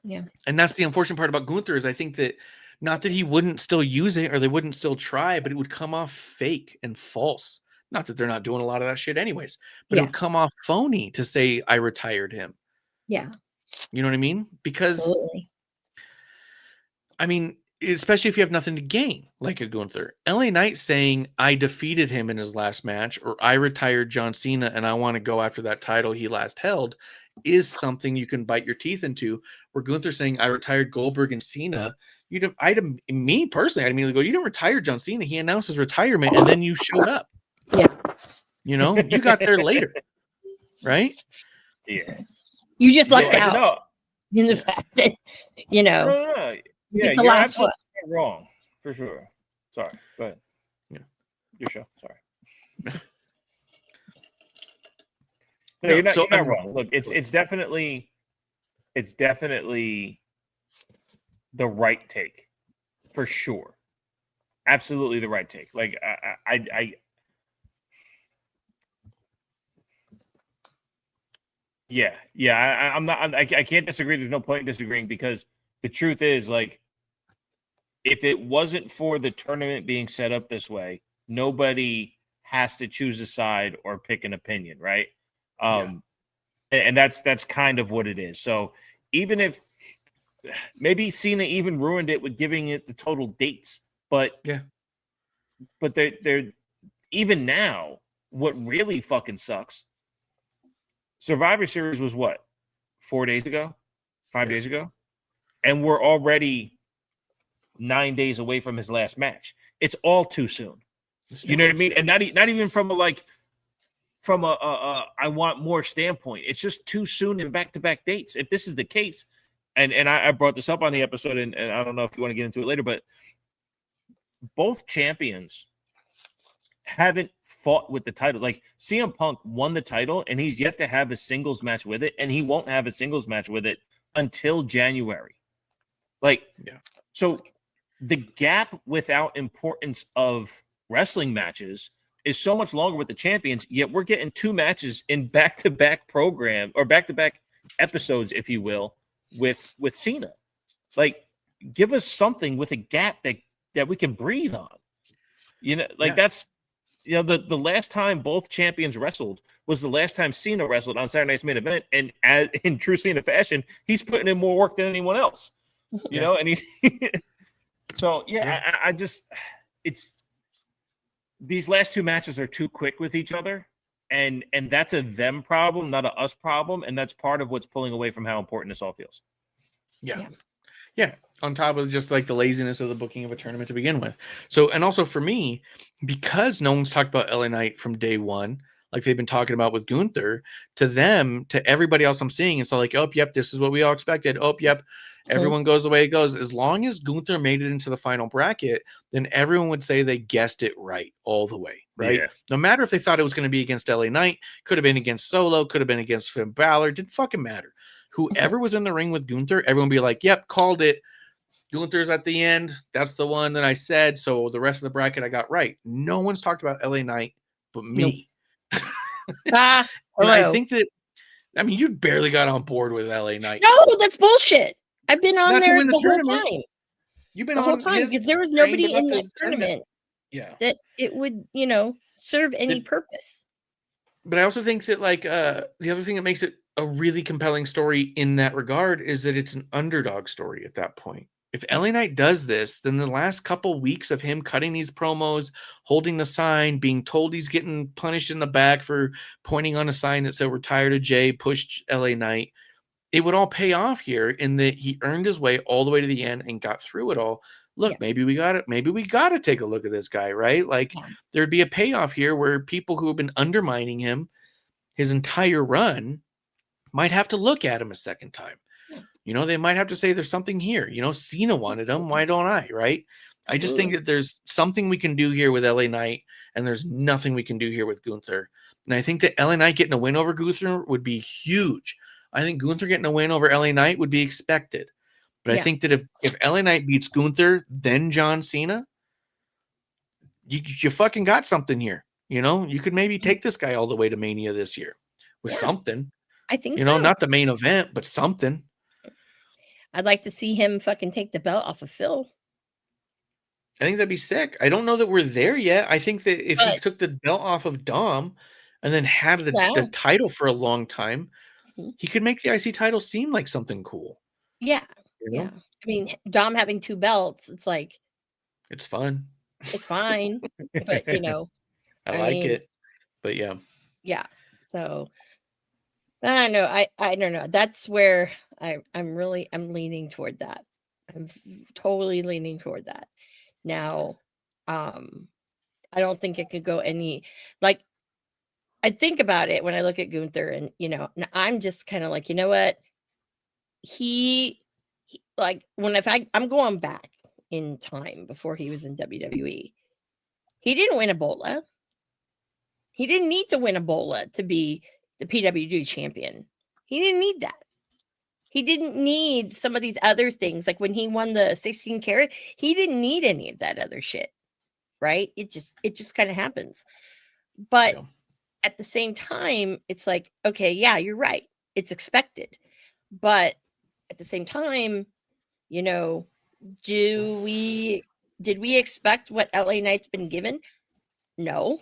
Yeah. And that's the unfortunate part about Gunther is I think that not that he wouldn't still use it or they wouldn't still try, but it would come off fake and false. Not that they're not doing a lot of that shit anyways, but it would come off phony to say I retired him. Yeah. You know what I mean? Because Absolutely. I mean, especially if you have nothing to gain, like a Gunther. LA Knight saying, I defeated him in his last match, or I retired John Cena and I want to go after that title he last held, is something you can bite your teeth into. Where Gunther saying, I retired Goldberg and Cena, me personally, I'd immediately go, you didn't retire John Cena. He announced his retirement and then you showed up. Yeah. You know, you got there later. Right? Yeah. You just lucked out in the fact that, you know. No. Yeah, you're absolutely wrong, for sure. Sorry, go ahead. Yeah, your show. Sorry. No, you're not wrong. Look, it's definitely the right take, for sure. Absolutely the right take. Like I Yeah. I can't disagree. There's no point in disagreeing because the truth is, like, if it wasn't for the tournament being set up this way, nobody has to choose a side or pick an opinion, right? And that's kind of what it is. So even if maybe Cena even ruined it with giving it the total dates, but they're even now, what really fucking sucks. Survivor Series was what, 4 days ago, 5 days ago, and we're already 9 days away from his last match. It's all too soon. You know what I mean? And not even from a I want more standpoint. It's just too soon in back-to-back dates. If this is the case, and I brought this up on the episode, and I don't know if you want to get into it later, but both champions haven't fought with the title. Like, CM Punk won the title, and he's yet to have a singles match with it, and he won't have a singles match with it until January. So the gap without importance of wrestling matches is so much longer with the champions, yet we're getting 2 matches in back-to-back program or back-to-back episodes, if you will, with Cena. Like, give us something with a gap that we can breathe on. That's, the last time both champions wrestled was the last time Cena wrestled on Saturday Night's Main Event, and in true Cena fashion, he's putting in more work than anyone else. And he's so I just it's these last 2 matches are too quick with each other, and that's a them problem, not a us problem, and that's part of what's pulling away from how important this all feels. Yeah. On top of just like the laziness of the booking of a tournament to begin with. So, and also for me, because no one's talked about LA Knight from day one, like they've been talking about with Gunther, to them, to everybody else I'm seeing, it's all like, oh, yep, this is what we all expected. Oh, yep, everyone goes the way it goes. As long as Gunther made it into the final bracket, then everyone would say they guessed it right all the way, right? Yeah. No matter if they thought it was going to be against LA Knight, could have been against Solo, could have been against Finn Balor, didn't fucking matter. Whoever was in the ring with Gunther, everyone would be like, yep, called it. Gunther's at the end. That's the one that I said. So the rest of the bracket I got right. No one's talked about LA Knight but me. Nope. I think that, I mean, you barely got on board with LA Knight. No, that's bullshit. I've been on there the whole time. You've been the whole time because there was nobody in that tournament that it would, serve any purpose. But I also think that, like, the other thing that makes it a really compelling story in that regard is that it's an underdog story at that point. If LA Knight does this, then the last couple weeks of him cutting these promos, holding the sign, being told he's getting punished in the back for pointing on a sign that said "Retire to Jay," pushed LA Knight, it would all pay off here in that he earned his way all the way to the end and got through it all. Look, maybe we got it. Maybe we got to take a look at this guy, right? Like there'd be a payoff here where people who have been undermining him his entire run might have to look at him a second time. They might have to say there's something here. Cena wanted him. Why don't I? Right. I just think that there's something we can do here with LA Knight, and there's nothing we can do here with Gunther. And I think that LA Knight getting a win over Gunther would be huge. I think Gunther getting a win over LA Knight would be expected. But I think that if LA Knight beats Gunther, then John Cena, you fucking got something here. You could maybe take this guy all the way to Mania this year with something. I think so. Not the main event, but something. I'd like to see him fucking take the belt off of Phil. I think that'd be sick. I don't know that we're there yet. I think that if he took the belt off of Dom and then had the title for a long time, he could make the IC title seem like something cool. Yeah. Yeah. I mean, Dom having 2 belts, it's like, it's fun. It's fine. But, I like it. But yeah. Yeah. So I don't know. I don't know. That's where I'm leaning toward that. I'm totally leaning toward that. Now, I don't think it could go any, like, I think about it when I look at Gunther and, I'm just kind of like, you know what? He like, I'm going back in time before he was in WWE. He didn't win a Bola. He didn't need to win a Bola to be the PWG champion. He didn't need that. He didn't need some of these other things. Like when he won the 16 karat, he didn't need any of that other shit. Right? It just kind of happens. But at the same time, it's like, okay, yeah, you're right. it's expected. But at the same time, you know, did we expect what LA Knight's been given? No,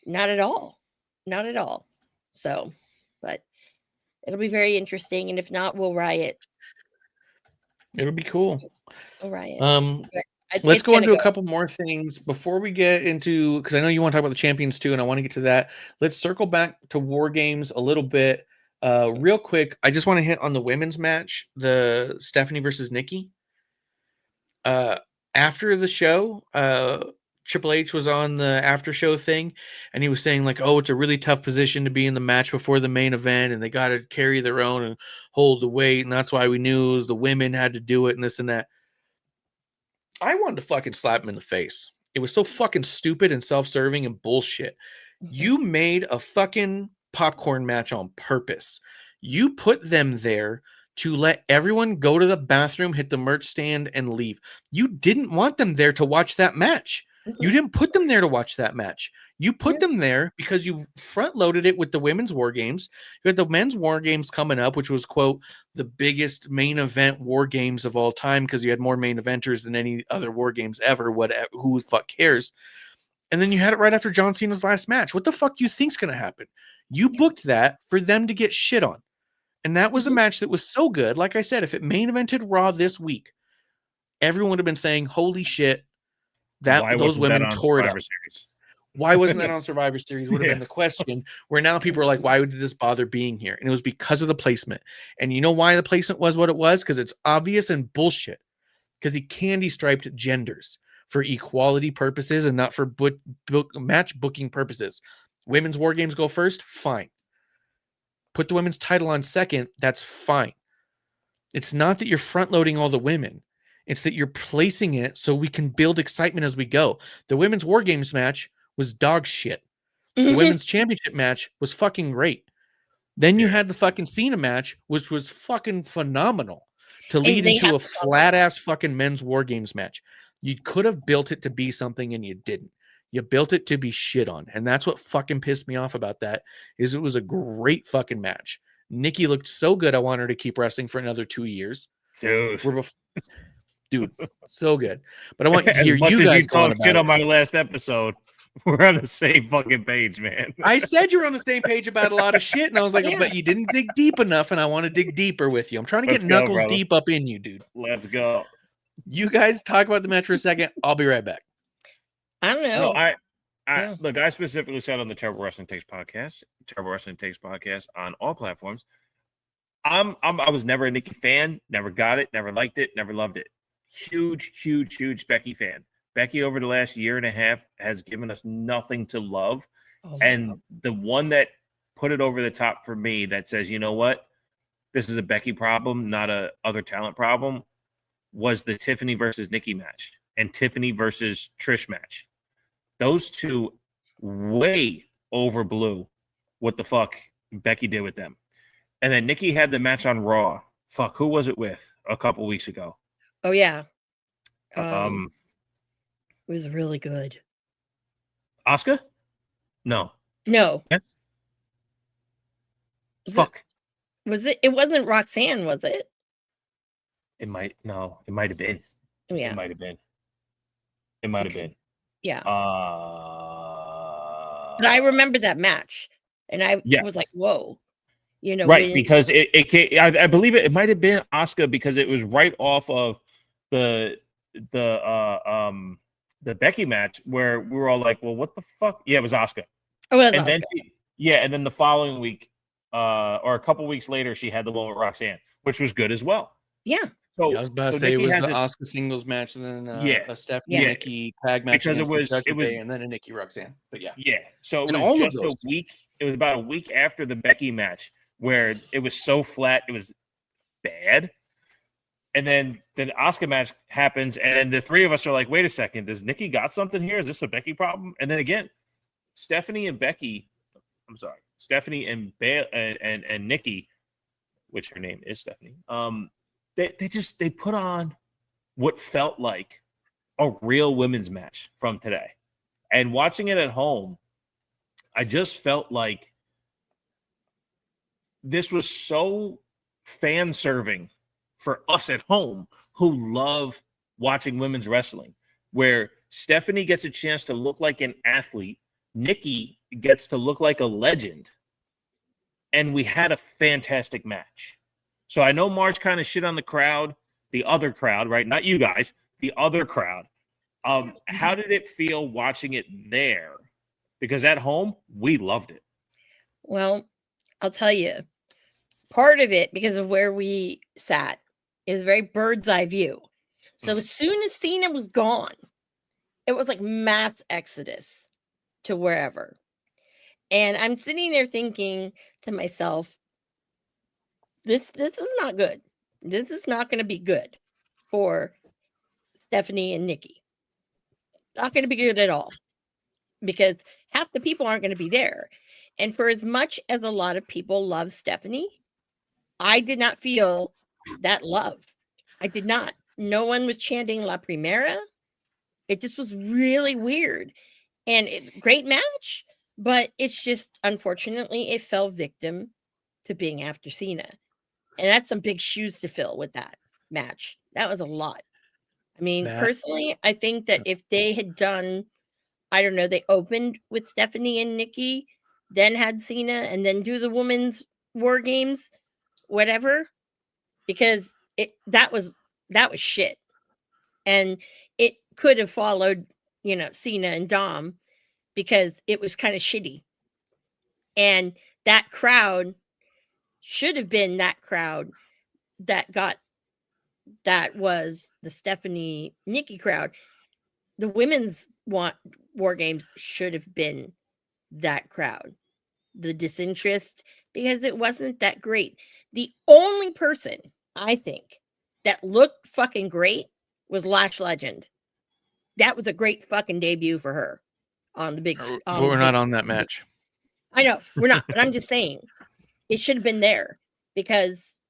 not at all. Not at all. So, but it'll be very interesting. And if not, we'll riot. It'll be cool. We'll riot. Let's go into a couple more things before we get into, because I know you want to talk about the champions too, and I want to get to that. Let's circle back to War Games a little bit. Real quick, I just want to hit on the women's match, the Stephanie versus Nikki. After the show, Triple H was on the after show thing, and he was saying like, oh, it's a really tough position to be in the match before the main event, and they got to carry their own and hold the weight, and that's why we knew it was the women had to do it and this and that. I wanted to fucking slap him in the face. It was so fucking stupid and self-serving and bullshit. You made a fucking popcorn match on purpose. You put them there to let everyone go to the bathroom, hit the merch stand, and leave. You didn't want them there to watch that match. You didn't put them there to watch that match. You put them there because you front-loaded it with the women's War Games. You had the men's War Games coming up, which was, quote, the biggest main event War Games of all time because you had more main eventers than any other War Games ever. Whatever, who the fuck cares? And then you had it right after John Cena's last match. What the fuck do you think's going to happen? You booked that for them to get shit on. And that was a match that was so good. Like I said, if it main evented Raw this week, everyone would have been saying, holy shit, those women tore it up. Why wasn't that on Survivor Series would have been the question, where now people are like, why would this bother being here? And it was because of the placement. And you know why the placement was what it was? Because it's obvious and bullshit. Because he candy striped genders for equality purposes and not for match booking purposes. Women's War Games go first, fine. Put the women's title on second, that's fine. It's not that you're front loading all the women. It's that you're placing it so we can build excitement as we go. The women's War Games match was dog shit. The women's championship match was fucking great. Then you had the fucking Cena match, which was fucking phenomenal to lead into a flat ass fucking men's War Games match. You could have built it to be something and you didn't. You built it to be shit on. And that's what fucking pissed me off about that, is it was a great fucking match. Nikki looked so good. I want her to keep wrestling for another 2 years. Dude, so good. But I want to hear you guys talk shit on my last episode. We're on the same fucking page, man. I said you were on the same page about a lot of shit, and I was like, but you didn't dig deep enough, and I want to dig deeper with you. I'm trying to get knuckles deep up in you, dude. Let's go. You guys talk about the match for a second. I'll be right back. I don't know. No, look, I specifically said on the Terrible Wrestling Takes podcast on all platforms. I was never a Nikki fan, never got it, never liked it, never loved it. Huge Becky fan. Becky over the last year and a half has given us nothing to love. And the one that put it over the top for me that says, you know what, this is a Becky problem, not a other talent problem, was the Tiffany versus Nikki match and Tiffany versus Trish match. Those two way overblew what the fuck Becky did with them. And then Nikki had the match on Raw. Fuck, who was it with a couple weeks ago? Oh, yeah. It was really good. Asuka? No. Yes? Fuck. It wasn't Roxanne, was it? It might have been. Yeah. It might have been. Yeah. But I remember that match. And I was like, whoa. You know, right, because I believe it might have been Asuka because it was right off of the Becky match where we were all like, well, what the fuck? Yeah, it was Asuka. Oh, it was and Asuka. Then and then the following week, or a couple weeks later, she had the one with Roxanne, which was good as well. Yeah. So I was about to say Nikki it was the this, Asuka singles match, and then a Stephanie Nikki tag match, because it was and then a Nikki Roxanne. But yeah. So it was just a week. It was about a week after the Becky match where it was so flat, it was bad. And then the Asuka match happens, and the three of us are like, wait a second, does Nikki got something here? Is this a Becky problem? And then again, Stephanie and Nikki, which her name is Stephanie, they put on what felt like a real women's match from today. And watching it at home, I just felt like this was so fan serving for us at home who love watching women's wrestling, where Stephanie gets a chance to look like an athlete, Nikki gets to look like a legend, and we had a fantastic match. So I know Marge kind of shit on the crowd, the other crowd, right? Not you guys, the other crowd. How did it feel watching it there? Because at home, we loved it. Well, I'll tell you, part of it, because of where we sat, is very bird's eye view. So as soon as Cena was gone, it was like mass exodus to wherever. And I'm sitting there thinking to myself, this is not good. This is not going to be good for Stephanie and Nikki. Not going to be good at all, because half the people aren't going to be there. And for as much as a lot of people love Stephanie, I did not feel that love. I did not. No one was chanting La Primera. It just was really weird. And it's a great match, but it's just, unfortunately, it fell victim to being after Cena. And that's some big shoes to fill with that match. That was a lot. I mean, personally, I think that if they had done, I don't know, they opened with Stephanie and Nikki, then had Cena, and then do the women's war games, whatever, because that was shit. And it could have followed, Cena and Dom, because it was kind of shitty. And that crowd should have been that crowd that was the Stephanie Nikki crowd. The women's war games should have been that crowd, the disinterest, because it wasn't that great. The only person I think that looked fucking great was Lash Legend. That was a great fucking debut for her on the big. We're not on that match. I know we're not, but I'm just saying it should have been there, because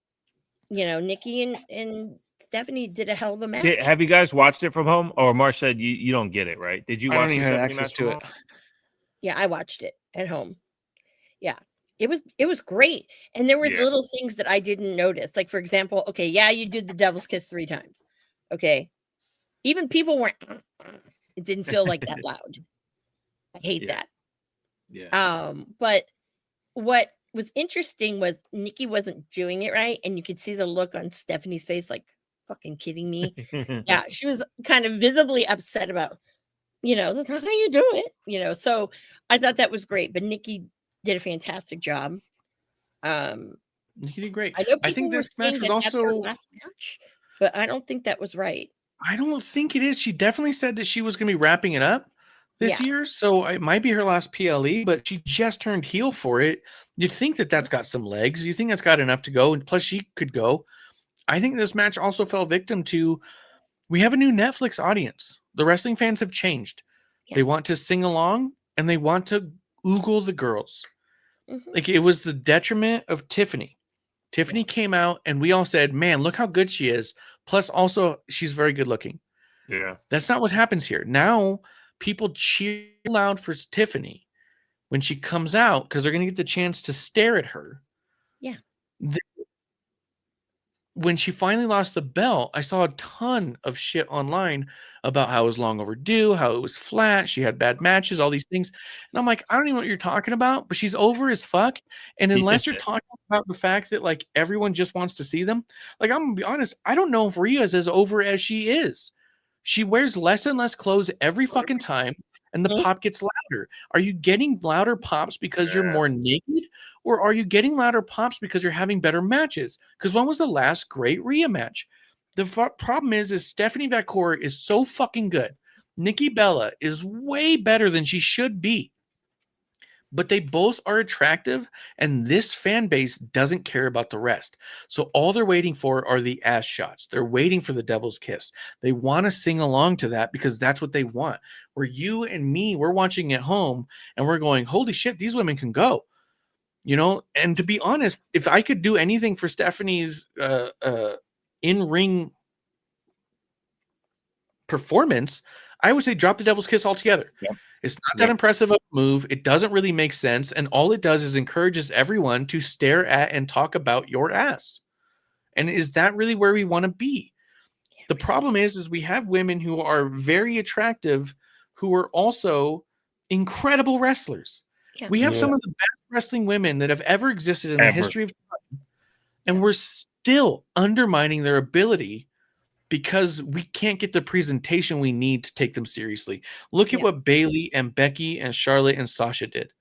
Nikki and Stephanie did a hell of a match. Have you guys watched it from home? Or Marsh said you don't get it, right? Did you watch the access to it? Yeah, I watched it at home. Yeah, it was great. And there were little things that I didn't notice. Like, for example, okay, yeah, you did the Devil's Kiss 3 times. Okay. Even people weren't, it didn't feel like that loud. I hate that. Yeah. But what was interesting was Nikki wasn't doing it right. And you could see the look on Stephanie's face, like, fucking kidding me. Yeah, she was kind of visibly upset about, that's not how you do it, so I thought that was great. But Nikki did a fantastic job. Nikki did great. I think this match was also her last match, but I don't think that was right. I don't think it is. She definitely said that she was going to be wrapping it up this year, so it might be her last PLE, but she just turned heel for it. You'd think that that's got some legs. You think that's got enough to go, and plus she could go. I think this match also fell victim to, we have a new Netflix audience. The wrestling fans have changed. Yeah. They want to sing along, and they want to oogle the girls. Mm-hmm. Like, it was the detriment of Tiffany. Tiffany came out, and we all said, man, look how good she is. Plus, also, she's very good looking. Yeah. That's not what happens here. Now, people cheer loud for Tiffany when she comes out, because they're going to get the chance to stare at her. Yeah. When she finally lost the belt, I saw a ton of shit online about how it was long overdue, how it was flat, she had bad matches, all these things. And I'm like, I don't even know what you're talking about, but she's over as fuck. And unless you're talking about the fact that, like, everyone just wants to see them, like, I'm going to be honest, I don't know if Rhea's as over as she is. She wears less and less clothes every fucking time, and the pop gets louder. Are you getting louder pops because you're more naked? Or are you getting louder pops because you're having better matches? Because when was the last great Rhea match? The problem is Stephanie Vacour is so fucking good. Nikki Bella is way better than she should be. But they both are attractive, and this fan base doesn't care about the rest. So all they're waiting for are the ass shots. They're waiting for the Devil's Kiss. They want to sing along to that because that's what they want. Where you and me, we're watching at home, and we're going, holy shit, these women can go. And to be honest, if I could do anything for Stephanie's in-ring performance, I would say drop the devil's kiss altogether. Yep. It's not that impressive of a move. It doesn't really make sense. And all it does is encourages everyone to stare at and talk about your ass. And is that really where we want to be? The problem is we have women who are very attractive, who are also incredible wrestlers. Yeah. We have some of the best wrestling women that have ever existed in the history of time. And we're still undermining their ability because we can't get the presentation we need to take them seriously. Look at what Bayley and Becky and Charlotte and Sasha did.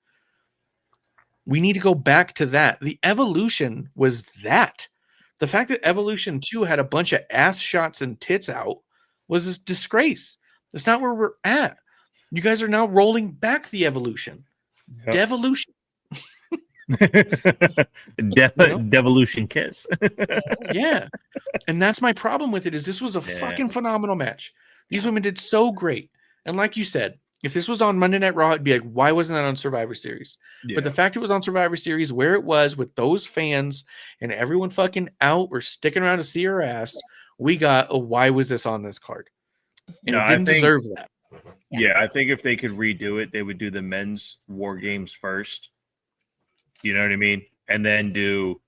We need to go back to that. The Evolution was that. The fact that Evolution 2 had a bunch of ass shots and tits out was a disgrace. That's not where we're at. You guys are now rolling back the Evolution. Devolution. Devolution kiss. Yeah. And that's my problem with it is this was a fucking phenomenal match. These women did so great. And like you said, if this was on Monday Night Raw, it'd be like, why wasn't that on Survivor Series? But the fact it was on Survivor Series where it was with those fans and everyone fucking out or sticking around to see her ass, we got a why was this on this card? And it didn't deserve that. Yeah, I think if they could redo it, they would do the men's War Games first. You know what I mean? And then do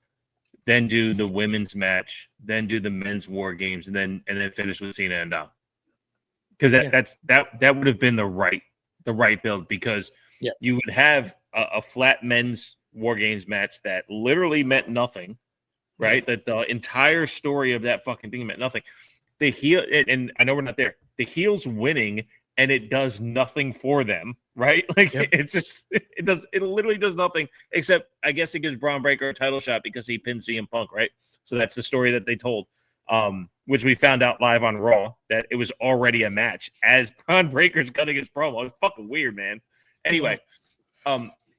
the women's match, then do the men's War Games, and then finish with Cena and Dom. Because that would have been the right build, because you would have a flat men's War Games match that literally meant nothing, right? That the entire story of that fucking thing meant nothing. The heel, and I know we're not there. The heels winning, and it does nothing for them, right? Like it literally does nothing, except I guess it gives Braun Breaker a title shot because he pinned CM Punk, right? So that's the story that they told. Which we found out live on Raw that it was already a match as Braun Breaker's cutting his promo. It was fucking weird, man. Anyway,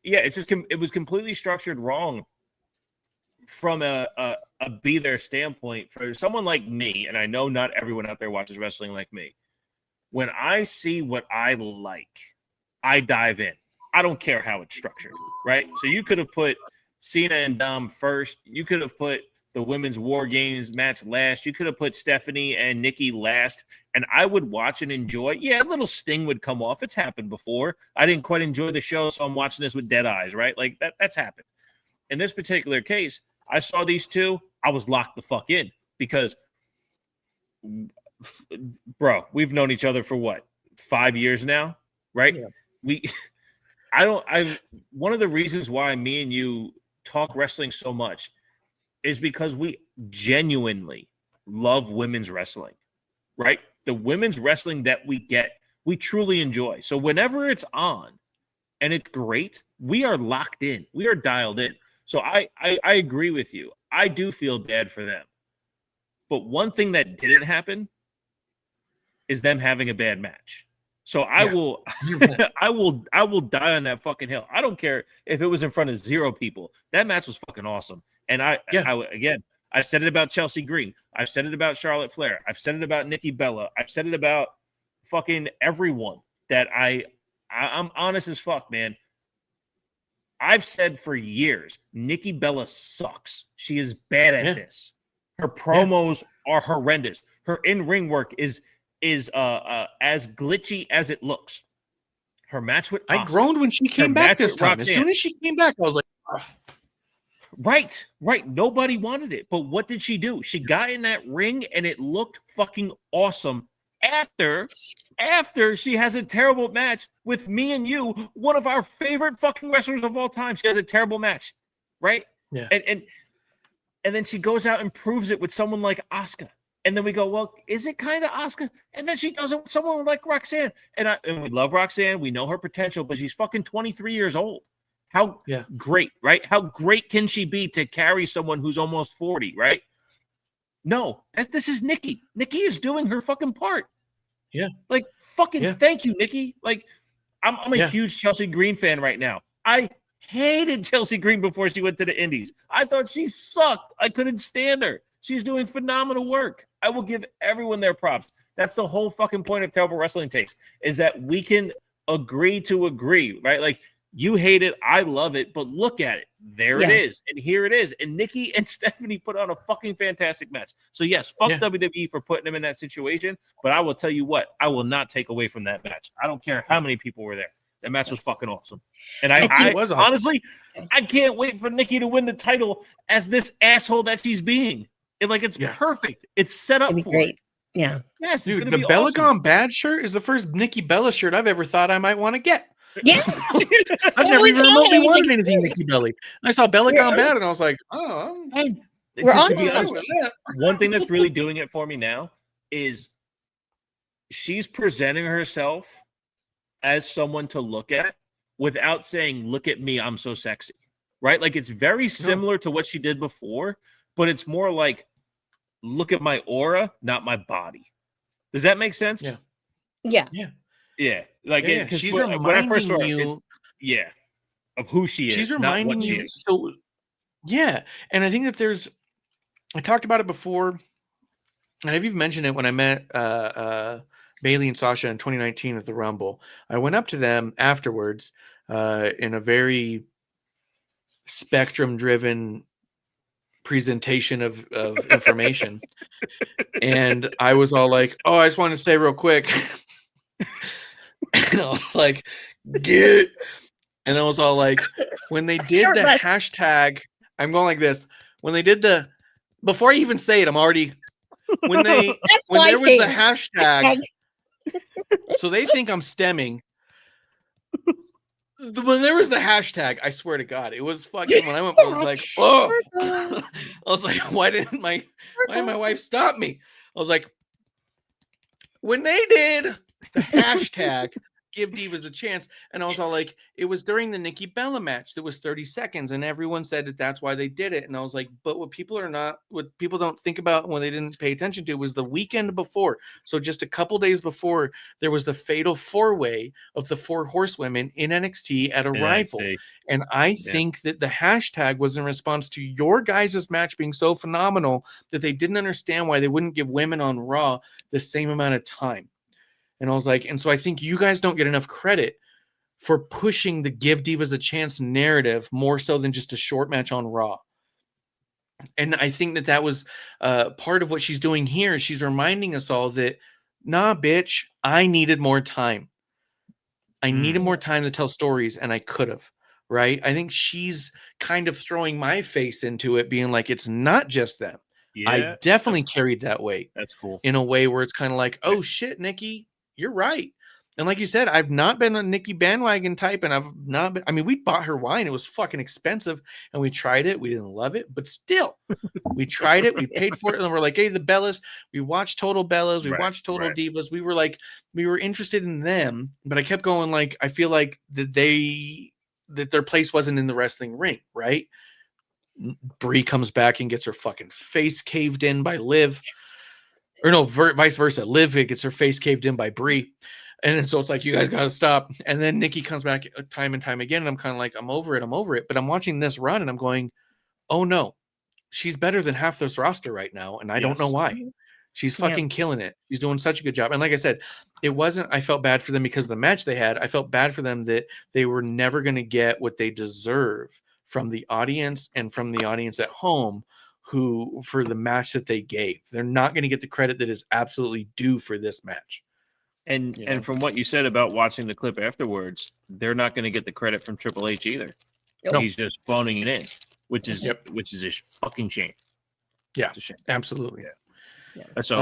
it was completely structured wrong from a be there standpoint for someone like me, and I know not everyone out there watches wrestling like me. When I see what I like, I dive in. I don't care how it's structured, right? So you could have put Cena and Dom first. You could have put the women's War Games match last. You could have put Stephanie and Nikki last, and I would watch and enjoy. Yeah, a little sting would come off. It's happened before. I didn't quite enjoy the show, so I'm watching this with dead eyes, right? Like that's happened. In this particular case, I saw these two. I was locked the fuck in because, bro, we've known each other for what, 5 years now, right? Yeah. One of the reasons why me and you talk wrestling so much is because we genuinely love women's wrestling, right? The women's wrestling that we get, we truly enjoy. So whenever it's on and it's great, we are locked in. We are dialed in. So I agree with you. I do feel bad for them. But one thing that didn't happen is them having a bad match. So I will die on that fucking hill. I don't care if it was in front of 0 people. That match was fucking awesome. And I said it about Chelsea Green. I've said it about Charlotte Flair. I've said it about Nikki Bella. I've said it about fucking everyone that I'm honest as fuck, man. I've said for years, Nikki Bella sucks. She is bad at this. Her promos are horrendous. Her in-ring work is as glitchy as it looks. Her match with Asuka, I groaned when she came back this time. As soon as she came back, I was like, ugh. Right. Nobody wanted it. But what did she do? She got in that ring and it looked fucking awesome after she has a terrible match with me and you, one of our favorite fucking wrestlers of all time. She has a terrible match, right? Yeah. And then she goes out and proves it with someone like Asuka. And then we go, well, is it kind of Asuka? And then she does it with someone like Roxanne. And we love Roxanne. We know her potential, but she's fucking 23 years old. How great, right? How great can she be to carry someone who's almost 40, right? No, this is Nikki. Nikki is doing her fucking part. Yeah. Like, fucking thank you, Nikki. Like, I'm a huge Chelsea Green fan right now. I hated Chelsea Green before she went to the Indies. I thought she sucked. I couldn't stand her. She's doing phenomenal work. I will give everyone their props. That's the whole fucking point of Terrible Wrestling Takes, is that we can agree to agree, right? Like, You hate it. I love it. But look at it. There it Yeah. is. And here it is. And Nikki and Stephanie put on a fucking fantastic match. So, yes, fuck Yeah. WWE for putting them in that situation. But I will tell you what, I will not take away from that match. I don't care how many people were there. That match was fucking awesome. And I think I it was awesome. honestly, I can't wait for Nikki to win the title as this asshole that she's being. It's Yeah. perfect. It's set up It'd be for great. it. Yeah. Yes, it's Dude, gonna the be Bella awesome. Gone Bad shirt is the first Nikki Bella shirt I've ever thought I might want to get. Yeah. I've never we even saw it, remotely I was wanted like, anything Nikki Belly. I saw Bella We're Gone on- Bad, and I was like, oh, And We're to on be to honest, something. one thing that's really doing it for me now is she's presenting herself as someone to look at without saying, look at me, I'm so sexy. Right? Like it's very similar to what she did before, but it's more like, look at my aura, not my body. Does that make sense? Yeah. Yeah. Yeah. Like yeah, 'cause she's when I reminding first saw her, you. yeah, of who she is. She's not reminding what she you. is. So, yeah, and I think that I talked about it before, and I've even mentioned it when I met Bailey and Sasha in 2019 at the Rumble. I went up to them afterwards in a very spectrum-driven presentation of information, and I was all like, "Oh, I just want to say real quick," and I was like, "Get," and I was all like, when they did the Shirtless. hashtag, I'm going like this. When they did before I even say it, I'm already when there was the hashtag. So they think I'm stemming. When there was the hashtag, I swear to God, it was fucking. When I went, I was like, "Oh!" I was like, "Why didn't my wife stop me?" I was like, when they did the hashtag "Give Divas a Chance," and I was all like, it was during the Nikki Bella match that was 30 seconds, and everyone said that that's why they did it. And I was like, but what people don't think about when they didn't pay attention to was the weekend before. So just a couple days before, there was the fatal 4-way of the 4 horsewomen in NXT at Arrival. And I think that the hashtag was in response to your guys' match being so phenomenal that they didn't understand why they wouldn't give women on Raw the same amount of time. And I was like, and so I think you guys don't get enough credit for pushing the Give Divas a Chance narrative more so than just a short match on Raw. And I think that was part of what she's doing here. She's reminding us all that, nah, bitch, I needed more time. I needed more time to tell stories, and I could have. Right? I think she's kind of throwing my face into it, being like, it's not just them. Yeah, I definitely carried that weight. That's cool. In a way where it's kind of like, oh shit, Nikki, you're right. And like you said, I've not been a Nikki bandwagon type, and I've not been, I mean, we bought her wine. It was fucking expensive, and we tried it. We didn't love it, but still, we tried it. We paid for it, and we're like, hey, the Bellas. We watched Total Bellas. We watched Total Divas. We were like, we were interested in them, but I kept going like, I feel like that their place wasn't in the wrestling ring, right? Brie comes back and gets her fucking face caved in by Liv. Or no, vice versa. Liv gets her face caved in by Brie. And so it's like, you guys got to stop. And then Nikki comes back time and time again. And I'm kind of like, I'm over it. But I'm watching this run and I'm going, oh no, she's better than half this roster right now. And I don't know why. She's fucking killing it. She's doing such a good job. And like I said, I felt bad for them because of the match they had. I felt bad for them that they were never going to get what they deserve from the audience and from the audience at home for the match that they gave. They're not going to get the credit that is absolutely due for this match. And from what you said about watching the clip afterwards, they're not going to get the credit from Triple H either. No. He's just phoning it in, which is a fucking shame. Yeah, it's a shame. Absolutely. So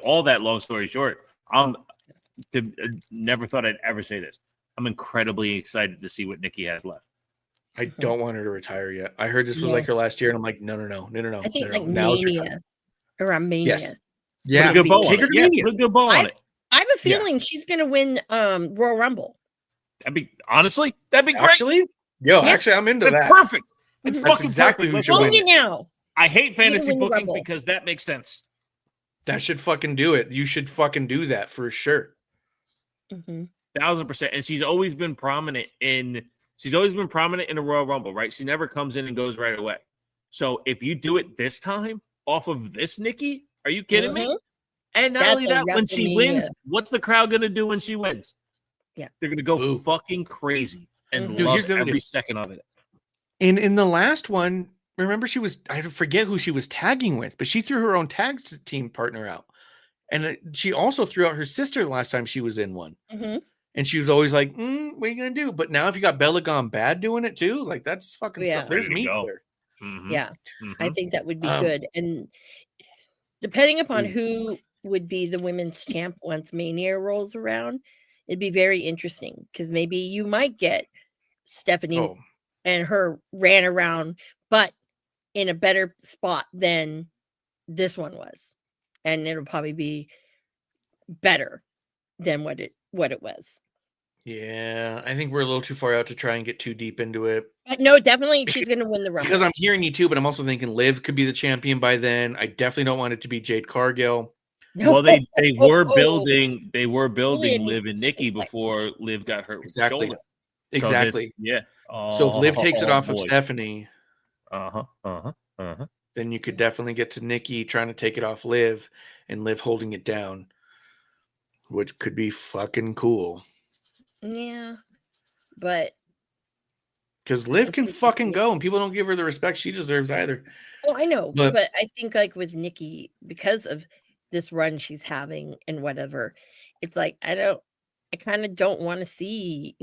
all that long story short, never thought I'd ever say this. I'm incredibly excited to see what Nikki has left. I don't want her to retire yet. I heard this was like her last year, and I'm like, no. I think like Now's your Mania. Around Mania. Yes. Yeah, put a good bow on take her it. to Yeah, Mania. put a good bow on it. I have a feeling she's going to win Royal Rumble. That'd be great. Actually, actually, I'm into That's that. perfect. That's That's fucking exactly perfect. who should win. Telling you now. I hate fantasy win the booking Rumble. because that makes sense. That should fucking do it. You should fucking do that for sure. 1000%. And she's always been prominent in the Royal Rumble, right? She never comes in and goes right away. So if you do it this time off of this Nikki, are you kidding me? And not only that, when she wins, what's the crowd gonna do when she wins? Yeah, they're gonna go fucking crazy. and Dude, loved here's the other every deal. second of it. In the last one, remember I forget who she was tagging with, but she threw her own tag team partner out. And she also threw out her sister the last time she was in one. Mhm. And she was always like, what are you going to do? But now if you got Bella Gone Bad doing it too, like that's fucking Yeah. stuff. There's Ready to meat go. there. Mhm, Yeah, I mhm. think that would be Um, good. And depending upon Mm. who would be the women's champ once Mania rolls around, it'd be very interesting because maybe you might get Stephanie Oh, and her ran around, but in a better spot than this one was. And it'll probably be better than what it was. yeah. I think we're a little too far out to try and get too deep into it. But no, definitely she's gonna win the Because Rumble. I'm hearing you too, but I'm also thinking Liv could be the champion by then. I definitely don't want it to be Jade Cargill. Well, they were Oh, building Julian Liv and Nikki like- before Liv got hurt with Exactly. the shoulder. Exactly. Yeah. So if Liv takes it off of boy. Stephanie, Uh-huh. then you could definitely get to Nikki trying to take it off Liv and Liv holding it down, which could be fucking cool. Yeah, but Because Liv can fucking go and people don't give her the respect she deserves either. oh, I know, But- but I think like with Nikki, because of this run she's having and whatever, it's like I kind of don't want to see,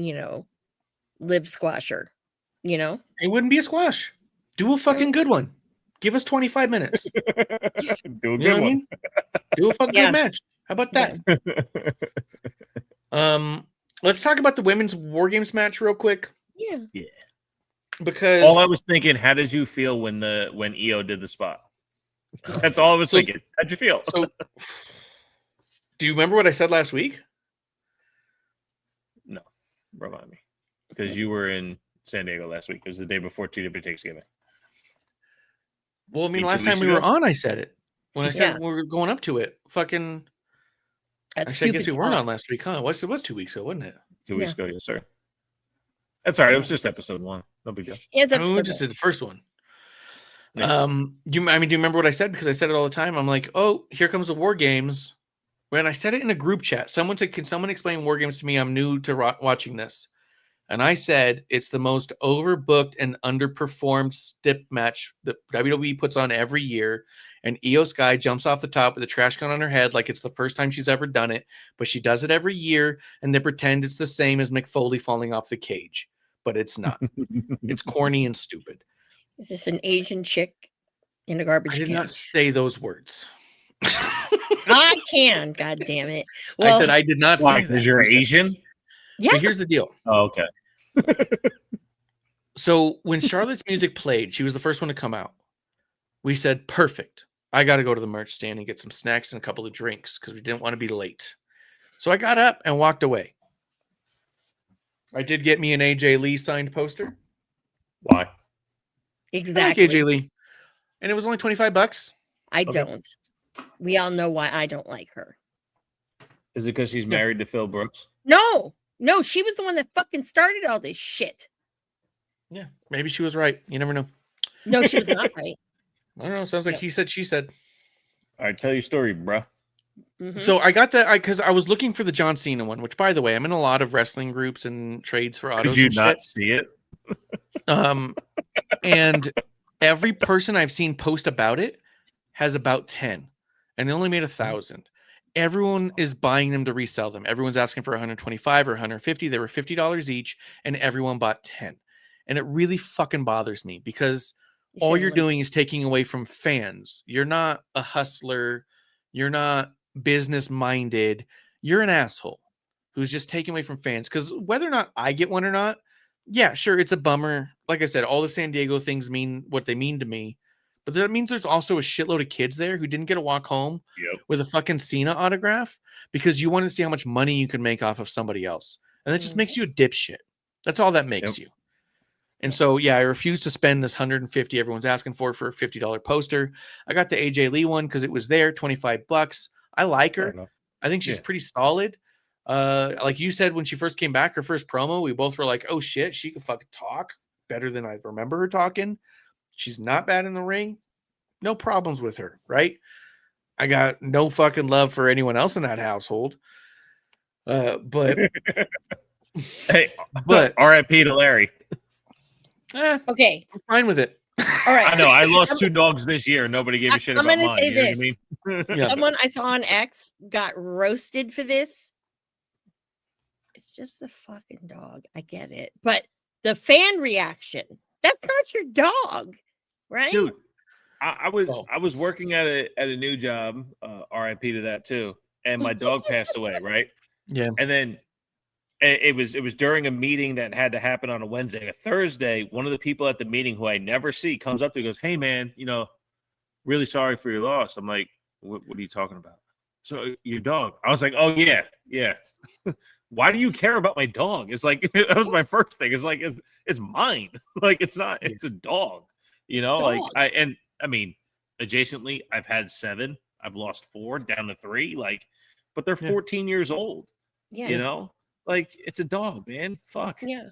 Liv squash her, It wouldn't be a squash. Do a fucking good one. Give us 25 minutes. Do a You good know what I one. mean? Do a fucking Yeah. good match. How about that? Let's talk about the women's War Games match real quick. Yeah. Because All I was thinking, how did you feel when EO did the spot? That's all I was So- thinking. How'd you feel? so do you remember what I said last week? No, remind me, because you were in San Diego last week. It was the day before TW Thanksgiving. Well, I mean, 2 last time weeks we were ago? on, I said it. When I said Yeah. we were going up to it. Fucking That's actually, I guess we stupid weren't spot. on last week, huh? It was 2 weeks ago, wasn't it? 2 weeks ago, yes, sir. That's all right. It was just episode 1. No big deal. Yeah, I mean, we just did the first one. Yeah. Do you remember what I said? Because I said it all the time. I'm like, oh, here comes the War Games. When I said it in a group chat, someone said, "Can someone explain War Games to me? I'm new to watching this." And I said, it's the most overbooked and underperformed stip match that WWE puts on every year. And Io Sky jumps off the top with a trash can on her head like it's the first time she's ever done it. But she does it every year, and they pretend it's the same as Mick Foley falling off the cage. But it's not. It's corny and stupid. It's just an Asian chick in a I garbage did can. not say those words. I can, god damn it. I Well, said I did not Why? say that. Because you're I said- Asian? yeah, But here's the deal. Oh, okay. So when Charlotte's music played, she was the first one to come out. We said, perfect. I got to go to the merch stand and get some snacks and a couple of drinks because we didn't want to be late. So I got up and walked away. I did get me an AJ Lee signed poster. Why? I like exactly. AJ Lee. And it was only $25. I Okay. don't. We all know why I don't like her. Is it because she's married to Phil Brooks? No, she was the one that fucking started all this shit. Yeah, maybe she was right. You never know. No, she was not right. I don't know. Sounds like Yeah. he said, she said. All right, tell your story, bruh. Mhm. So I got that because I was looking for the John Cena one, which, by the way, I'm in a lot of wrestling groups and trades for autos. Could you and not shit. see it? And every person I've seen post about it has about 10, and they only made 1,000. Everyone is buying them to resell them. Everyone's asking for 125 or 150. They were $50 each, and everyone bought 10. And it really fucking bothers me because You all shouldn't you're like- doing is taking away from fans. You're not a hustler. You're not business minded. You're an asshole who's just taking away from fans. Because whether or not I get one or not, yeah, sure, it's a bummer. Like I said, all the San Diego things mean what they mean to me. But that means there's also a shitload of kids there who didn't get to walk home Yep. with a fucking Cena autograph because you wanted to see how much money you could make off of somebody else. And that just Mhm. makes you a dipshit. That's all that makes you. And so, yeah, I refuse to spend this 150 everyone's asking for a $50 poster. I got the AJ Lee one because it was there, $25. I like Fair her. enough. I think she's Yeah. pretty solid. Like you said, when she first came back, her first promo, we both were like, oh shit, she can fucking talk better than I remember her talking. She's not bad in the ring. No problems with her, right? I got no fucking love for anyone else in that household. But Hey, But R.I.P. to Larry. Okay. I'm fine with it. All right. I know. I lost 2 dogs this year. Nobody gave a shit I'm about gonna mine. say You know what I this. mean? Yeah. Someone I saw on X got roasted for this. It's just a fucking dog. I get it. But the fan reaction, that's not your dog, right? Dude, I Oh. was working at a new job, RIP to that too, and my dog passed away, right? Yeah. And then it was during a meeting that had to happen on a Wednesday. A Thursday, one of the people at the meeting who I never see comes up to me and goes, "Hey man, really sorry for your loss." I'm like, what are you talking about? So your dog. I was like, oh yeah. Why do you care about my dog? It's like that was my first thing. It's like it's mine. Like it's not. It's a dog. Like dog. I mean, adjacently, I've had 7. I've lost 4 down to 3. Like, but they're 14 years old. Yeah. Like it's a dog, man. Fuck. Yeah.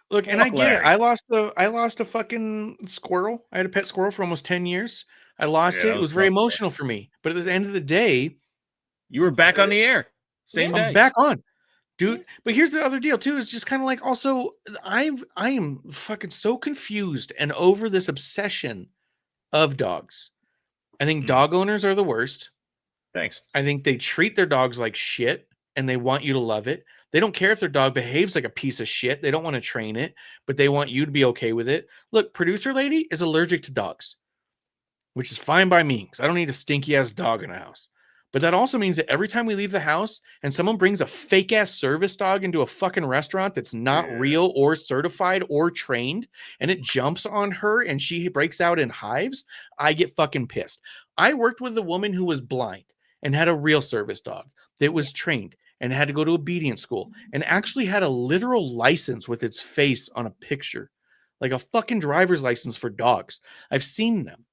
Look, and I Fuck get it. Larry. I lost a fucking squirrel. I had a pet squirrel for almost 10 years. I lost Yeah, it. that It was was very tough, bro. emotional for me. But at the end of the day, You were back on the air. Same Yeah. day. I'm back on. Dude, but here's the other deal too. It's just kind of like also I am fucking so confused and over this obsession of dogs. I think Mhm. dog owners are the worst. Thanks. I think they treat their dogs like shit and they want you to love it. They don't care if their dog behaves like a piece of shit. They don't want to train it, but they want you to be okay with it. Look, producer lady is allergic to dogs, which is fine by me because I don't need a stinky ass dog in the house. But that also means that every time we leave the house and someone brings a fake ass service dog into a fucking restaurant that's not Yeah. real or certified or trained and it jumps on her and she breaks out in hives, I get fucking pissed. I worked with a woman who was blind and had a real service dog that was trained and had to go to obedience school and actually had a literal license with its face on a picture, like a fucking driver's license for dogs. I've seen them.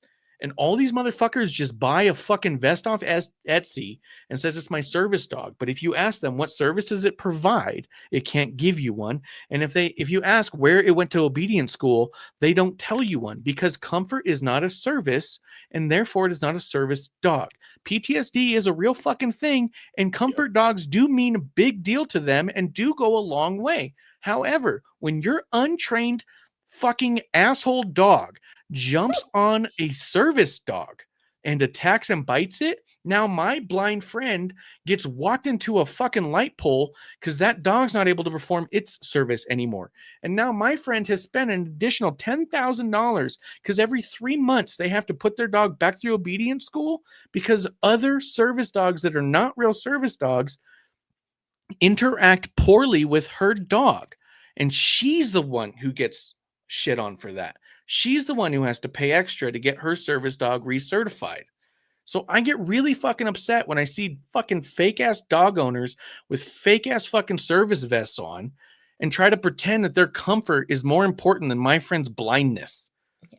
And all these motherfuckers just buy a fucking vest off Etsy and says it's my service dog. But if you ask them what services it provide, it can't give you one. And if you ask where it went to obedience school, they don't tell you one because comfort is not a service and therefore it is not a service dog. PTSD is a real fucking thing and comfort dogs do mean a big deal to them and do go a long way. However, when your untrained fucking asshole dog jumps on a service dog and attacks and bites it, now my blind friend gets walked into a fucking light pole because that dog's not able to perform its service anymore. And now my friend has spent an additional $10,000 because every 3 months they have to put their dog back through obedience school because other service dogs that are not real service dogs interact poorly with her dog. And she's the one who gets shit on for that. She's the one who has to pay extra to get her service dog recertified. So I get really fucking upset when I see fucking fake ass dog owners with fake ass fucking service vests on and try to pretend that their comfort is more important than my friend's blindness.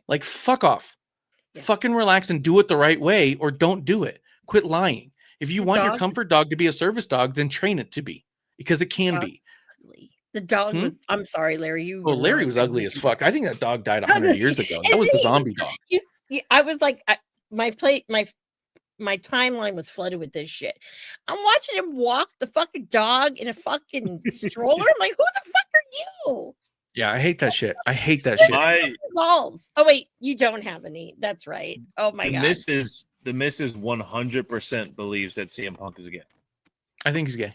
Like, fuck off. Yeah. Fucking relax and do it the right way or don't do it. Quit lying. If you The want your dog- comfort dog to be a service dog, then train it to be because it can Dog- be. Ugly. The dog Hmm? was, I'm sorry, Larry. You Oh, Larry was ugly as fuck. I think that dog died 100 years ago. That was the zombie dog. I was like, my timeline was flooded with this shit. I'm watching him walk the fucking dog in a fucking stroller. I'm like, who the fuck are you? Yeah, I hate that shit. I hate that shit. My Balls. Oh wait, you don't have any. That's right. Oh my god. the missus 100% believes that CM Punk is gay. I think he's gay.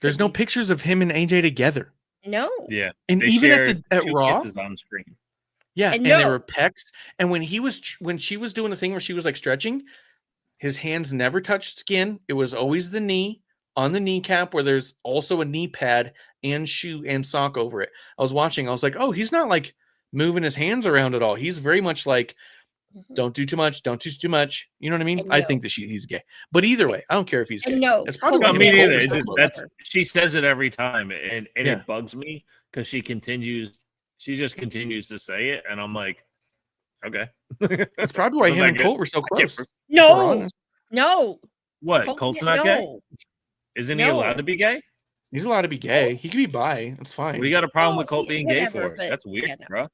There's no pictures of him and AJ together. No. Yeah, And they even shared at 2 Raw, kisses on screen. yeah, And and there no. were pecs. And when she was doing the thing where she was like stretching, his hands never touched skin. It was always the knee on the kneecap where there's also a knee pad and shoe and sock over it. I was watching. I was like, oh, he's not like moving his hands around at all. He's very much like, don't do too much. Don't do too much. You know what I mean? And I no. think that he's gay. But either way, I don't care if he's gay. And no. It's probably Hold why No, on. him me and Colt neither. were It's so just, close. that's she says it every time, and Yeah. it bugs me because she just continues to say it, and I'm like, okay. That's probably why Isn't him that and good? Colt were so I can't close. br- if we're No. honest. No. What? Colt- Colt's not gay? no. Isn't he No. allowed to be gay? He's allowed to be gay. He could be bi. That's fine. What do you got a problem Oh, with Colt yeah, being gay whatever, for? but- That's weird, yeah, no. bro.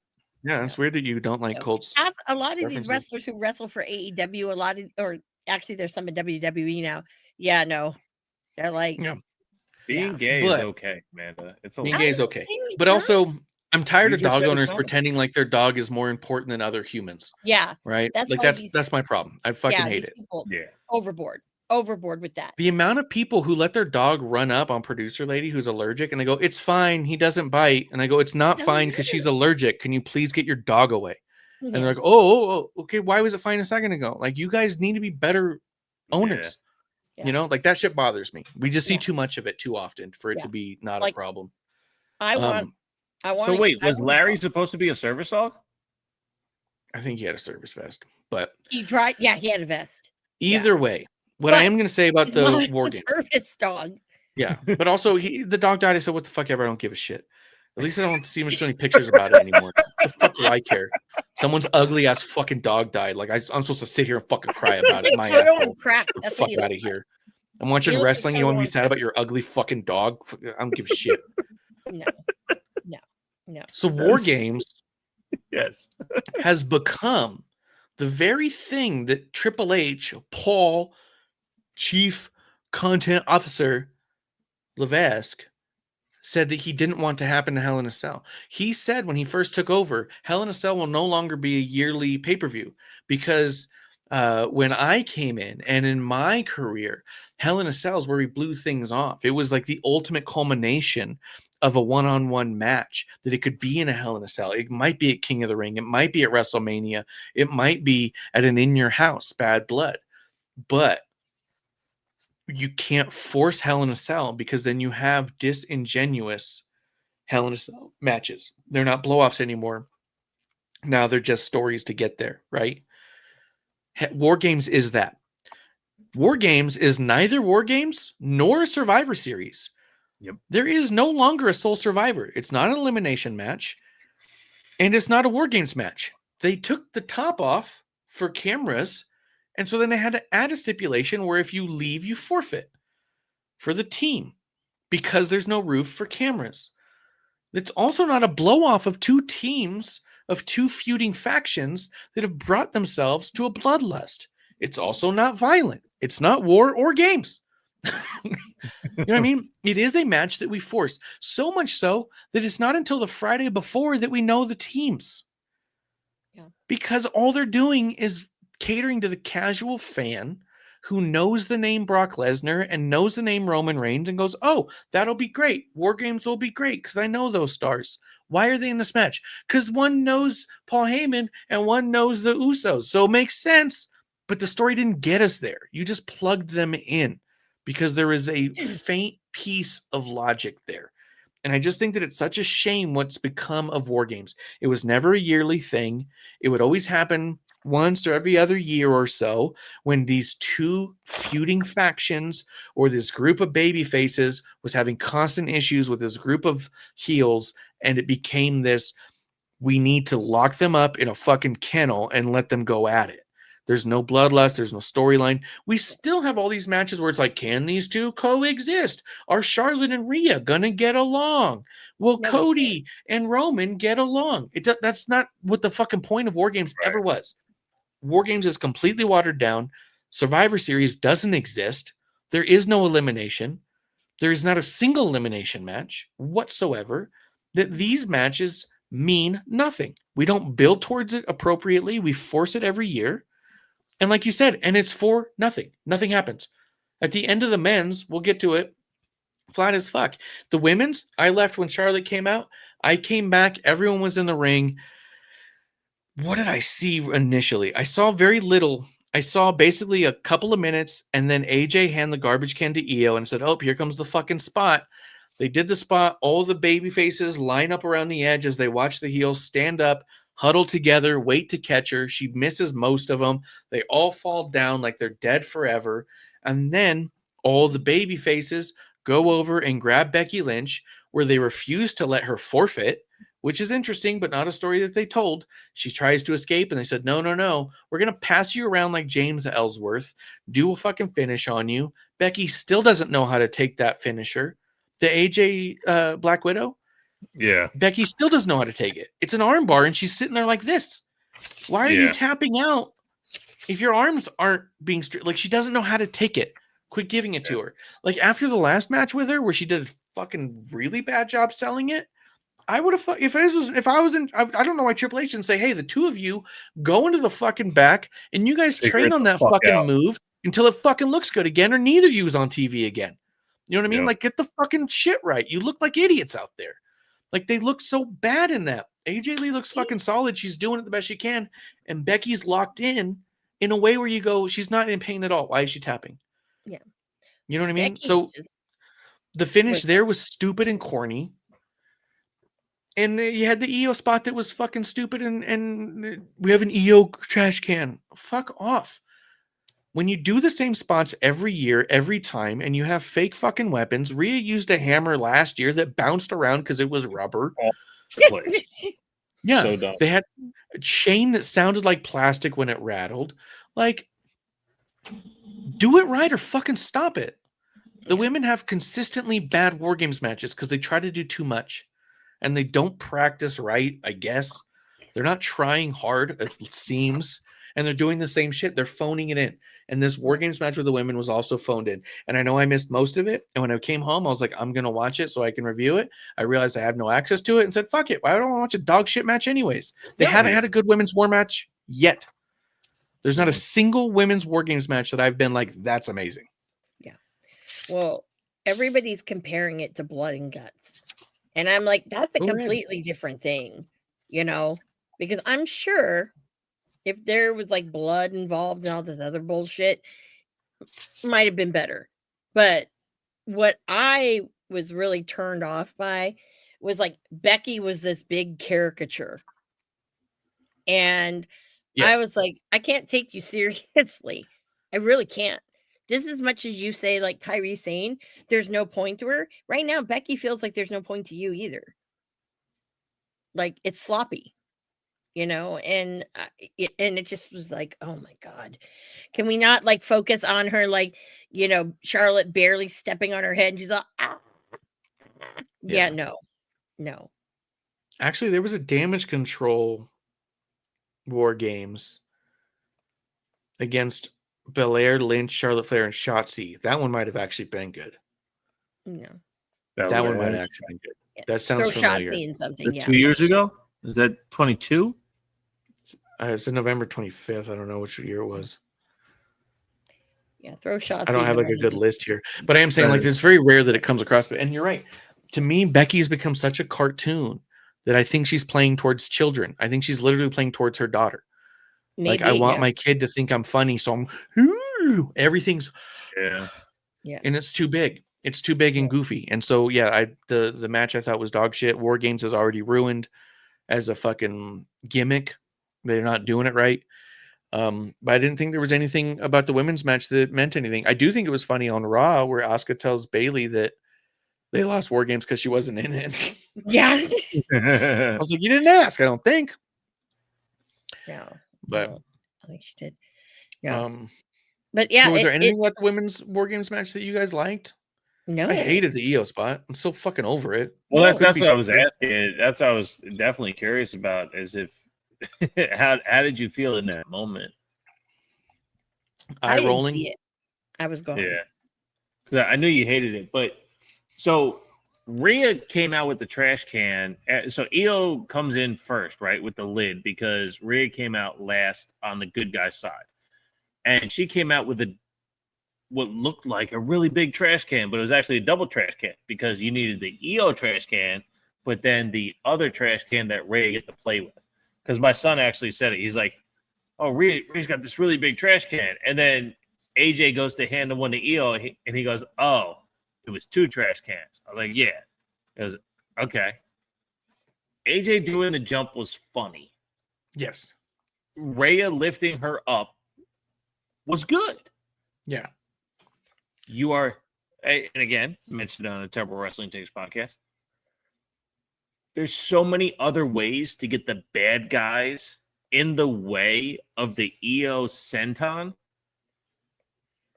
Yeah, it's weird that you don't like No. Colt's. A lot of these References. wrestlers who wrestle for AEW, or actually there's some in WWE now. Yeah, no. They're like, Yeah. Being gay But- is okay, Amanda. It's a Being lot. gay is okay. Seriously, But also, I'm tired You of just dog said it's owners not. pretending like their dog is more important than other humans, yeah, right? That's Like why that's these- that's my problem. I fucking yeah, hate these it. people Yeah. overboard with that. The amount of people who let their dog run up on producer lady who's allergic and they go, "It's fine, he doesn't bite," and I go, "It's not Doesn't fine because she's matter. allergic. Can you please get your dog away?" And Yeah. they're like, oh, okay, why was it fine a second ago? Like, you guys need to be better owners. Yeah. You know, like that shit bothers me. We just see Yeah. too much of it too often for it Yeah. to be not Like, a problem. I want. So wait, I was want- Larry supposed to be a service dog? I think he had a service vest, but He tried. Yeah, he had a vest. either way, what I But am going to say about He's the not war a game, service dog. yeah, but also the dog died. I said, what the fuck ever? I don't give a shit. At least I don't see so many pictures about it anymore. What the fuck do I care? Someone's ugly ass fucking dog died. Like I'm supposed to sit here and fucking cry about it. It's My like Toto asshole. and Crap. Get the That's fuck what he out of looks like. here. I'm watching looks like wrestling. You want me to be Toto sad about and your ugly fucking dog? I don't give a shit. No, no. So war Yes. games Yes. has become the very thing that Triple H, Paul, Chief Content Officer Levesque, said that he didn't want to happen to Hell in a Cell. He said when he first took over, Hell in a Cell will no longer be a yearly pay-per-view because when I came in and in my career, Hell in a Cell is where we blew things off. It was like the ultimate culmination of a one-on-one match that it could be in a Hell in a Cell. It might be at King of the Ring. It might be at WrestleMania. It might be at an In Your House, Bad Blood. But you can't force Hell in a Cell because then you have disingenuous Hell in a Cell matches. They're not blow-offs anymore. Now they're just stories to get there, right? War Games is that. War Games is neither War Games nor a Survivor Series. Yep. There is no longer a sole survivor. It's not an elimination match, and it's not a War Games match. They took the top off for cameras, and so then they had to add a stipulation where if you leave, you forfeit for the team because there's no roof for cameras. It's also not a blow-off of two teams of two feuding factions that have brought themselves to a bloodlust. It's also not violent. It's not war or games. You know what I mean? It is a match that we force. So much so that it's not until the Friday before that we know the teams. Yeah. Because all they're doing is catering to the casual fan who knows the name Brock Lesnar and knows the name Roman Reigns and goes, oh, that'll be great. War Games will be great because I know those stars. Why are they in this match? Because one knows Paul Heyman and one knows the Usos. So it makes sense. But the story didn't get us there. You just plugged them in because there is a faint piece of logic there. And I just think that it's such a shame what's become of War Games. It was never a yearly thing. It would always happen once or every other year or so when these two feuding factions or this group of baby faces was having constant issues with this group of heels, and it became this, we need to lock them up in a fucking kennel and let them go at it. There's no bloodlust. There's no storyline. We still have all these matches where it's like, can these two coexist? Are Charlotte and Rhea gonna get along? Will No, they Cody and Roman get along? That's not what the fucking point of War Games ever was. War Games is completely watered down. Survivor Series doesn't exist. There is no elimination. There is not a single elimination match whatsoever. That these matches mean nothing. We don't build towards it appropriately. We force it every year. And like you said, and it's for nothing. Nothing happens. At the end of the men's, we'll get to it, flat as fuck. The women's, I left when Charlotte came out. I came back. Everyone was in the ring. What did I see initially? I saw very little. I saw basically a couple of minutes, and then AJ hand the garbage can to Io and said, oh, here comes the fucking spot. They did the spot. All the baby faces line up around the edge as they watch the heels stand up, huddle together, wait to catch her. She misses most of them. They all fall down like they're dead forever. And then all the baby faces go over and grab Becky Lynch, where they refuse to let her forfeit, which is interesting, but not a story that they told. She tries to escape, and they said, no, we're going to pass you around like James Ellsworth, do a fucking finish on you. Becky still doesn't know how to take that finisher. The AJ Black Widow, Yeah. Becky still doesn't know how to take it. It's an arm bar, and she's sitting there like this. Why are you tapping out if your arms aren't being straight? Like, she doesn't know how to take it. Quit giving it to her. Like after the last match with her, where she did a fucking really bad job selling it, I would have. If I was in, I don't know why Triple H didn't say, "Hey, the two of you go into the fucking back and you guys Figure train it on the that fuck fucking out." move until it fucking looks good again, or neither of you is on TV again." You know what I mean? Yep. Like, get the fucking shit right. You look like idiots out there. Like they look so bad in that. AJ Lee looks fucking solid. She's doing it the best she can, and Becky's locked in a way where you go, she's not in pain at all. Why is she tapping? Yeah. You know what I mean? Becky So is- the finish was- there was stupid and corny. And you had the EO spot that was fucking stupid, and we have an EO trash can. Fuck off. When you do the same spots every year, every time, and you have fake fucking weapons, Rhea used a hammer last year that bounced around because it was rubber. Yeah, So dumb. they had a chain that sounded like plastic when it rattled. Like, do it right or fucking stop it. The women have consistently bad War Games matches because they try to do too much. And they don't practice right, I guess. They're not trying hard, it seems. And they're doing the same shit. They're phoning it in. And this War Games match with the women was also phoned in. And I know I missed most of it. And when I came home, I was like, I'm going to watch it so I can review it. I realized I have no access to it and said, fuck it. Why don't I watch a dog shit match anyways? They haven't had a good women's war match yet. There's not a single women's War Games match that I've been like, that's amazing. Well, everybody's comparing it to Blood and Guts. And I'm like, that's a Go ahead. completely different thing, you know, because I'm sure if there was like blood involved and all this other bullshit, might have been better. But what I was really turned off by was like Becky was this big caricature. And Yeah. I was like, I can't take you seriously. I really can't. Just as much as you say, like Kyrie saying, there's no point to her. Right now, Becky feels like there's no point to you either. Like it's sloppy, you know, and it just was like, oh my God, can we not like focus on her? Like, you know, Charlotte barely stepping on her head and she's like, ah. Yeah, no. Actually, there was a Damage Control War Games against Belair, Lynch, Charlotte Flair, and Shotzi. That one might have actually been good. No. That one might have was- actually been good. That sounds Throw familiar. Shotzi in Is something. that Yeah. 2 years ago? Is that 22? It's November 25th. I don't know which year it was. Yeah. Throw Shotzi. I don't have in like a one of good those list here, but I am saying like it's very rare that it comes across. But and you're right. To me, Becky's become such a cartoon that I think she's playing towards children. I think she's literally playing towards her daughter. Like I Maybe, want yeah. my kid to think I'm funny, so I'm everything's Yeah. and it's too big. It's too big and goofy. And so yeah, the match I thought was dog shit. War Games is already ruined as a fucking gimmick. They're not doing it right. But I didn't think there was anything about the women's match that meant anything. I do think it was funny on Raw where Asuka tells Bailey that they lost War Games because she wasn't in it. Yeah. I was like, you didn't ask, I don't think. No. But no, I think she did. Yeah. But yeah. so was there anything about the women's War Games match that you guys liked? No. I hated the EO spot. I'm so fucking over it. Well, Couldn't that's be what I was stronger. asking. That's what I was definitely curious about. Is if how did you feel in that moment? I Eye didn't rolling. see it. I was going. Yeah, 'cause I knew you hated it, but so Rhea came out with the trash can. So EO comes in first, right, with the lid because Rhea came out last on the good guy side, and she came out with what looked like a really big trash can, but it was actually a double trash can because you needed the EO trash can, but then the other trash can that Rhea get to play with. Because my son actually said it. He's like, "Oh, Rhea's got this really big trash can," and then AJ goes to hand him one to EO, and he goes, "Oh, it was 2 trash cans." I was like, "Yeah." It was okay. AJ doing the jump was funny. Yes. Rhea lifting her up was good. Yeah. You are, and again, mentioned on the Terrible Wrestling Takes podcast. There's so many other ways to get the bad guys in the way of the EO senton,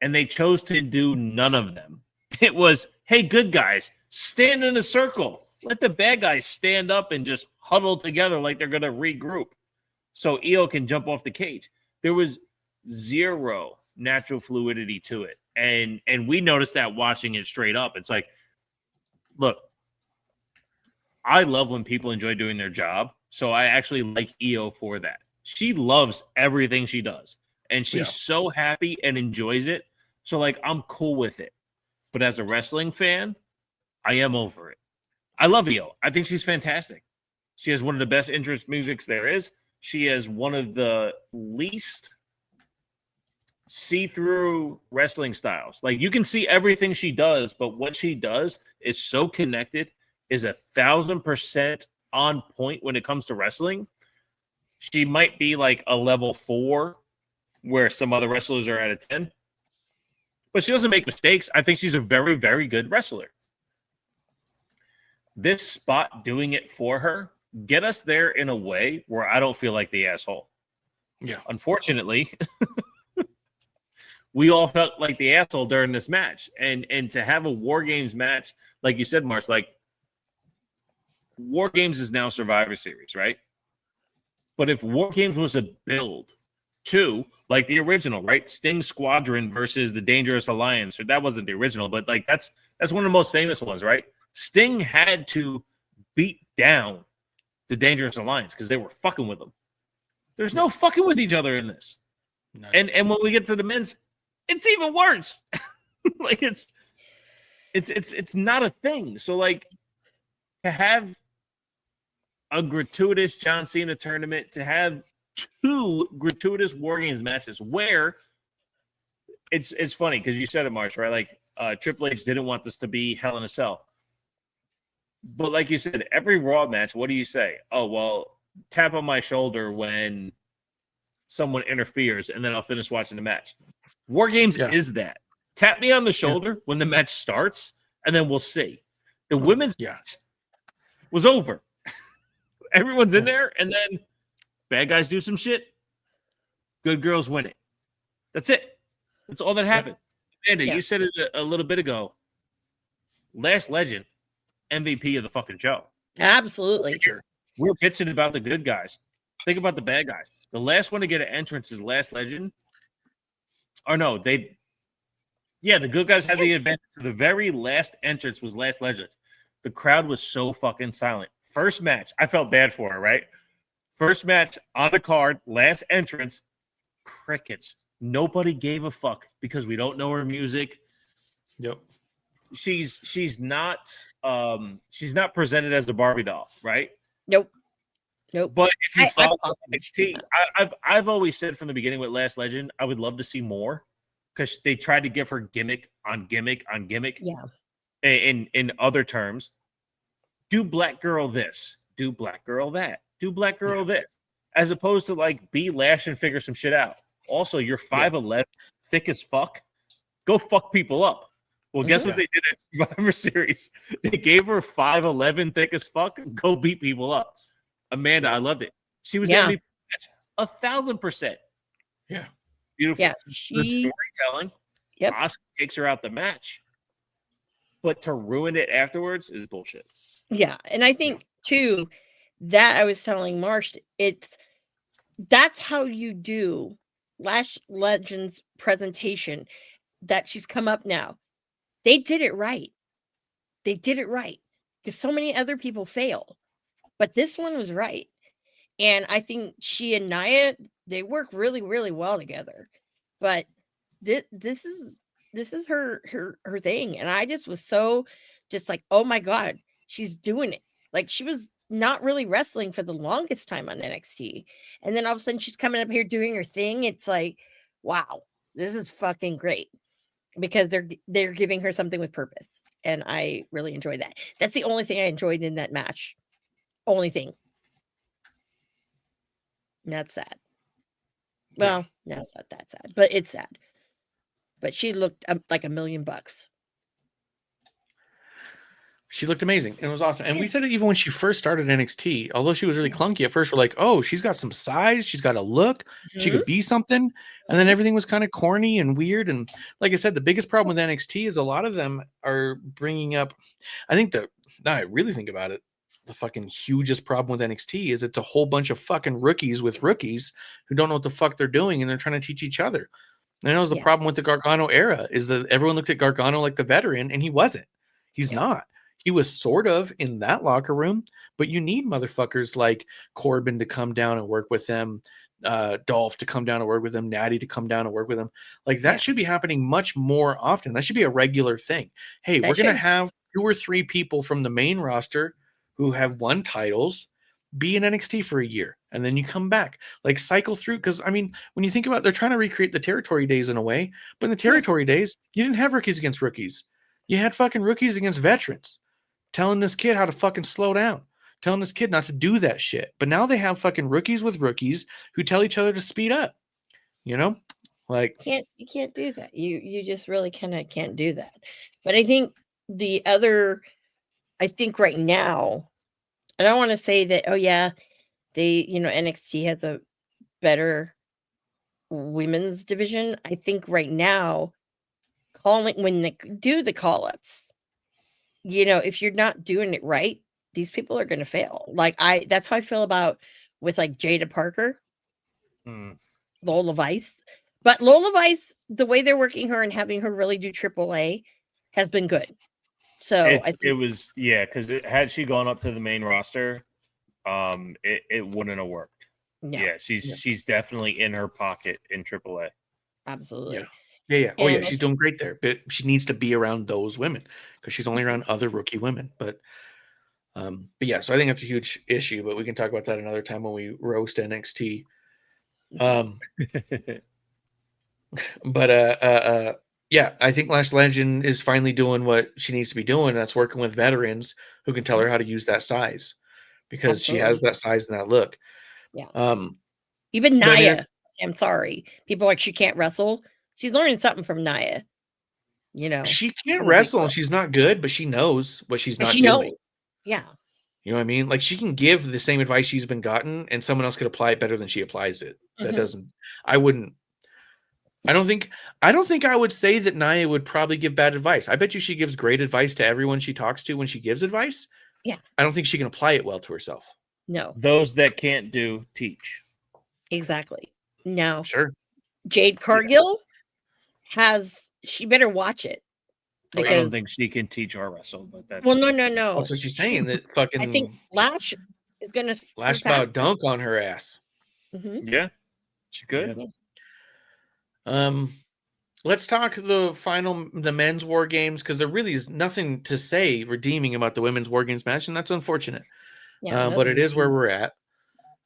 and they chose to do none of them. It was, hey, good guys, stand in a circle. Let the bad guys stand up and just huddle together like they're going to regroup so EO can jump off the cage. There was zero natural fluidity to it. And we noticed that watching it straight up. It's like, look, I love when people enjoy doing their job. So I actually like Io for that. She loves everything she does. And she's so happy and enjoys it. So, like, I'm cool with it. But as a wrestling fan, I am over it. I love Io. I think she's fantastic. She has one of the best entrance musics there is. She has one of the least see-through wrestling styles. Like, you can see everything she does, but what she does is so connected, is 1,000% on point when it comes to wrestling. She might be like a level 4 where some other wrestlers are at a 10. But she doesn't make mistakes. I think she's a very, very good wrestler. This spot doing it for her, get us there in a way where I don't feel like the asshole. Yeah. Unfortunately, we all felt like the asshole during this match. And to have a War Games match, like you said, Marsh, like War Games is now Survivor Series, right? But if War Games was a build to, like the original, right? Sting Squadron versus the Dangerous Alliance, or that wasn't the original, but like that's one of the most famous ones, right? Sting had to beat down the Dangerous Alliance because they were fucking with them. There's no fucking with each other in this. No. And when we get to the men's, it's even worse. Like it's not a thing. So like to have a gratuitous John Cena tournament, to have 2 gratuitous War Games matches where it's funny because you said it, Marsh, right? Like Triple H didn't want this to be Hell in a Cell. But like you said, every Raw match, what do you say? Oh, well, tap on my shoulder when someone interferes, and then I'll finish watching the match. War Games is that. Tap me on the shoulder when the match starts, and then we'll see. The women's match was over. Everyone's in there, and then bad guys do some shit. Good girls win it. That's it. That's all that happened. Amanda, you said it a little bit ago. Last Legend, MVP of the fucking show. Absolutely. Sure. We're pitching about the good guys. Think about the bad guys. The last one to get an entrance is Last Legend. Or no, the good guys had the advantage. The very last entrance was Last Legend. The crowd was so fucking silent. First match, I felt bad for her, right? First match on the card, last entrance, crickets. Nobody gave a fuck because we don't know her music. Yep. She's not presented as a Barbie doll, right? Nope. But if you follow NXT, I've always said from the beginning with Last Legend, I would love to see more because they tried to give her gimmick on gimmick on gimmick. Yeah. In other terms, do black girl this, do black girl that, do black girl this, as opposed to like be Lash and figure some shit out. Also, you're 5'11", thick as fuck. Go fuck people up. Well, guess what they did at Survivor Series? They gave her 5'11", thick as fuck. Go beat people up. Amanda, I loved it. She was MVP 1,000%. Yeah. Beautiful. Yeah. Good storytelling. Yep. Asuka takes her out the match. But to ruin it afterwards is bullshit. Yeah. And I think too, that I was telling Marsh, that's how you do Lash Legend's presentation that she's come up now. They did it right. They did it right. Because so many other people fail. But this one was right. And I think she and Nia, they work really, really well together. But this is her thing. And I just was so just like, oh my God, she's doing it. Like she was not really wrestling for the longest time on NXT. And then all of a sudden she's coming up here doing her thing. It's like, wow, this is fucking great. Because they're giving her something with purpose. And I really enjoyed that. That's the only thing I enjoyed in that match. Only thing. And that's sad. Well, no, it's not that sad, but it's sad. But she looked like $1 million. She looked amazing. It was awesome. And we said it even when she first started NXT, although she was really clunky at first, we're like, oh, she's got some size. She's got a look. She could be something. And then everything was kind of corny and weird. And like I said, the biggest problem with NXT is a lot of them are bringing up, now I really think about it, the fucking hugest problem with NXT is it's a whole bunch of fucking rookies with rookies who don't know what the fuck they're doing. And they're trying to teach each other. And that was the Yeah. problem with the Gargano era, is that everyone looked at Gargano like the veteran, and he wasn't. He's not. He was sort of in that locker room, but you need motherfuckers like Corbin to come down and work with them, Dolph to come down and work with them, Natty to come down and work with them. Like that should be happening much more often. That should be a regular thing. Hey, That we're going to should. have 2 or 3 people from the main roster who have won titles be in NXT for a year, and then you come back, like cycle through. Because I mean, when you think about, they're trying to recreate the territory days in a way, but in the territory days, you didn't have rookies against rookies. You had fucking rookies against veterans, telling this kid how to fucking slow down, telling this kid not to do that shit. But now they have fucking rookies with rookies who tell each other to speed up. You know, like You can't do that. You just really kind of can't do that. But I think I think right now, I don't want to say that, oh yeah, NXT has a better women's division. I think right now, when they do the call-ups, if you're not doing it right, these people are going to fail. That's how I feel about with like Jada Parker, Lola Vice. But Lola Vice, the way they're working her and having her really do AAA has been good. So because had she gone up to the main roster, it wouldn't have worked. Yeah, she's definitely in her pocket in AAA. Absolutely. Yeah. Oh yeah, she's doing great there, but she needs to be around those women because she's only around other rookie women. But yeah, so I think that's a huge issue. But we can talk about that another time when we roast NXT. But yeah, I think Lash Legend is finally doing what she needs to be doing. That's working with veterans who can tell her how to use that size, because she has that size and that look. Yeah. Even Nia, I'm sorry, people are like, she can't wrestle. She's learning something from Nia. She can't wrestle and she's not good, but she knows what she's not doing. Knows. Yeah. You know what I mean? Like she can give the same advice she's been gotten, and someone else could apply it better than she applies it. That doesn't. I don't think I would say that Nia would probably give bad advice. I bet you she gives great advice to everyone she talks to when she gives advice. Yeah. I don't think she can apply it well to herself. No. Those that can't do, teach. Exactly. Now, sure. Jade Cargill she better watch it. I don't think she can teach or wrestle, but that's no. Oh, so she's saying that fucking I think Lash is gonna Lash about dunk on her ass. Yeah, she could. Yeah. Let's talk the men's war games, because there really is nothing to say redeeming about the women's war games match, and that's unfortunate. Yeah, but it is where we're at.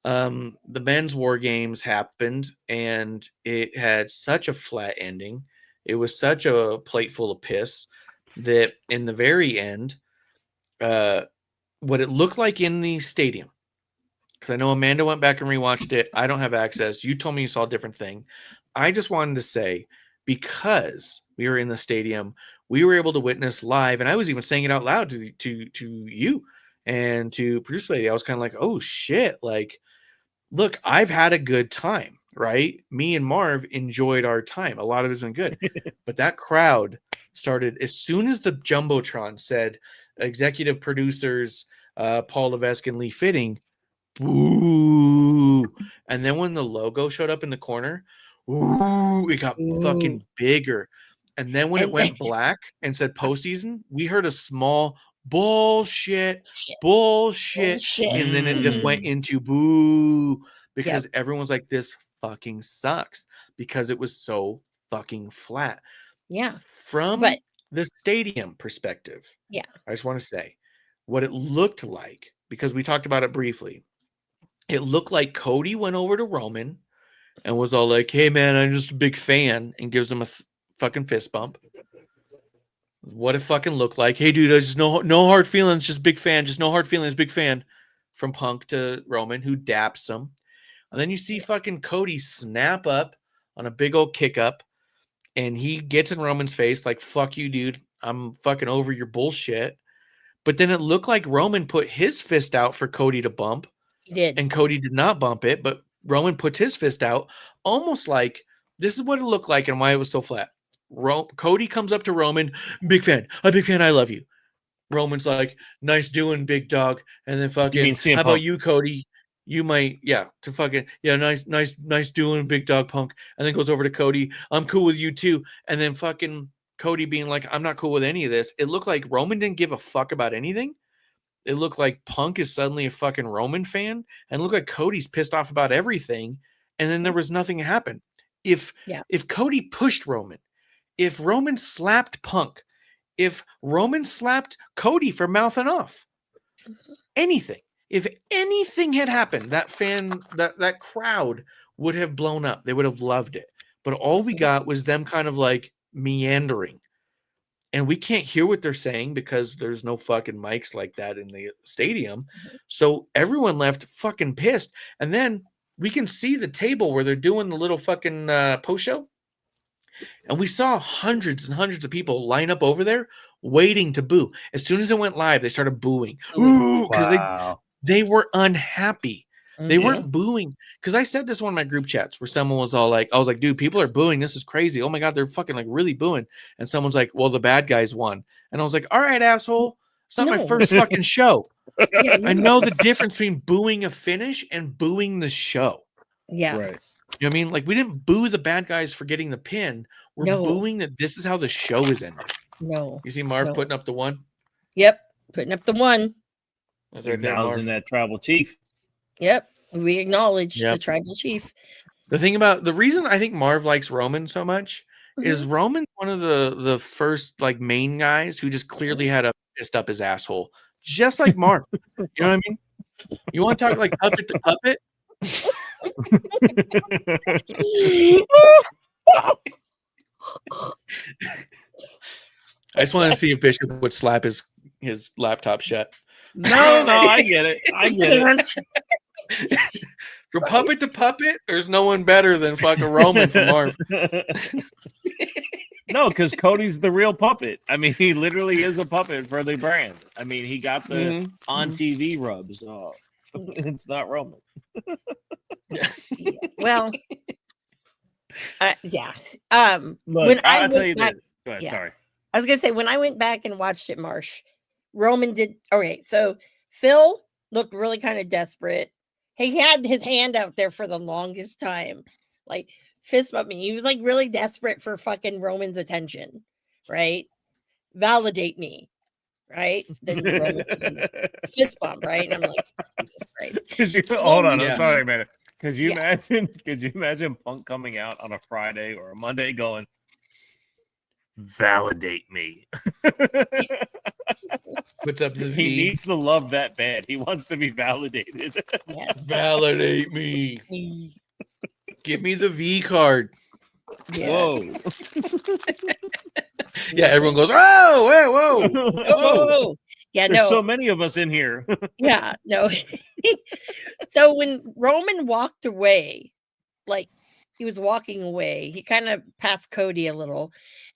The men's war games happened, and it had such a flat ending. It was such a plate full of piss that in the very end, what it looked like in the stadium, because I know Amanda went back and rewatched it. I don't have access. You told me you saw a different thing. I just wanted to say, because we were in the stadium, we were able to witness live, and I was even saying it out loud to you and to producer lady. I was kind of like, oh shit, like, look, I've had a good time, right? Me and Marv enjoyed our time. A lot of it's been good. But that crowd started as soon as the Jumbotron said executive producers Paul Levesque and Lee Fitting, boo. And then when the logo showed up in the corner, ooh, it got fucking bigger. And then when it went black and said postseason, we heard a small bullshit. And then it just went into boo, because everyone's like, this fucking sucks, because it was so fucking flat. Yeah. From the stadium perspective, I just want to say what it looked like, because we talked about it briefly. It looked like Cody went over to Roman and was all like, hey man, I'm just a big fan, and gives him a fucking fist bump. What it fucking looked like. Hey dude, I just no hard feelings, just big fan, just no hard feelings, big fan. From Punk to Roman, who daps him. And then you see fucking Cody snap up on a big old kick up, and he gets in Roman's face like, fuck you, dude, I'm fucking over your bullshit. But then it looked like Roman put his fist out for Cody to bump. He did. And Cody did not bump it, but Roman puts his fist out, almost like this is what it looked like and why it was so flat. Cody comes up to Roman, big fan, I love you. Roman's like, nice doing, big dog. And then fucking, how about you, Cody? you might, to fucking, nice doing, Big Dog Punk. And then goes over to Cody. I'm cool with you too. And then fucking Cody being like, I'm not cool with any of this. It looked like Roman didn't give a fuck about anything. It looked like Punk is suddenly a fucking Roman fan. And it looked like Cody's pissed off about everything. And then there was nothing happen. If Cody pushed Roman, if Roman slapped Punk, if Roman slapped Cody for mouthing off, anything. If anything had happened, that crowd would have blown up. They would have loved it. But all we got was them kind of like meandering. And we can't hear what they're saying because there's no fucking mics like that in the stadium. So everyone left fucking pissed. And then we can see the table where they're doing the little fucking post show. And we saw hundreds and hundreds of people line up over there waiting to boo. As soon as it went live, they started booing. Ooh, because they were unhappy. They weren't booing. Because I said this in one of my group chats where someone was all like, I was like, dude, people are booing. This is crazy. Oh my God, they're fucking like really booing. And someone's like, well, the bad guys won. And I was like, all right, asshole. It's not my first fucking show. I know the difference between booing a finish and booing the show. Yeah. Right. You know what I mean? Like, we didn't boo the bad guys for getting the pin. We're booing that this is how the show is ending. No. You see Marv putting up the one? Yep. Putting up the one. That's right there, Marv. That tribal chief. Yep. We acknowledge the tribal chief. The reason I think Marv likes Roman so much is Roman one of the first like main guys who just clearly had a fist up his asshole. Just like Marv. You know what I mean? You want to talk like puppet to puppet? I just want to see if Bishop would slap his laptop shut. No, I get it. I get it. From puppet to puppet, there's no one better than fucking Roman from Marv. No, because Cody's the real puppet. I mean, he literally is a puppet for the brand. I mean, he got the on TV rubs. So it's not Roman. Well, yeah. Look, when I'll tell you this. Go ahead, sorry. I was gonna say when I went back and watched it, Marsh, Roman did okay. So Phil looked really kind of desperate. He had his hand out there for the longest time, like fist bump me. He was like really desperate for fucking Roman's attention, right? Validate me, right? Then Roman fist bump, right? And I'm like, Jesus Christ. Hold on, I'm sorry, man. Could you imagine? Could you imagine Punk coming out on a Friday or a Monday going, "Validate me"? What's up? He needs to love that bad. He wants to be validated. Yes. Validate me. Give me the V card. Yeah. Whoa. Yeah, everyone goes, whoa, whoa, whoa. Yeah, There's no. so many of us in here. Yeah, no. So when Roman walked away, like he was walking away, he kind of passed Cody a little,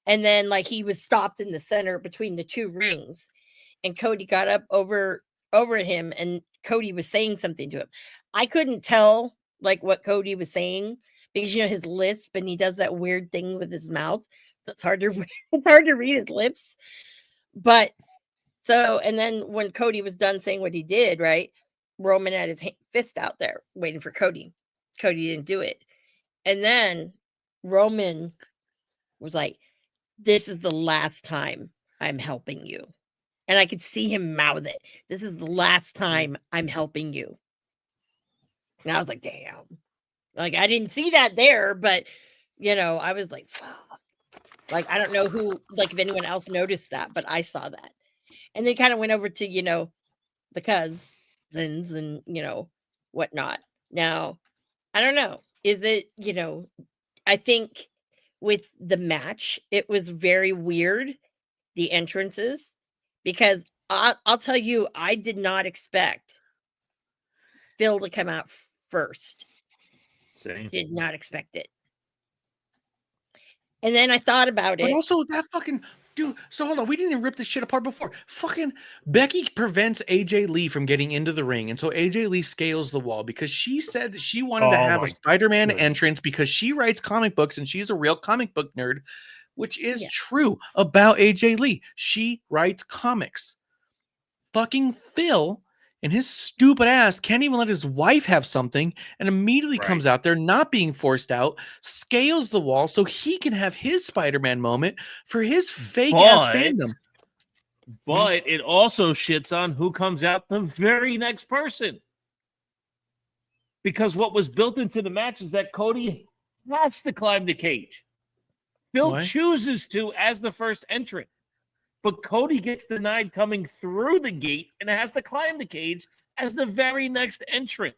and then like he was stopped in the center between the two rings, and Cody got up over him, and Cody was saying something to him. I couldn't tell like what Cody was saying because you know his lisp, and he does that weird thing with his mouth, so it's hard to read his lips. But so, and then when Cody was done saying what he did, right, Roman had his fist out there waiting for Cody. Cody didn't do it. And then Roman was like, this is the last time I'm helping you. And I could see him mouth it. This is the last time I'm helping you. And I was like, damn. Like, I didn't see that there, but, you know, I was like, fuck. Like, I don't know who, like, if anyone else noticed that, but I saw that. And then kind of went over to, you know, the cousins and, you know, whatnot. Now, I don't know. Is it, you know, I think with the match, it was very weird, the entrances, because I'll tell you, I did not expect Phil to come out first. Same. Did not expect it. And then I thought about it. But also that fucking dude. So hold on, we didn't even rip this shit apart before. Fucking Becky prevents AJ Lee from getting into the ring, and so AJ Lee scales the wall because she said that she wanted to have a Spider-Man entrance because she writes comic books and she's a real comic book nerd, which is true about AJ Lee. She writes comics. Fucking Phil And his stupid ass can't even let his wife have something and immediately comes Right. out there not being forced out, scales the wall so he can have his Spider-Man moment for his fake ass fandom. But it also shits on who comes out the very next person. Because what was built into the match is that Cody has to climb the cage. Phil Why? chooses to as the first entrant. But Cody gets denied coming through the gate and has to climb the cage as the very next entrant.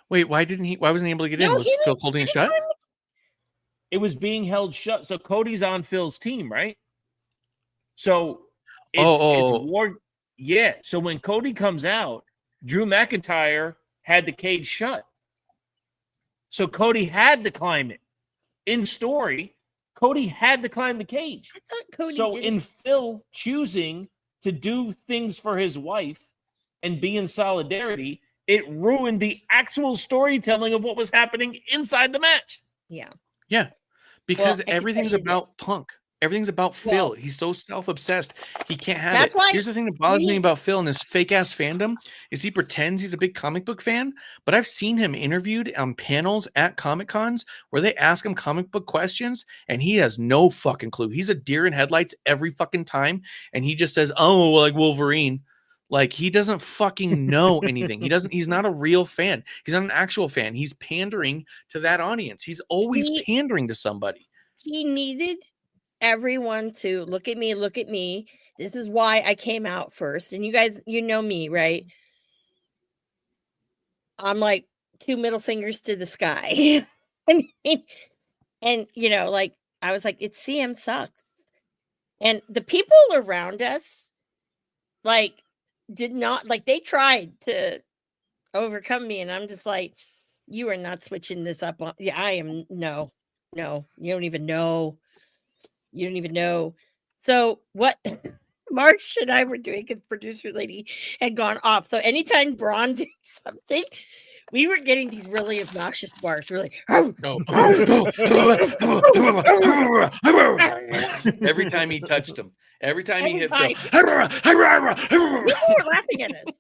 Wait, why wasn't he able to get in? No, Was he Phil holding it shut? It was being held shut. So Cody's on Phil's team, right? So it's war. Yeah. So when Cody comes out, Drew McIntyre had the cage shut. So Cody had to climb it. In story, Cody had to climb the cage. I thought Cody So did in Phil choosing to do things for his wife and be in solidarity, it ruined the actual storytelling of what was happening inside the match. Yeah. Yeah. Because I can everything's tell you this. about Punk. Everything's about Well, Phil. He's so self-obsessed. He can't have That's it. why Here's the thing that bothers me me- about Phil and his fake-ass fandom is he pretends he's a big comic book fan, but I've seen him interviewed on panels at Comic-Cons where they ask him comic book questions and he has no fucking clue. He's a deer in headlights every fucking time and he just says, "Oh, like Wolverine." Like he doesn't fucking know anything. He's not a real fan. He's not an actual fan. He's pandering to that audience. He's always He- pandering to somebody. He needed everyone to look at me. This is why I came out first. And you guys, you know me, right? I'm like 2 middle fingers to the sky. I mean, and you know, like I was like, it's CM sucks. And the people around us, like, did not like they tried to overcome me, and I'm just like, you are not switching this up on. Yeah, I am. No, you don't even know. You don't even know. So what Marsh and I were doing, because producer lady had gone off. So anytime Braun did something, we were getting these really obnoxious barks. We're like, Every time he touched him, every time he hit Phil. People were laughing at us.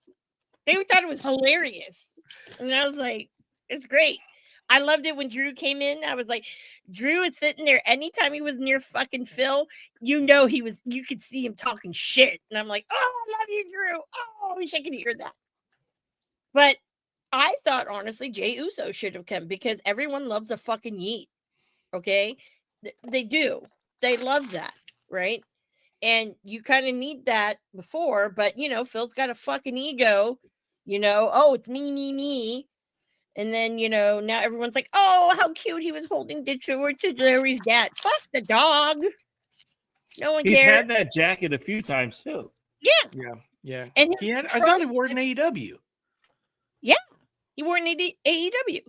They thought it was hilarious. And I was like, it's great. I loved it when Drew came in. I was like, Drew is sitting there. Anytime he was near fucking Phil, you could see him talking shit. And I'm like, oh, I love you, Drew. Oh, I wish I could hear that. But I thought, honestly, Jey Uso should have come because everyone loves a fucking yeet. Okay? They do. They love that, right? And you kind of need that before, but, you know, Phil's got a fucking ego. You know, oh, it's me. And then, you know, now everyone's like, oh, how cute he was holding to Jerry's dad. Fuck the dog. No one He's cares. had that jacket a few times too. Yeah. And I thought he wore it in AEW. he wore an AEW.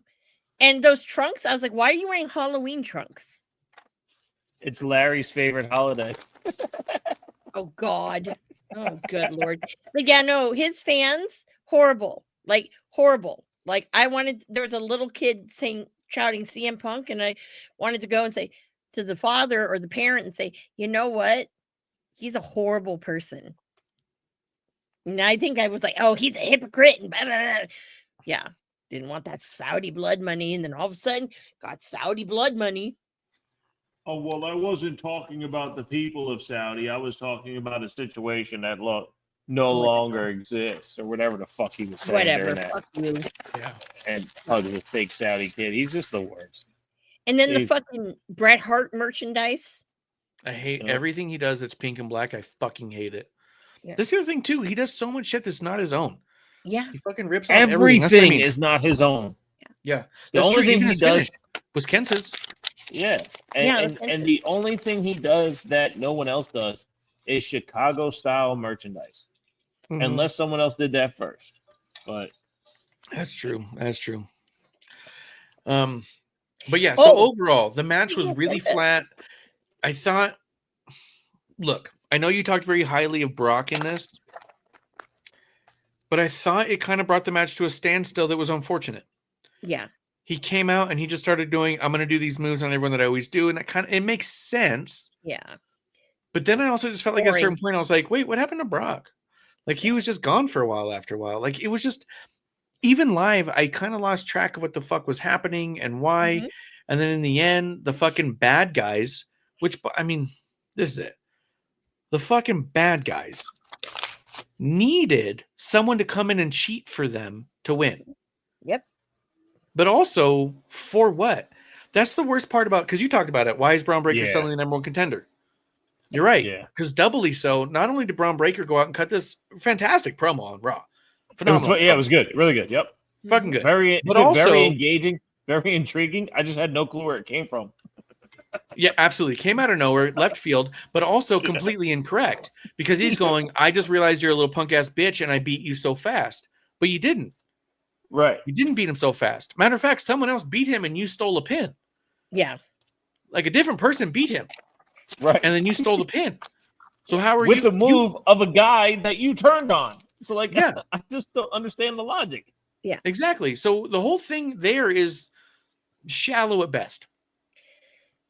And those trunks, I was like, why are you wearing Halloween trunks? It's Larry's favorite holiday. Oh, God. Oh, good Lord. Like, yeah, no, his fans, horrible. Like, horrible. Like, there was a little kid shouting CM Punk, and I wanted to go and say to the father or the parent and say, you know what? He's a horrible person. And I think I was like, oh, he's a hypocrite. And blah, blah, blah. Yeah. Didn't want that Saudi blood money. And then all of a sudden got Saudi blood money. Oh, well, I wasn't talking about the people of Saudi. I was talking about a situation that no longer exists, or whatever the fuck he was saying. Whatever. There Fuck you. Yeah. and hugs a fake Saudi kid. He's just the worst. And then the He's- fucking Bret Hart merchandise. I hate Yeah. everything he does that's pink and black. I fucking hate it. Yeah. That's the other thing too. He does so much shit that's not his own. Yeah. He fucking rips off everything. That's what I Everything mean. is not his own. Yeah. The That's only true. thing Even he his does, finish was Kenta's. yeah, Yeah, and, that's and the only thing he does that no one else does is Chicago style merchandise, Mhm. unless someone else did that first. But That's true. That's true. But yeah, so overall, the match was really flat. I thought, look, I know you talked very highly of Brock in this, but I thought it kind of brought the match to a standstill that was unfortunate. Yeah. He came out and he just started doing, I'm going to do these moves on everyone that I always do. And that it makes sense. Yeah. But then I also just felt like at a certain point, I was like, wait, what happened to Brock? Like he was just gone for a while after a while. Like it was just even live, I kind of lost track of what the fuck was happening and why. Mhm. And then in the end, the fucking bad guys, which I mean, this is it. The fucking bad guys needed someone to come in and cheat for them to win. Yep. But also for what? That's the worst part about, because you talked about it. Why is Braun Breaker Yeah. suddenly the number one contender? You're right. Yeah. Because doubly so, not only did Braun Breaker go out and cut this fantastic promo on Raw. It was, Phenomenal. yeah, it was good. Really good. Yep. Fucking good. Very, But also- very engaging, very intriguing. I just had no clue where it came from. Yeah, absolutely. Came out of nowhere, left field, but also completely incorrect because he's going, I just realized you're a little punk ass bitch and I beat you so fast. But you didn't. Right. You didn't beat him so fast. Matter of fact, someone else beat him and you stole a pin. Yeah. Like a different person beat him Right. and then you stole the pin. So how are With you? the move of a guy that you turned on. So, like, Yeah. I just don't understand the logic. Exactly. So the whole thing there is shallow at best.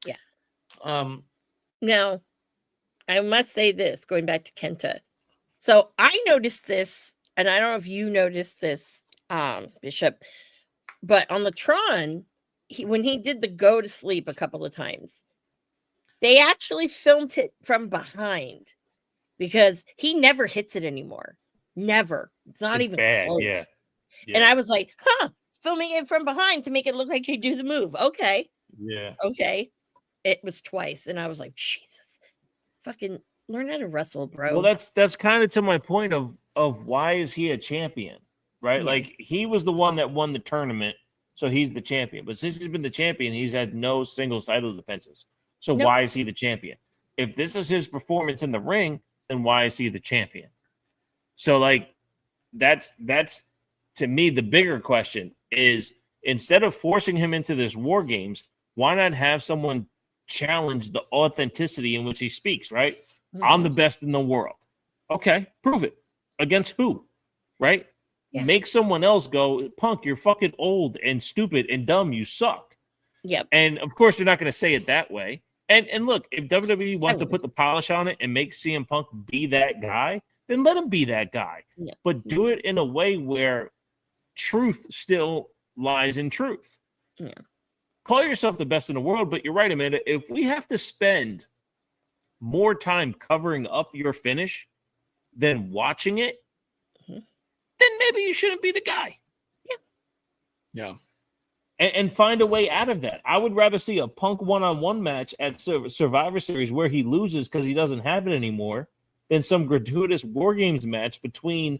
Yeah. Now, I must say this, going back to Kenta. So I noticed this, and I don't know if you noticed this, Bishop, but on the Tron, when he did the go to sleep a couple of times, they actually filmed it from behind because he never hits it anymore. Never. It's not It's even bad, close. yeah. And I was like, filming it from behind to make it look like he do the move. Okay. Yeah. Okay. It was twice. And I was like, Jesus, fucking learn how to wrestle, bro. Well, that's kind of to my point of why is he a champion, right? Yeah. Like he was the one that won the tournament, so he's the champion. But since he's been the champion, he's had no single title defenses. So Nope. why is he the champion? If this is his performance in the ring, then why is he the champion? So like that's to me the bigger question is instead of forcing him into this war games, why not have someone challenge the authenticity in which he speaks, right? I'm the best in the world. Okay, prove it. Against who? Right? Yeah. Make someone else go, Punk, you're fucking old and stupid and dumb. You suck. Yep. And of course, they're not going to say it that way. And look, if WWE wants to would. put the polish on it and make CM Punk be that guy, then let him be that guy. Yeah. But do it in a way where truth still lies in truth. Yeah. Call yourself the best in the world, but you're right, Amanda. If we have to spend more time covering up your finish than watching it, Mhm. then maybe you shouldn't be the guy. yeah. And find a way out of that. I would rather see a Punk one-on-one match at Survivor Series where he loses because he doesn't have it anymore than some gratuitous War Games match between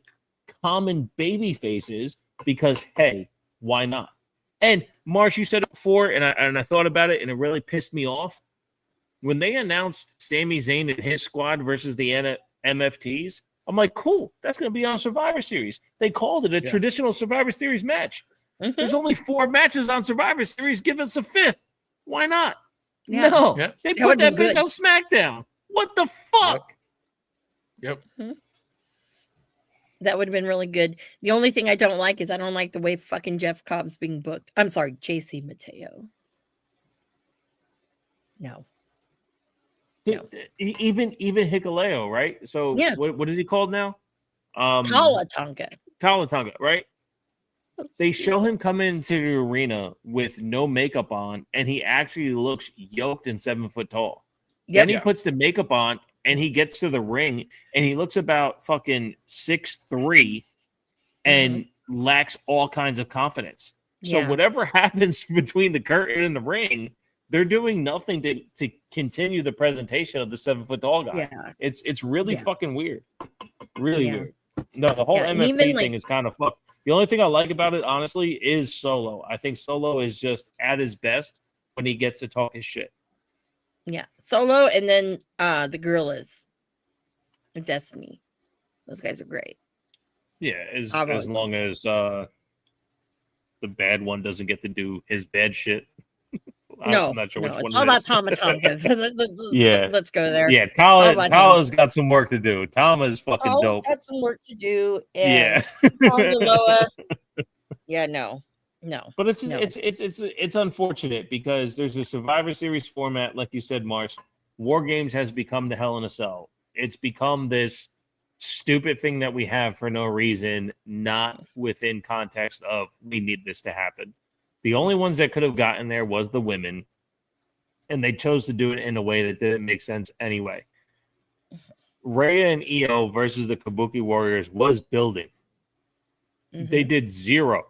common baby faces because, hey, why not? And Marsh, you said it before, and I thought about it, and it really pissed me off. When they announced Sami Zayn and his squad versus the MFTs, I'm like, cool, that's going to be on Survivor Series. They called it a traditional Survivor Series match. Mhm. There's only 4 matches on Survivor Series. Give us a 5th. Why not? Yeah. No. Yeah. They That put would be that bitch good. on SmackDown. What the fuck? Yep. That would have been really good. The only thing I don't like is I don't like the way fucking Jeff Cobb's being booked. I'm sorry, JC Mateo. No. Even Hikuleo, right? So Yeah. what is he called now? Tala Tonka. Tonga, right? They show him come into the arena with no makeup on, and he actually looks yoked and 7 foot tall. Then he puts the makeup on, and he gets to the ring, and he looks about fucking 6'3", and lacks all kinds of confidence. So Yeah. whatever happens between the curtain and the ring, they're doing nothing to continue the presentation of the 7 foot tall guy. Yeah. It's really Yeah. fucking weird. Really Yeah. weird. No, the whole Yeah, and MFT even, thing is kind of fucked. The only thing I like about it, honestly, is Solo. I think Solo is just at his best when he gets to talk his shit. Yeah. Solo and then the Gorillas of Destiny. Those guys are great. Yeah, as really long as the bad one doesn't get to do his bad shit. No, I'm not sure which it's one all it about is. Tama Tonka. Yeah. Let's go there. Yeah, All about Tala's got some work to do. Tama is fucking Always dope. got some work to do. And Yeah. Tongaloa. Yeah, no. But it's No. it's unfortunate because there's a Survivor Series format, like you said, Marsh. War Games has become the Hell in a Cell. It's become this stupid thing that we have for no reason, not within context of we need this to happen. The only ones that could have gotten there was the women, and they chose to do it in a way that didn't make sense anyway. Rhea and Io versus the Kabuki Warriors was building. They did zero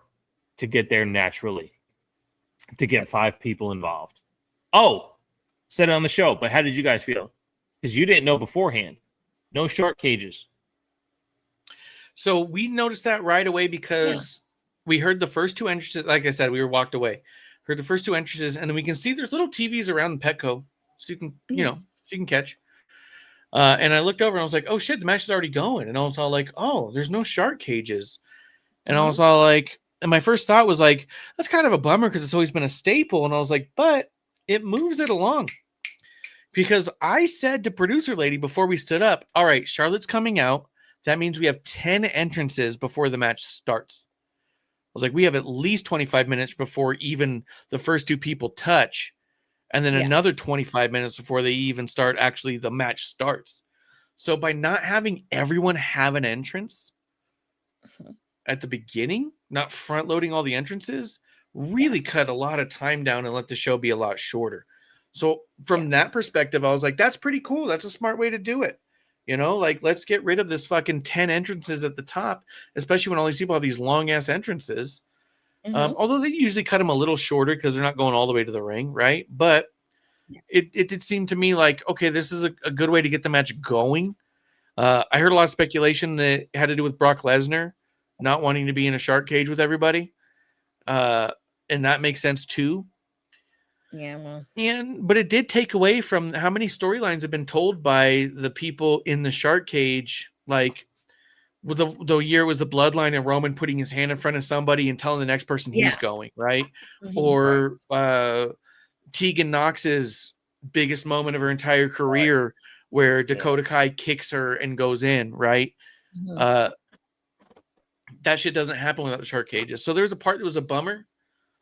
to get there naturally, to get 5 people involved. Oh, said it on the show, but how did you guys feel? Because you didn't know beforehand. No shark cages. So we noticed that right away because we heard the first 2 entrances. Like I said, we were walked away. Heard the first 2 entrances, and then we can see there's little TVs around Petco, so you can, so you can catch. And I looked over and I was like, oh shit, the match is already going. And I was all like, oh, there's no shark cages. And I was all like, and my first thought was like, that's kind of a bummer because it's always been a staple. And I was like, but it moves it along. Because I said to producer lady before we stood up, all right, Charlotte's coming out. That means we have 10 entrances before the match starts. I was like, we have at least 25 minutes before even the first 2 people touch. And then another 25 minutes before they even start, actually, the match starts. So by not having everyone have an entrance at the beginning, not front loading all the entrances, really cut a lot of time down and let the show be a lot shorter. So from that perspective, I was like, that's pretty cool. That's a smart way to do it. Like, let's get rid of this fucking 10 entrances at the top, especially when all these people have these long ass entrances. Although they usually cut them a little shorter because they're not going all the way to the ring, right? But it did seem to me like, okay, this is a good way to get the match going. I heard a lot of speculation that had to do with Brock Lesnar not wanting to be in a shark cage with everybody. And that makes sense too. Yeah, well. But it did take away from how many storylines have been told by the people in the shark cage, like with the year was the bloodline and Roman putting his hand in front of somebody and telling the next person he's going, right? Or Tegan Knox's biggest moment of her entire career where Dakota Kai kicks her and goes in, right? That shit doesn't happen without the shark cages. So there's a part that was a bummer.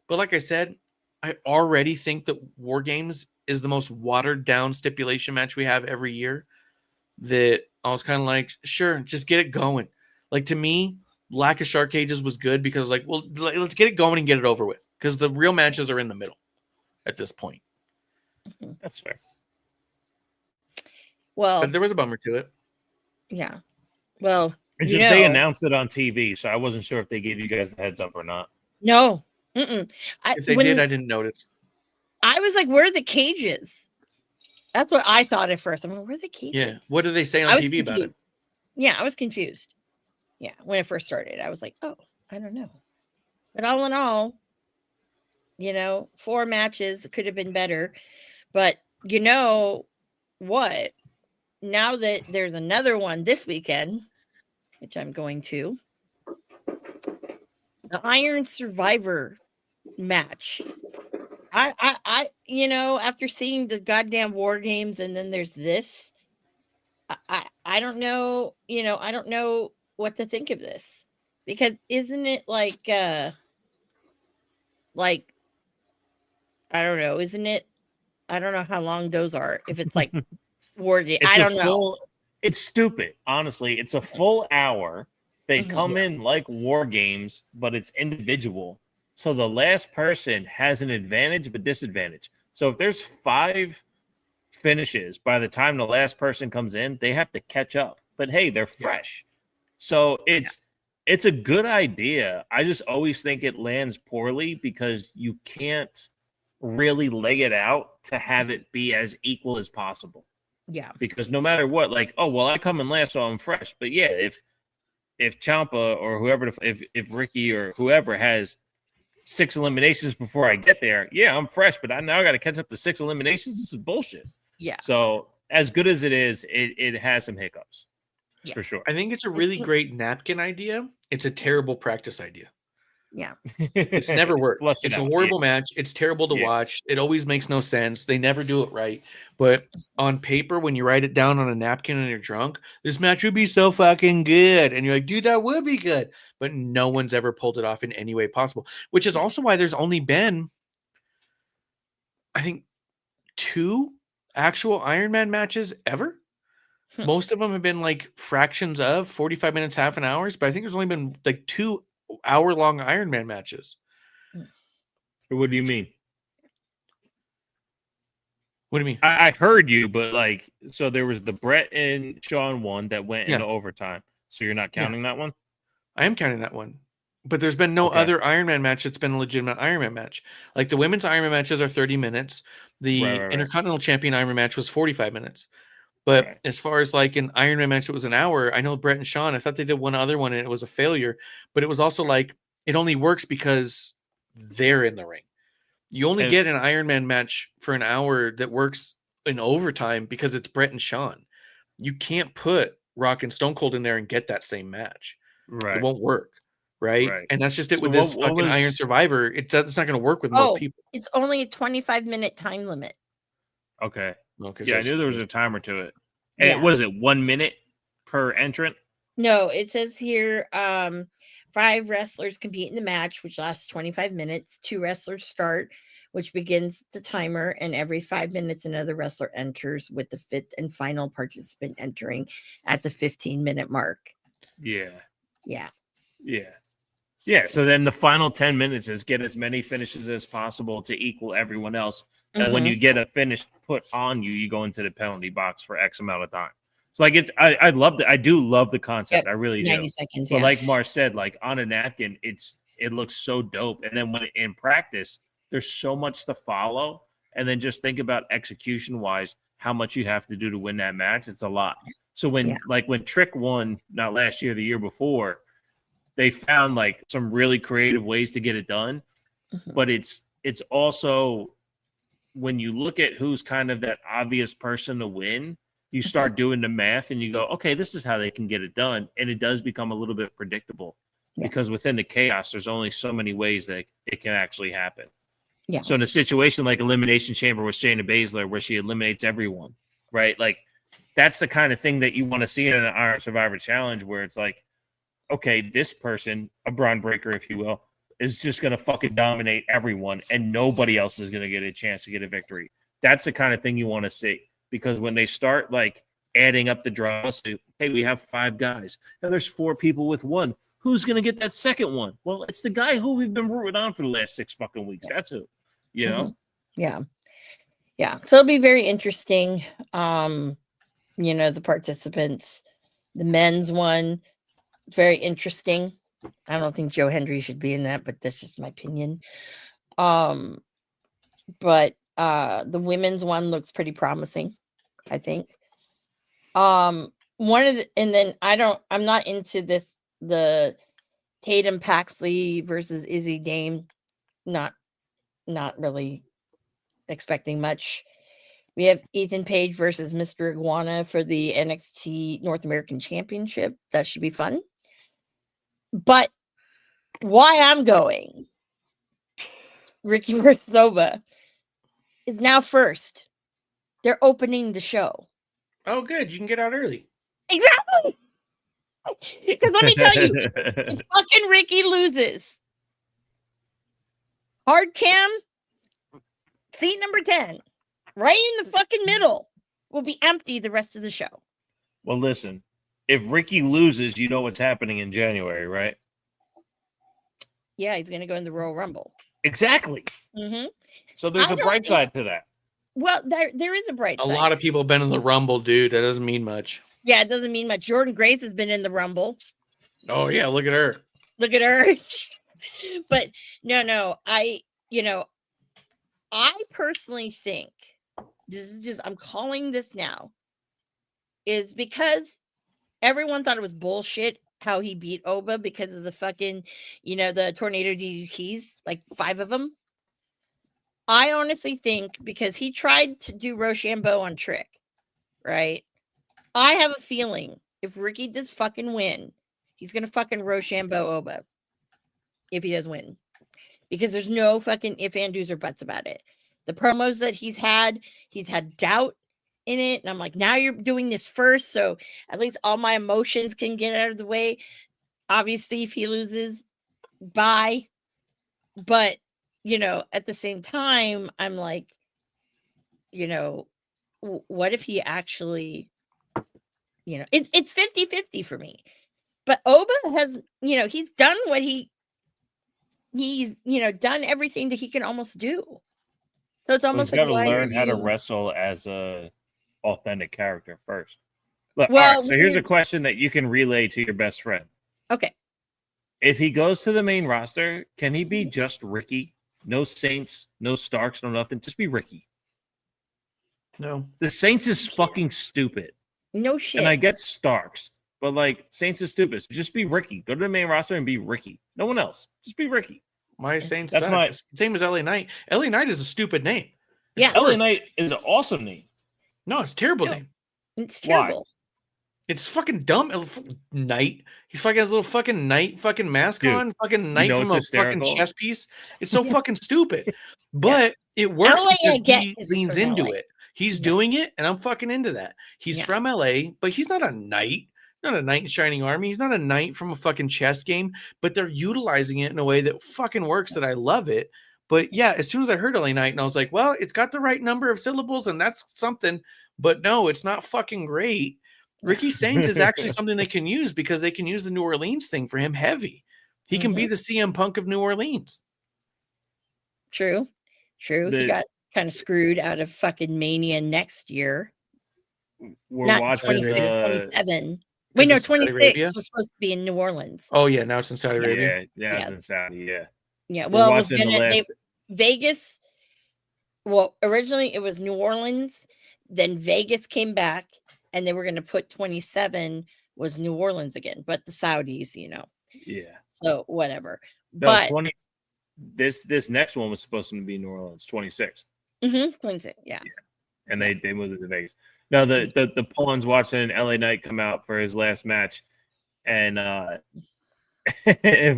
But like I said, I already think that War Games is the most watered down stipulation match we have every year. That I was kind of like, sure, just get it going. Like, to me, lack of shark cages was good because, like, well, let's get it going and get it over with. Because the real matches are in the middle at this point. That's fair. Well, but there was a bummer to it. Yeah. Well, it's just they announced it on TV, so I wasn't sure if they gave you guys the heads up or not. No. If they did, I didn't notice. I was like, where are the cages? That's what I thought at first. I'm like, where are the cages? Yeah. What did they say on TV about it? Yeah, I was confused. Yeah, when it first started, I was like, oh, I don't know. But all in all, 4 matches could have been better. But you know what? Now that there's another one this weekend, which I'm going to, the Iron Survivor match. I after seeing the goddamn War Games and then there's this, I don't know, I don't know what to think of this, because isn't it like I don't know, isn't it? I don't know how long those are. If it's like War Game, I don't know. It's stupid. Honestly, it's a full hour. They come in like War Games, but it's individual. So the last person has an advantage but disadvantage. So if there's 5 finishes, by the time the last person comes in, they have to catch up. But hey, they're fresh. So it's a good idea. I just always think it lands poorly because you can't really lay it out to have it be as equal as possible. Yeah. Because no matter what, like, oh, well, I come in last, so I'm fresh. But yeah, if Ciampa or whoever, if Ricky or whoever has 6 eliminations before I get there, yeah, I'm fresh, but I now got to catch up to 6 eliminations. This is bullshit. Yeah. So as good as it is, it has some hiccups. Yeah. For sure. I think it's a really great napkin idea. It's a terrible practice idea. Yeah. It's never worked. It's a horrible match. It's terrible to watch. It always makes no sense. They never do it right. But on paper, when you write it down on a napkin and you're drunk, this match would be so fucking good. And you're like, dude, that would be good. But no one's ever pulled it off in any way possible, which is also why there's only been, I think, 2 actual Iron Man matches ever. Most of them have been like fractions of 45 minutes, half an hour, but I think there's only been like 2-hour-long Ironman matches. What do you mean? What do you mean? I heard you, but like, so there was the Brett and Sean one that went into overtime. So you're not counting that one? I am counting that one. But there's been no other Ironman match that's been a legitimate Ironman match. Like the women's Ironman matches are 30 minutes. The Intercontinental Champion Ironman match was 45 minutes. But as far as like an Ironman match, it was an hour. I know Brett and Sean, I thought they did one other one and it was a failure. But it was also like, it only works because they're in the ring. You only get an Ironman match for an hour that works in overtime because it's Brett and Sean. You can't put Rock and Stone Cold in there and get that same match. Right. It won't work. Right. And that's just it with what this fucking was... Iron Survivor. It's not going to work with most people. It's only a 25-minute time limit. Okay. Okay. Yeah, I knew there was a timer to it. And was it 1 minute per entrant? No, it says here 5 wrestlers compete in the match, which lasts 25 minutes. 2 wrestlers start, which begins the timer, and every 5 minutes, another wrestler enters, with the 5th and final participant entering at the 15-minute mark. Yeah. Yeah. Yeah. Yeah. So then the final 10 minutes is get as many finishes as possible to equal everyone else. And when you get a finish put on you, you go into the penalty box for X amount of time. So like I love I do love the concept. I really 90 do. seconds. But like Mar said, like on a napkin, it looks so dope. And then when in practice, there's so much to follow. And then just think about execution wise, how much you have to do to win that match. It's a lot. So when Trick won, not last year, the year before, they found like some really creative ways to get it done. But it's also, when you look at who's kind of that obvious person to win, you start doing the math and you go, okay, this is how they can get it done. And it does become a little bit predictable because within the chaos, there's only so many ways that it can actually happen. Yeah. So in a situation like Elimination Chamber with Shayna Baszler, where she eliminates everyone, right? Like that's the kind of thing that you want to see in an Iron Survivor Challenge, where it's like, okay, this person, a Braun Breaker, if you will, is just going to fucking dominate everyone and nobody else is going to get a chance to get a victory. That's the kind of thing you want to see, because when they start like adding up the draws, to, hey, we have 5 guys and there's 4 people with 1. Who's going to get that second one? Well, it's the guy who we've been rooting on for the last 6 fucking weeks. That's who, you know? Yeah. Yeah. So it'll be very interesting. The participants, the men's one, very interesting. I don't think Joe Hendry should be in that, but that's just my opinion. But the women's one looks pretty promising, I think. I'm not into this, the Tatum Paxley versus Izzy Dame. Not really expecting much. We have Ethan Page versus Mr. Iguana for the NXT North American Championship. That should be fun. But why I'm going, Ricky versus Oba, is now first. They're opening the show. Oh, good. You can get out early. Exactly. Because let me tell you, if fucking Ricky loses, hard cam, seat number 10, right in the fucking middle, will be empty the rest of the show. Well, listen. If Ricky loses, you know what's happening in January, right? Yeah, he's going to go in the Royal Rumble. Exactly. Mm-hmm. So there's a bright side to that. Well, there is a bright side. A lot of people have been in the Rumble, dude. That doesn't mean much. Yeah, it doesn't mean much. Jordan Grace has been in the Rumble. Oh, yeah. Look at her. Look at her. But no, I personally think, this is just, I'm calling this now, is because everyone thought it was bullshit how he beat Oba because of the fucking, the tornado DDTs, like 5 of them. I honestly think because he tried to do Rochambeau on Trick, right? I have a feeling if Ricky does fucking win, he's going to fucking Rochambeau Oba if he does win. Because there's no fucking if, and, do's, or buts about it. The promos that he's had doubt in it. And I'm like, now you're doing this first, so at least all my emotions can get out of the way. Obviously, if he loses, bye. But, at the same time, I'm like, what if he actually You know, it's 50-50 for me. But Oba has, you know, he's done what he's, you know, done everything that he can almost do. So it's He's almost got like, to why learn are how to you- wrestle as a authentic character first. Look, all Well, right, so here's a we're- question that you can relay to your best friend. Okay. If he goes to the main roster, can he be just Ricky? No Saints, no Starks, no nothing. Just be Ricky. No. The Saints is fucking stupid. No shit. And I get Starks, but like Saints is stupid. So just be Ricky. Go to the main roster and be Ricky. No one else. Just be Ricky. My Saints. That's suck. my- It's the same as LA Knight. LA Knight is a stupid name. Yeah. LA Knight is an awesome name. No, it's a terrible No. name. It's Why? terrible. It's fucking dumb. Knight. He's fucking has a little fucking knight fucking mask Dude, on. Fucking knight know from a it's hysterical? fucking chess piece. It's so fucking stupid. But it works LA, I because get, he 'cause it's leans from into LA. it. He's Yeah. doing it, and I'm fucking into that. He's Yeah. from LA, but he's not a knight. Not a knight in shining armor. He's not a knight from a fucking chess game, but they're utilizing it in a way that fucking works that I love it. But yeah, as soon as I heard LA Knight, and I was like, well, it's got the right number of syllables, and that's something. But no, it's not fucking great. Ricky Saints is actually something they can use because they can use the New Orleans thing for him heavy. He can be the CM Punk of New Orleans. True. True. He The- got kind of screwed out of fucking Mania next year. We're Not watching 26, 27. Wait, Is no, it Saudi 26 Arabia? was supposed to be in New Orleans. Oh yeah, now it's in Saudi Arabia. yeah, it's Yeah. in Saudi, yeah. Yeah, We're well, it was watching the gonna, last Vegas. Well, originally it was New Orleans, then Vegas came back, and they were going to put 27 was New Orleans again, but the Saudis, you know, yeah. so whatever. No, But 20 this next one was supposed to be New Orleans, 26. 26, yeah. And they moved it to Vegas. No, the Pawns watching LA Knight come out for his last match, and and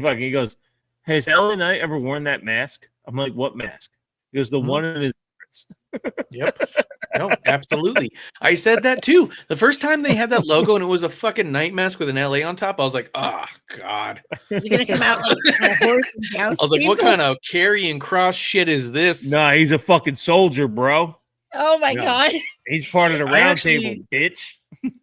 fucking he goes, "Hey, has LA Knight ever worn that mask?" I'm like, "What mask?" He goes, "The Mhm. one in his." Yep. No, absolutely. I said that too. The first time they had that logo and it was a fucking night mask with an LA on top, I was like, oh God. Is he going to come out like on a horse and joust I was like, what people? kind of carrying cross shit is this? Nah, he's a fucking soldier, bro. Oh my No. God. He's part of the I round actually- table, bitch.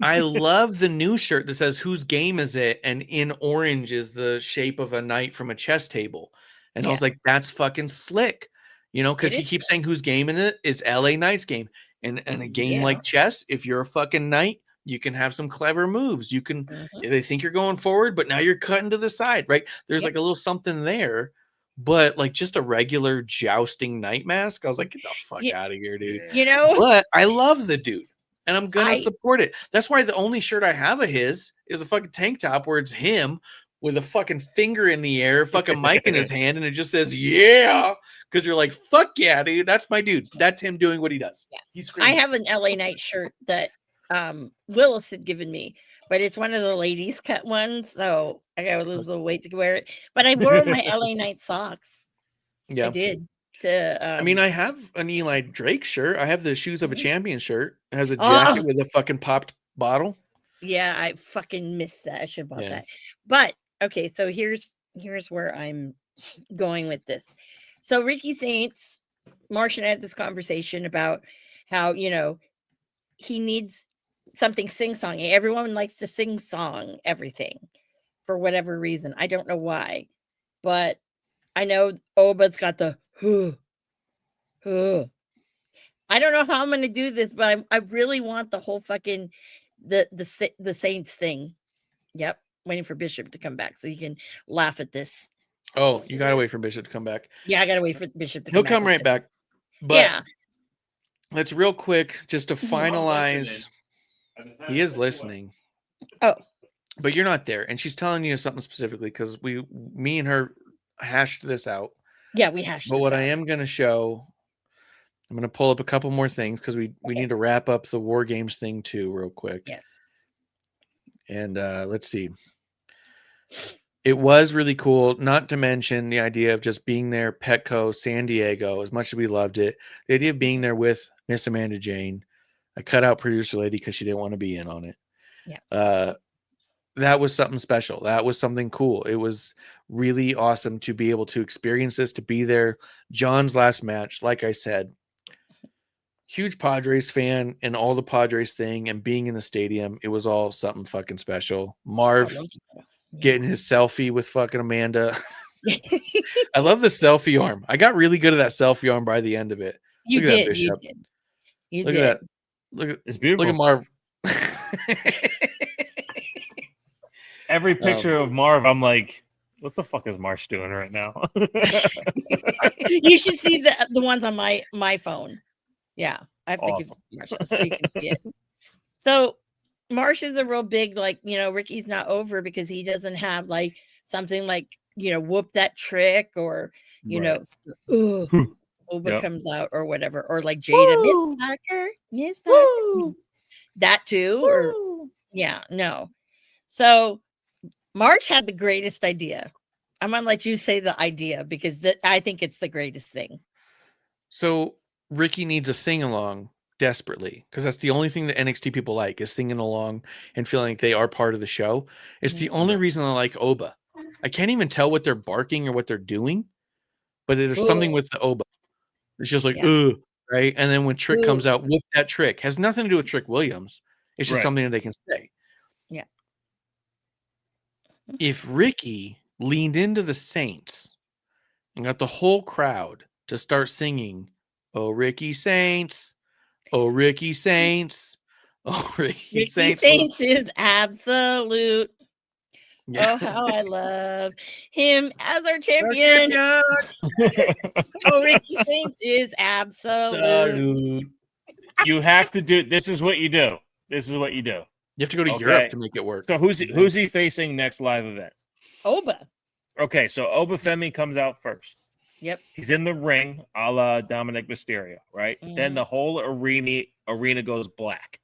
I love the new shirt that says whose game is it? And in orange is the shape of a knight from a chess table. And I was like, that's fucking slick. You know, because It he is keeps saying whose game in it is LA Knight's game. And a game Yeah. like chess, if you're a fucking knight, you can have some clever moves. You can they think you're going forward, but now you're cutting to the side, right? There's Yep. like a little something there, but like just a regular jousting knight mask. I was like, get the fuck Yeah. out of here, dude. You know, But I love the dude, and I'm gonna I- support it. That's why the only shirt I have of his is a fucking tank top where it's him with a fucking finger in the air, fucking mic in his hand, and it just says "yeah," because you're like, "Fuck yeah, dude, that's my dude. That's him doing what he does." Yeah. He's I screaming. have an LA Knight shirt that Willis had given me, but it's one of the ladies cut ones, so I gotta lose a little weight to wear it. But I wore my LA Knight socks. Yeah. I did. To I mean, I have an Eli Drake shirt. I have the Shoes of a Mhm. Champion shirt. It has a Oh. jacket with a fucking popped bottle. yeah, I fucking missed that. I should have bought Yeah. that. But okay, so here's where I'm going with this. So Ricky Saints, Martian had this conversation about how, you know, he needs something sing-songy. Everyone likes to sing-song everything for whatever reason. I don't know why, but I know Oba's got the I don't know how I'm going to do this, but I really want the whole fucking the Saints thing. Yep, waiting for Bishop to come back so he can laugh at this. Oh, you gotta wait for Bishop to come back. Yeah, I gotta wait for Bishop to He'll come come with right this. back. But Yeah, let's real quick just to Mhm. finalize. He is listening. Oh. But you're not there, and she's telling you something specifically because me and her hashed this out. yeah, we hashed But this what I out. am going to show, I'm going to pull up a couple more things because we need to wrap up the War Games thing too, real quick. Yes. And let's see. It was really cool, not to mention the idea of just being there, Petco, San Diego, as much as we loved it. The idea of being there with Miss Amanda Jane. I cut out producer lady because she didn't want to be in on it. Yeah. That was something special. That was something cool. It was really awesome to be able to experience this, to be there. John's last match, like I said, huge Padres fan, and all the Padres thing and being in the stadium, it was all something fucking special. Marv getting his selfie with fucking Amanda. I love the selfie arm. I got really good at that selfie arm by the end of it. You Look at that, did. You Bishop. did. You Look did. at that. Look at It's beautiful. look at Marv. Every picture of Marv, I'm like, what the fuck is Marsh doing right now? You should see the ones on my phone. Yeah, I have to Awesome. give Marsh so you can see it. So Marsh is a real big, like, Ricky's not over because he doesn't have like something like, whoop that trick or, Right. ooh, Oba Yep. comes out or whatever, or like Jada, Miss Parker, that too, or yeah, no. So Marsh had the greatest idea. I'm gonna let you say the idea because I think it's the greatest thing. So Ricky needs a sing along desperately because that's the only thing that NXT people like is singing along and feeling like they are part of the show. It's the only reason I like Oba. I can't even tell what they're barking or what they're doing, but there's something with the Oba. It's just like, ugh, right? And then when Trick comes out, whoop that Trick. Has nothing to do with Trick Williams. It's just Right. something that they can say. Yeah. If Ricky leaned into the Saints and got the whole crowd to start singing, "Oh, Ricky Saints, oh, Ricky Saints, oh, Ricky Ricky Saints." Saints is absolute. Yeah. Oh, how I love him as our champion. Oh, Ricky Saints is absolute. Salute. You have to do. This is what you do. This is what you do. You have to go to Okay. Europe to make it work. So who's he facing next live event? Oba. Okay, so Obafemi comes out first. Yep. He's in the ring, a la Dominic Mysterio, right? Then the whole arena goes black.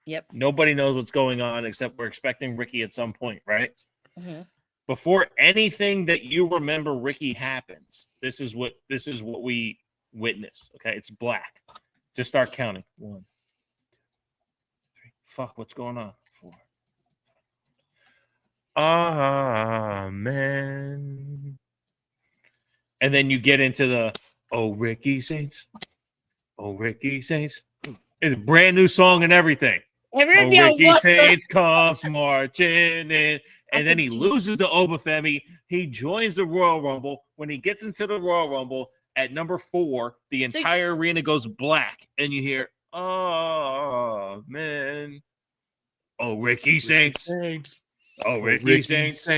Yep. Nobody knows what's going on except we're expecting Ricky at some point, right? Mm-hmm. Before anything that you remember Ricky happens, this is what we witness. Okay, it's black. Just start counting. 1, 2, 3. Fuck, what's going on? 4. Amen. And then you get into the "Oh Ricky Saints, oh Ricky Saints." It's a brand new song and everything. Everyone Oh, be all, Ricky "What the-" Saints comes marching in. I And then can he see- loses to Obafemi. He joins the Royal Rumble. When he gets into the Royal Rumble at number 4, the entire arena goes black. And you hear, "Oh, man. Oh, Ricky Saints. Oh, Ricky Saints.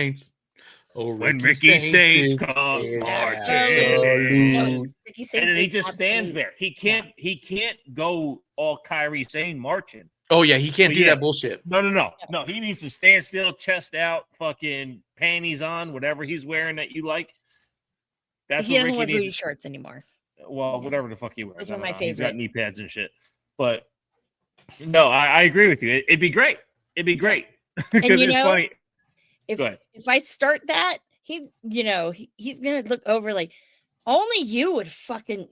Oh, When Ricky Saints is comes marching absolute. in." Ricky Saints And then he is just stands absolute. there. He can't go all Kyrie Sane marching. Oh, yeah. He can't But do yeah. that bullshit. No. He needs to stand still, chest out, fucking panties on, whatever he's wearing that you like. That's He what doesn't Ricky wear needs. booty shorts anymore. Well, whatever the fuck he wears. Those I are don't my know. He's got favorite. knee pads and shit. But no, I agree with you. It'd be great. It'd be great. Because you it's know, funny. If Go ahead. if I start that, he's gonna look over like only you would fucking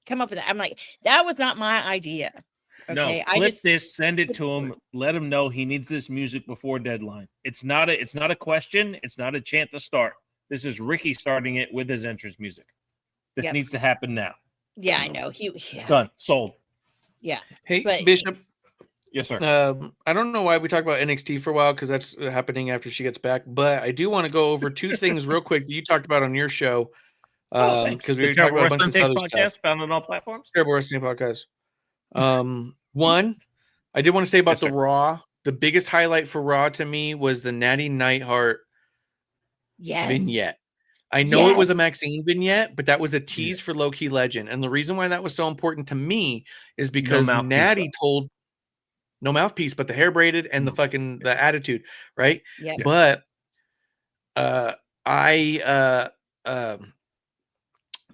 come up with that. I'm like, that was not my idea. Okay, No, clip this, send it to him, let him know he needs this music before deadline. It's not a question, it's not a chant to start. This is Ricky starting it with his entrance music. This Yep. needs to happen now. Yeah, I know. Yeah. Done. Sold. Yeah. Hey, But- Bishop. Yes, sir. I don't know why we talked about NXT for a while because that's happening after she gets back. But I do want to go over 2 things real quick that you talked about on your show. Thanks. Because we The were talking Terrible about a bunch Wrestling of Takes other podcast stuff. found on all platforms. Terrible Wrestling Podcast. One, I did want to say about Yes, the sir. Raw. The biggest highlight for Raw to me was the Natty Neidhart Yes. vignette. I know it was a Yes. Maxine vignette, but that was a tease for Low Key Legend. And the reason why that was so important to me is because mouthpiece, Natty though. told no mouthpiece, but the hair braided and the fucking the attitude, right? Yep. But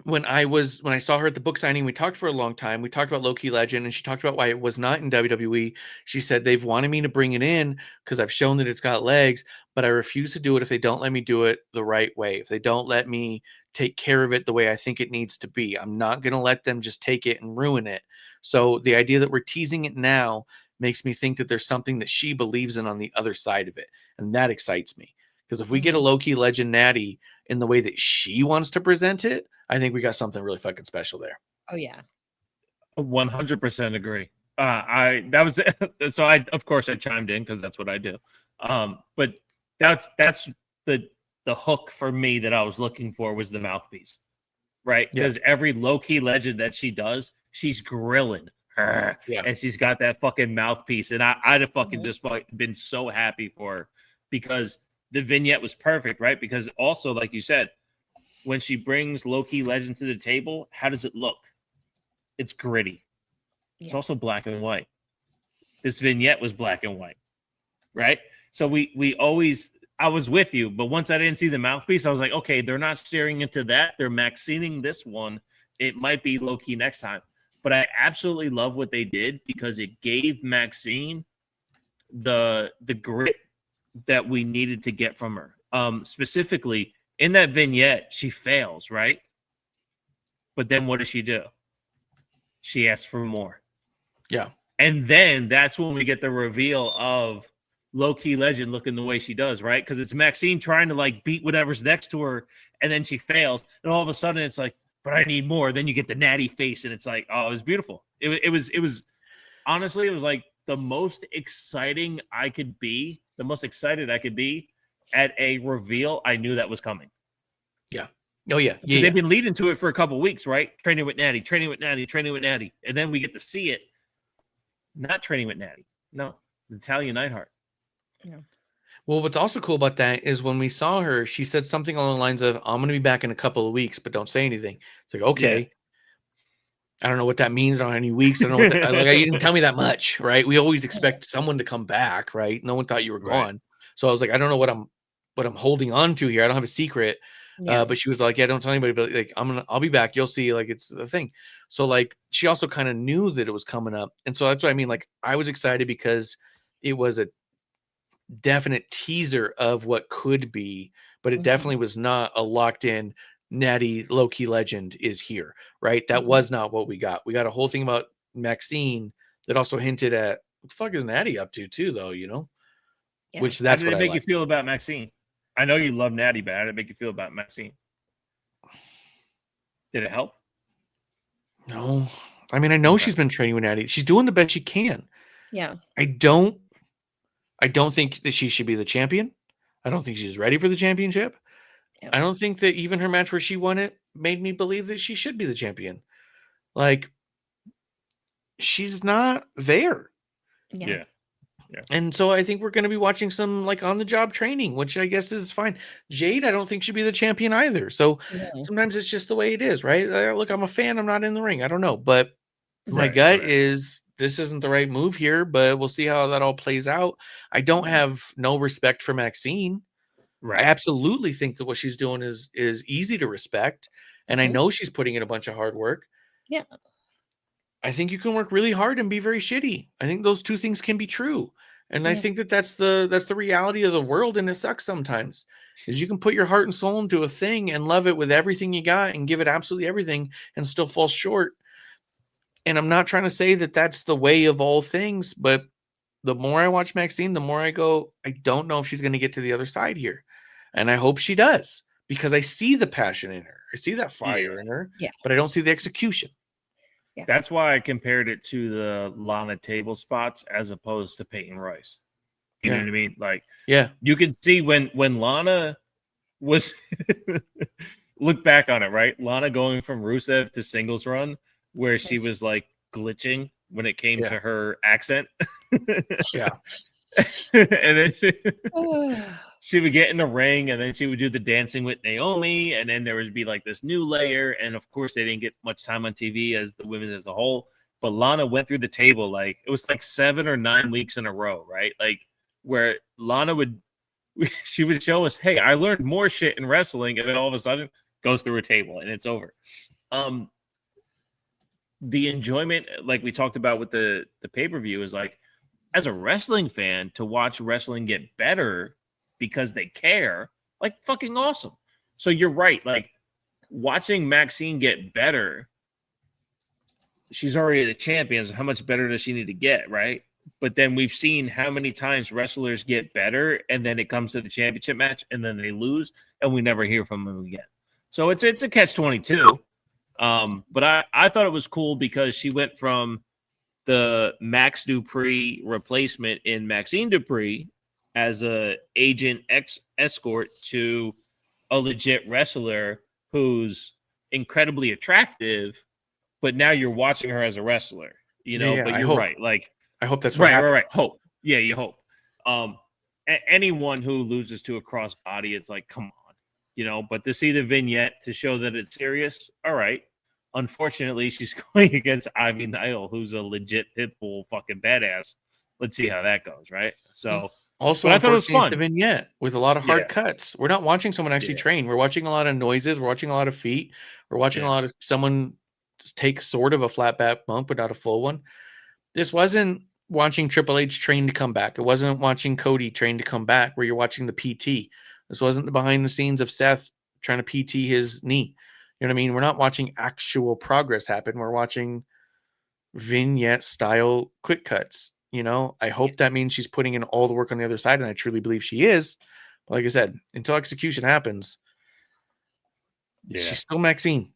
when I saw her at the book signing, we talked for a long time. We talked about Low Key Legend, and she talked about why it was not in WWE. She said they've wanted me to bring it in because I've shown that it's got legs, but I refuse to do it if they don't let me do it the right way. If they don't let me take care of it the way I think it needs to be, I'm not going to let them just take it and ruin it. So the idea that we're teasing it now makes me think that there's something that she believes in on the other side of it, and that excites me. Because if we get a Low Key Legend Natty in the way that she wants to present it, I think we got something really fucking special there. Oh yeah. 100% agree. I of course I chimed in because that's what I do. But that's the hook for me that I was looking for was the mouthpiece, right? Because every low-key legend that she does, she's grilling her, and she's got that fucking mouthpiece, and I'd have fucking just been so happy for her because the vignette was perfect, right? Because also, like you said, when she brings low-key legend to the table, how does it look? It's gritty. It's also black and white. This vignette was black and white, right? So we always, I was with you, but once I didn't see the mouthpiece, I was like, okay, they're not staring into that. They're Maxining this one. It might be low-key next time. But I absolutely love what they did because it gave Maxine the grit that we needed to get from her. Specifically, in that vignette, she fails, right? But then what does she do? She asks for more. Yeah. And then that's when we get the reveal of low-key legend looking the way she does, right? Because it's Maxine trying to like beat whatever's next to her, and then she fails. And all of a sudden it's like, but I need more. Then you get the natty face, and it's like, oh, it was beautiful. It was honestly, it was like the most exciting I could be, the most excited I could be at a reveal. I knew that was coming. Yeah. Oh yeah. Because they've been leading to it for a couple of weeks, right? Training with Natty, training with Natty, training with Natty. And then we get to see it. Not training with Natty. No, Natalya Neidhart. Yeah. Well, what's also cool about that is when we saw her, she said something along the lines of, I'm going to be back in a couple of weeks, but don't say anything. It's like, okay. Yeah. I don't know what that means. I don't know how many weeks. I don't know what that, like, you didn't tell me that much, right? We always expect someone to come back, right? No one thought you were gone. So I was like, I don't know what I'm holding on to here. I don't have a secret. But she was like, yeah, don't tell anybody, but like, I'll be back. You'll see, like, it's the thing. So like, she also kind of knew that it was coming up. And so that's what I mean. Like, I was excited because it was a definite teaser of what could be, but it definitely was not a locked in Natty low-key legend is here, right? That was not what we got. We got a whole thing about Maxine that also hinted at what the fuck is Natty up to too, though, you know? Yeah. Which that's how did what it make I you feel about Maxine? I know you love Natty, but how did it make you feel about Maxine? Did it help? No. I mean, I know she's been training with Natty. She's doing the best she can. Yeah. I don't think that she should be the champion. I don't think she's ready for the championship. Yeah. I don't think that even her match where she won it made me believe that she should be the champion. Like, she's not there. Yeah. And so I think we're going to be watching some like on the job training, which I guess is fine. Jade, I don't think should be the champion either. So sometimes it's just the way it is, right? Look, I'm a fan. I'm not in the ring. I don't know. But my gut is this isn't the right move here, but we'll see how that all plays out. I don't have no respect for Maxine. Right. I absolutely think that what she's doing is easy to respect. And I know she's putting in a bunch of hard work. Yeah. I think you can work really hard and be very shitty. I think those two things can be true. And I think that that's the reality of the world. And it sucks sometimes is you can put your heart and soul into a thing and love it with everything you got and give it absolutely everything and still fall short. And I'm not trying to say that that's the way of all things, but the more I watch Maxine, the more I go, I don't know if she's going to get to the other side here. And I hope she does because I see the passion in her. I see that fire in her, but I don't see the execution. Yeah. That's why I compared it to the Lana table spots as opposed to Peyton Royce. You know what I mean? Like, you can see when Lana was look back on it, right? Lana going from Rusev to singles run, where she was like glitching when it came to her accent. And then she would get in the ring, and then she would do the dancing with Naomi, and then there would be like this new layer. And of course, they didn't get much time on TV as the women as a whole. But Lana went through the table like it was like 7 or 9 weeks in a row, right? Like where Lana she would show us, hey, I learned more shit in wrestling, and then all of a sudden goes through a table and it's over. The enjoyment, like we talked about with the pay-per-view, is like, as a wrestling fan, to watch wrestling get better because they care, like fucking awesome. So you're right. Like watching Maxine get better, she's already the champion. So how much better does she need to get? Right. But then we've seen how many times wrestlers get better and then it comes to the championship match and then they lose and we never hear from them again. So it's a catch-22. But I thought it was cool because she went from the Max Dupree replacement in Maxine Dupree as a agent escort to a legit wrestler who's incredibly attractive, but now you're watching her as a wrestler, you know. Yeah, but I you're hope. right, like I hope that's what right, happens. right. Hope, yeah, you hope. Anyone who loses to a crossbody, it's like, come on, you know. But to see the vignette to show that it's serious, all right. Unfortunately, she's going against Ivy Nile, who's a legit pit bull fucking badass. Let's see how that goes, right? So Also, but I thought it was unfortunately, it's fun. the vignette with a lot of hard Yeah. cuts. We're not watching someone actually Yeah. train. We're watching a lot of noises. We're watching a lot of feet. We're watching a Yeah. lot of someone take sort of a flat back bump, but not a full one. This wasn't watching Triple H train to come back. It wasn't watching Cody train to come back where you're watching the PT. This wasn't the behind the scenes of Seth trying to PT his knee. You know what I mean? We're not watching actual progress happen. We're watching vignette style quick cuts. You know, I hope that means she's putting in all the work on the other side, and I truly believe she is. But like I said, until execution happens, Yeah. she's still Maxine.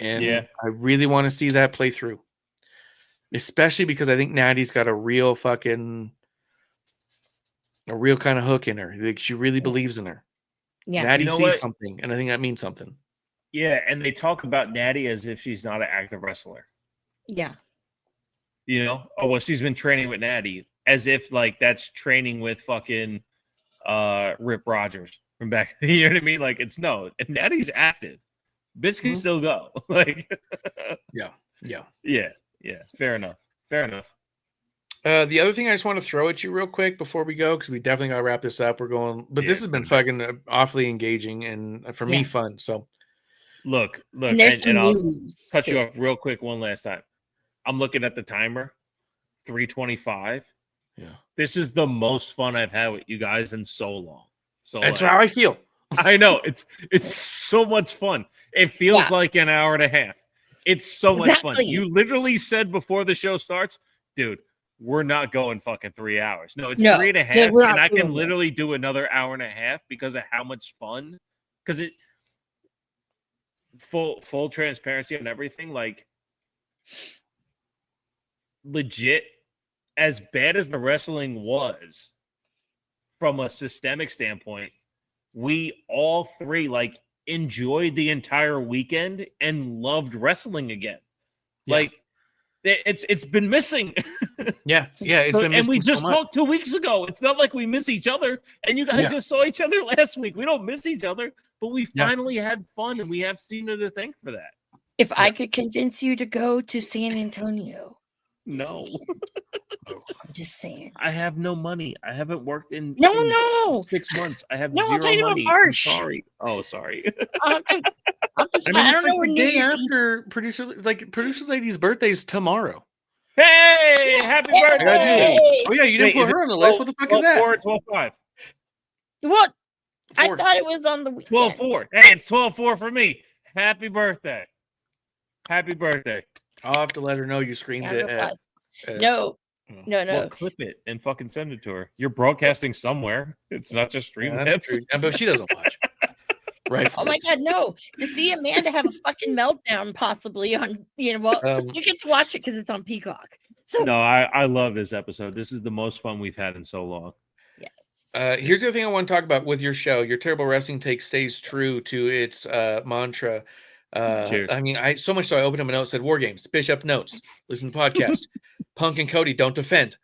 And Yeah. I really want to see that play through. Especially because I think Natty's got a real kind of hook in her. Like she really believes in her. Yeah. Natty You know sees what? something, and I think that means something. Yeah, and they talk about Natty as if she's not an active wrestler. Yeah. You know? Oh, well, she's been training with Natty. As if like that's training with fucking Rip Rogers from back. You know what I mean? Like it's no, and Natty's active. Bitch can still go. Like Yeah. yeah. Fair enough. The other thing I just want to throw at you real quick before we go, because we definitely got to wrap this up. We're going, but this Yeah. has been fucking awfully engaging and for me Yeah. fun. So Look, And there's some and I'll news. cut too. you off real quick one last time. I'm looking at the timer, 3:25. yeah, This is the most fun I've had with you guys in so long. So that's like, how I feel. I know it's so much fun. It feels Yeah. like an hour and a half. It's so much fun. Exactly. You literally said before the show starts, dude, we're not going fucking 3 hours. No, it's No, 3.5, dude, we're not and I doing can this. literally do another hour and a half because of how much fun. Because it full transparency on everything, like legit, as bad as the wrestling was from a systemic standpoint, we all three like enjoyed the entire weekend and loved wrestling again. Yeah. Like it's been missing. Yeah. It's So- been and we missing so just much. talked 2 weeks ago. It's not like we miss each other, and you guys Yeah. just saw each other last week. We don't miss each other, but we Yeah. finally had fun, and we have Cena to thank for that. If I could convince you to go to San Antonio, this No, weekend, I'm just saying. I have no money. I haven't worked in No. 6 months. I have No, I'm zero talking about money. I'm March. sorry. Oh, sorry. I'll have to I find- mean, I it's don't know like where the New day Year's Eve. after producer lady's birthday's tomorrow. Hey, happy Hey! birthday! Hey! Oh yeah, you didn't Wait, is put her it on the list. What the fuck is that? 12-4 or 12-5? What? I 4. thought it was on the weekend. 12-4. Hey, it's 12-4 for me. Happy birthday. Happy birthday. I'll have to let her know you screamed Yeah, it. no At, fuss. at- No. Oh. No. Well, clip it and fucking send it to her. You're broadcasting somewhere. It's not just yeah, Streamlabs. that's true. Yeah, but she doesn't watch. Right. Oh my God, no. To see Amanda have a fucking meltdown possibly on, well, you get to watch it because it's on Peacock. So, No, I love this episode. This is the most fun we've had in so long. yes. Here's the other thing I want to talk about with your show. Your Terrible Wrestling Take stays true to its mantra. Cheers. I mean, so much so I opened up a note, said War Games, Bishop notes, listen to the podcast. Punk and Cody don't defend.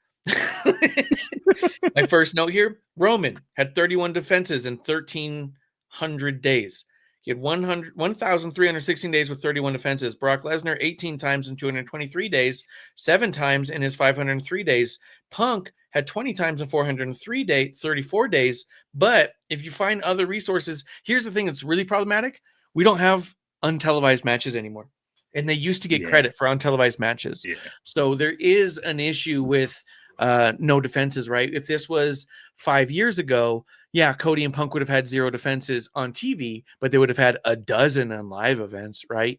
My first note here, Roman had 31 defenses in 1,300 days. He had 1,316 days with 31 defenses. Brock Lesnar 18 times in 223 days, 7 times in his 503 days. Punk had 20 times in 34 days. But if you find other resources, here's the thing that's really problematic. We don't have untelevised matches anymore. And they used to get Yeah. credit for untelevised matches. Yeah. So there is an issue with no defenses, right? If this was 5 years ago, yeah, Cody and Punk would have had 0 defenses on TV, but they would have had a dozen on live events, right?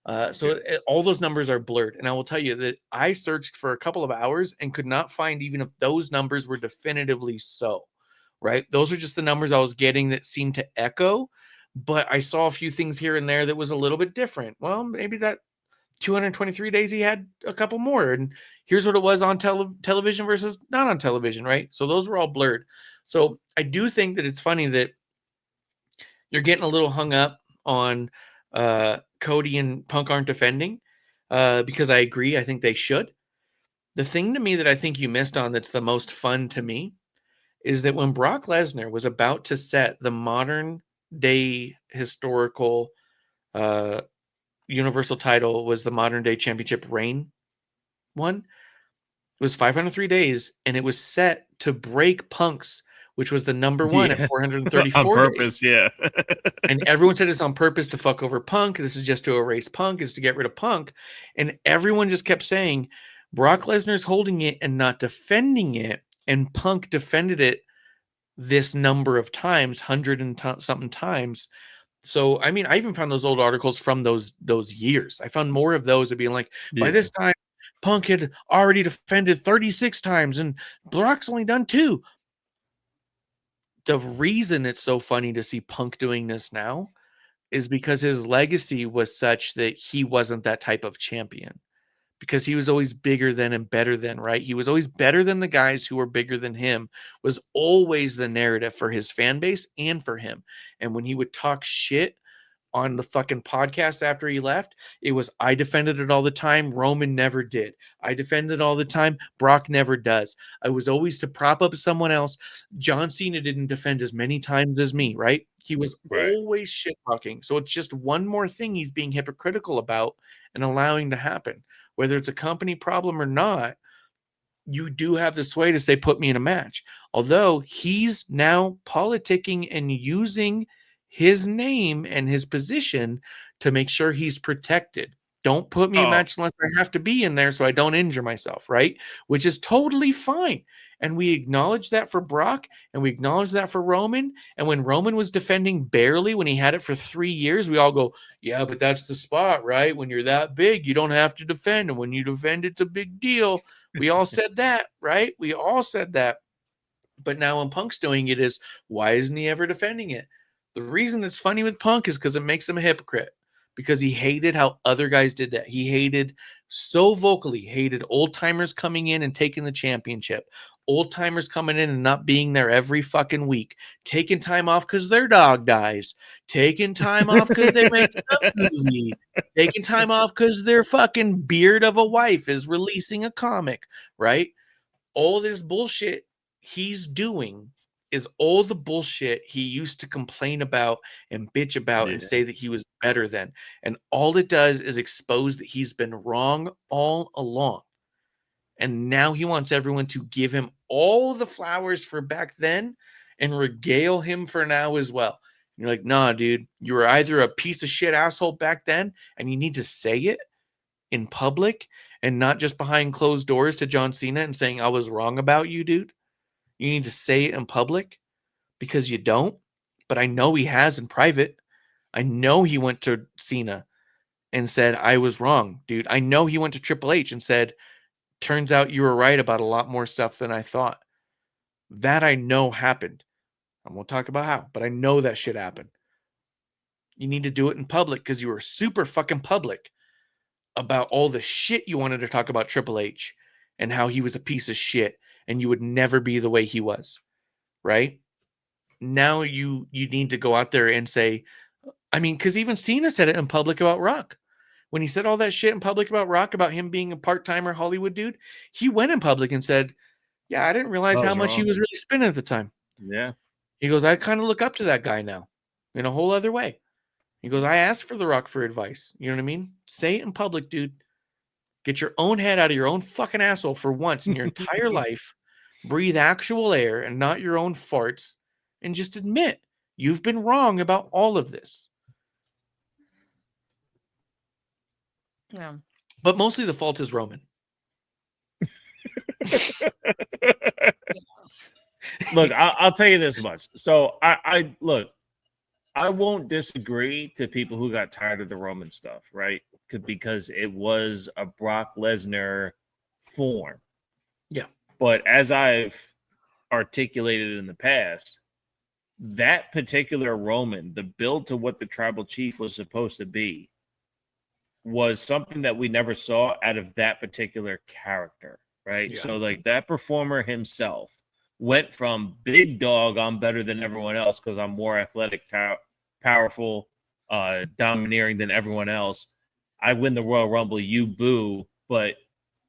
All those numbers are blurred. And I will tell you that I searched for a couple of hours and could not find even if those numbers were definitively so, right? Those are just the numbers I was getting that seemed to echo. but I saw a few things here and there that was a little bit different. Well, maybe that 223 days he had a couple more, and here's what it was on television versus not on television, right? So those were all blurred. So I do think that it's funny that you're getting a little hung up on Cody and Punk aren't defending because I agree. I think they should. The thing to me that I think you missed on that's the most fun to me is that when Brock Lesnar was about to set the modern day historical Universal title, was the modern day championship reign one. It was 503 days, and it was set to break Punk's, which was the number one at 434 on purpose, days. yeah. And everyone said it's on purpose to fuck over Punk. This is just to erase Punk, is to get rid of Punk. And everyone just kept saying Brock Lesnar's holding it and not defending it, and Punk defended it this number of times, 100 and something times. So, I mean, I even found those old articles from those years. I found more of those of being like, by this time, Punk had already defended 36 times, and Brock's only done 2. The reason it's so funny to see Punk doing this now is because his legacy was such that he wasn't that type of champion. Because he was always bigger than and better than, right? He was always better than the guys who were bigger than him, was always the narrative for his fan base and for him. And when he would talk shit on the fucking podcast after he left, it was, I defended it all the time. Roman never did. I defended it all the time. Brock never does. I was always to prop up someone else. John Cena didn't defend as many times as me, right? He was always shit talking. So it's just one more thing he's being hypocritical about and allowing to happen. Whether it's a company problem or not, you do have the sway to say, put me in a match. Although he's now politicking and using his name and his position to make sure he's protected. Don't put me in a match unless I have to be in there so I don't injure myself, right? Which is totally fine. And we acknowledge that for Brock, and we acknowledge that for Roman. And when Roman was defending barely, when he had it for 3 years, we all go, yeah, but that's the spot, right? When you're that big, you don't have to defend. And when you defend, it's a big deal. We all said that, right? We all said that. But now when Punk's doing it is, why isn't he ever defending it? The reason it's funny with Punk is because it makes him a hypocrite. Because he hated how other guys did that. He hated so vocally, hated old timers coming in and taking the championship. Old timers coming in and not being there every fucking week. Taking time off because their dog dies. Taking time off because they're making a movie. Taking time off because their fucking beard of a wife is releasing a comic, right? All this bullshit he's doing is all the bullshit he used to complain about and bitch about and say that he was better than. And all it does is expose that he's been wrong all along. And now he wants everyone to give him all the flowers for back then and regale him for now as well. And you're like, nah, dude, you were either a piece of shit asshole back then and you need to say it in public and not just behind closed doors to John Cena and saying, I was wrong about you, dude. You need to say it in public because you don't. But I know he has in private. I know he went to Cena and said, I was wrong, dude. I know he went to Triple H and said, turns out you were right about a lot more stuff than I thought. That I know happened. I won't talk about how, but I know that shit happened. You need to do it in public because you were super fucking public about all the shit you wanted to talk about Triple H and how he was a piece of shit and you would never be the way he was, right? Now you need to go out there and say, I mean, because even Cena said it in public about Rock. When he said all that shit in public about Rock, about him being a part-timer Hollywood dude, he went in public and said, yeah, I didn't realize how much he was really spinning at the time. Yeah. He goes, I kind of look up to that guy now in a whole other way. He goes, I asked for The Rock for advice. You know what I mean? Say it in public, dude. Get your own head out of your own fucking asshole for once in your entire life. Breathe actual air and not your own farts. And just admit you've been wrong about all of this. Yeah. But mostly the fault is Roman. Look, I'll tell you this much. So I look, I won't disagree to people who got tired of the Roman stuff, right? Because it was a Brock Lesnar form. Yeah. But as I've articulated in the past, that particular Roman, the build to what the tribal chief was supposed to be, was something that we never saw out of that particular character, right? Yeah. So like that performer himself went from big dog, I'm better than everyone else because I'm more athletic, powerful, domineering than everyone else. I win the Royal Rumble, you boo, but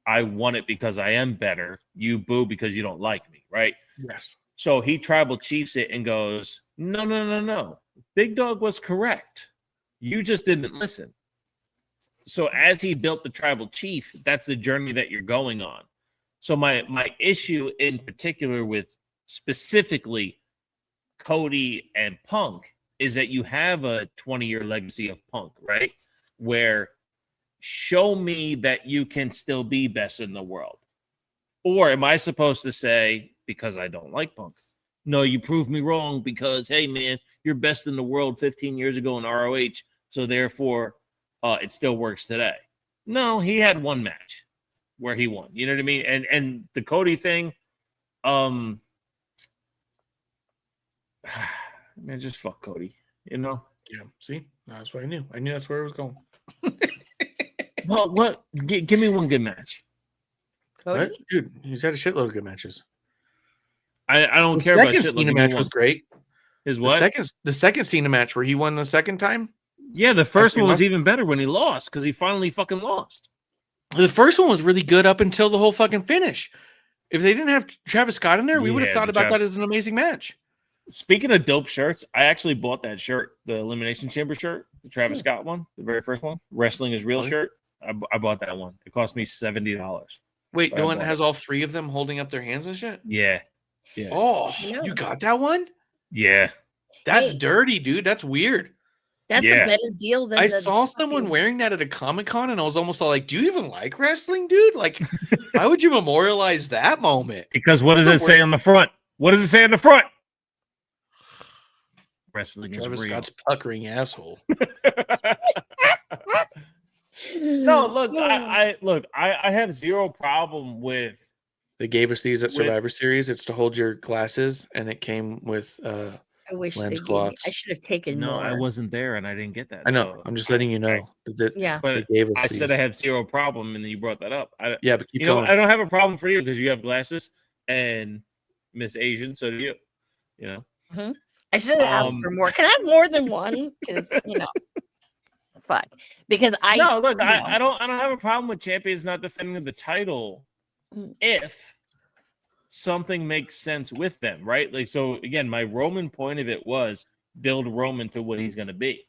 I won it because I am better. You boo because you don't like me, right? Yes. So he tribal chiefs it and goes, no. Big Dog was correct. You just didn't listen. So as he built the tribal chief, that's the journey that you're going on. So my issue in particular with specifically Cody and Punk is that you have a 20-year legacy of Punk, right? Where show me that you can still be best in the world. Or am I supposed to say, because I don't like Punk, no, you proved me wrong because, hey, man, you're best in the world 15 years ago in ROH, so therefore it still works today. No, he had one match where he won. You know what I mean? And the Cody thing, man, just fuck Cody, you know? Yeah. See, that's what I knew. I knew that's where it was going. Well, what? Give me one good match. Cody? What? Dude, he's had a shitload of good matches. I don't The care about second shit. Cena match was great. His what? The second Cena match where he won the second time. Yeah, the first Actually, one was even better when he lost because he finally fucking lost. The first one was really good up until the whole fucking finish. If they didn't have Travis Scott in there, we would have Yeah, thought the about Travis- that as an amazing match. Speaking of dope shirts, I actually bought that shirt, the Elimination Chamber shirt, the Travis Scott one, the very first one. Wrestling is Real Really? shirt. I bought that one. It cost me $70. Wait, But the I one that bought has all three of them holding up their hands and shit? Yeah. Yeah. Oh, No. you got that one? Yeah. That's Hey. dirty, dude. That's weird. That's Yeah. a better deal than I the saw someone fucking- wearing that at a Comic-Con and I was almost all like, do you even like wrestling, dude? Like, why would you memorialize that moment? Because what does That's it the say on the front? What does it say on the front? Wrestling Travis is real. Scott's puckering asshole. No, look, I have zero problem with They gave us these at With- Survivor Series. It's to hold your glasses, and it came with I wish lens they gave me. cloths. I should have taken no, more. I wasn't there and I didn't get that. I know. so- I'm just letting you know that Yeah. But they gave us I these. said I had zero problem, and then you brought that up. Yeah, but keep You know, going. I don't have a problem for you because you have glasses and Miss Asian, so do you. You know, I should have asked for more. Can I have more than one? Because fuck. Because I no, look, no. I don't have a problem with champions not defending the title Mm. if something makes sense with them, right? Like, so again, my Roman point of it was build Roman to what he's going to be.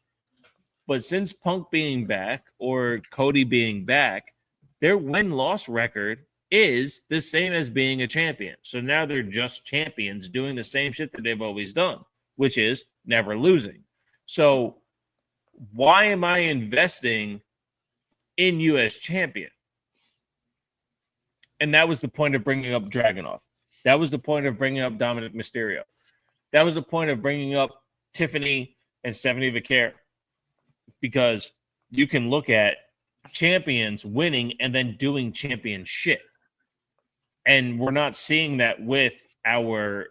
But since Punk being back or Cody being back, their win-loss record is the same as being a champion. So now they're just champions doing the same shit that they've always done, which is never losing. So why am I investing in US champion? And that was the point of bringing up Dragunov. That was the point of bringing up Dominic Mysterio. That was the point of bringing up Tiffany and Stephanie Vaquer, because you can look at champions winning and then doing champion shit. And we're not seeing that with our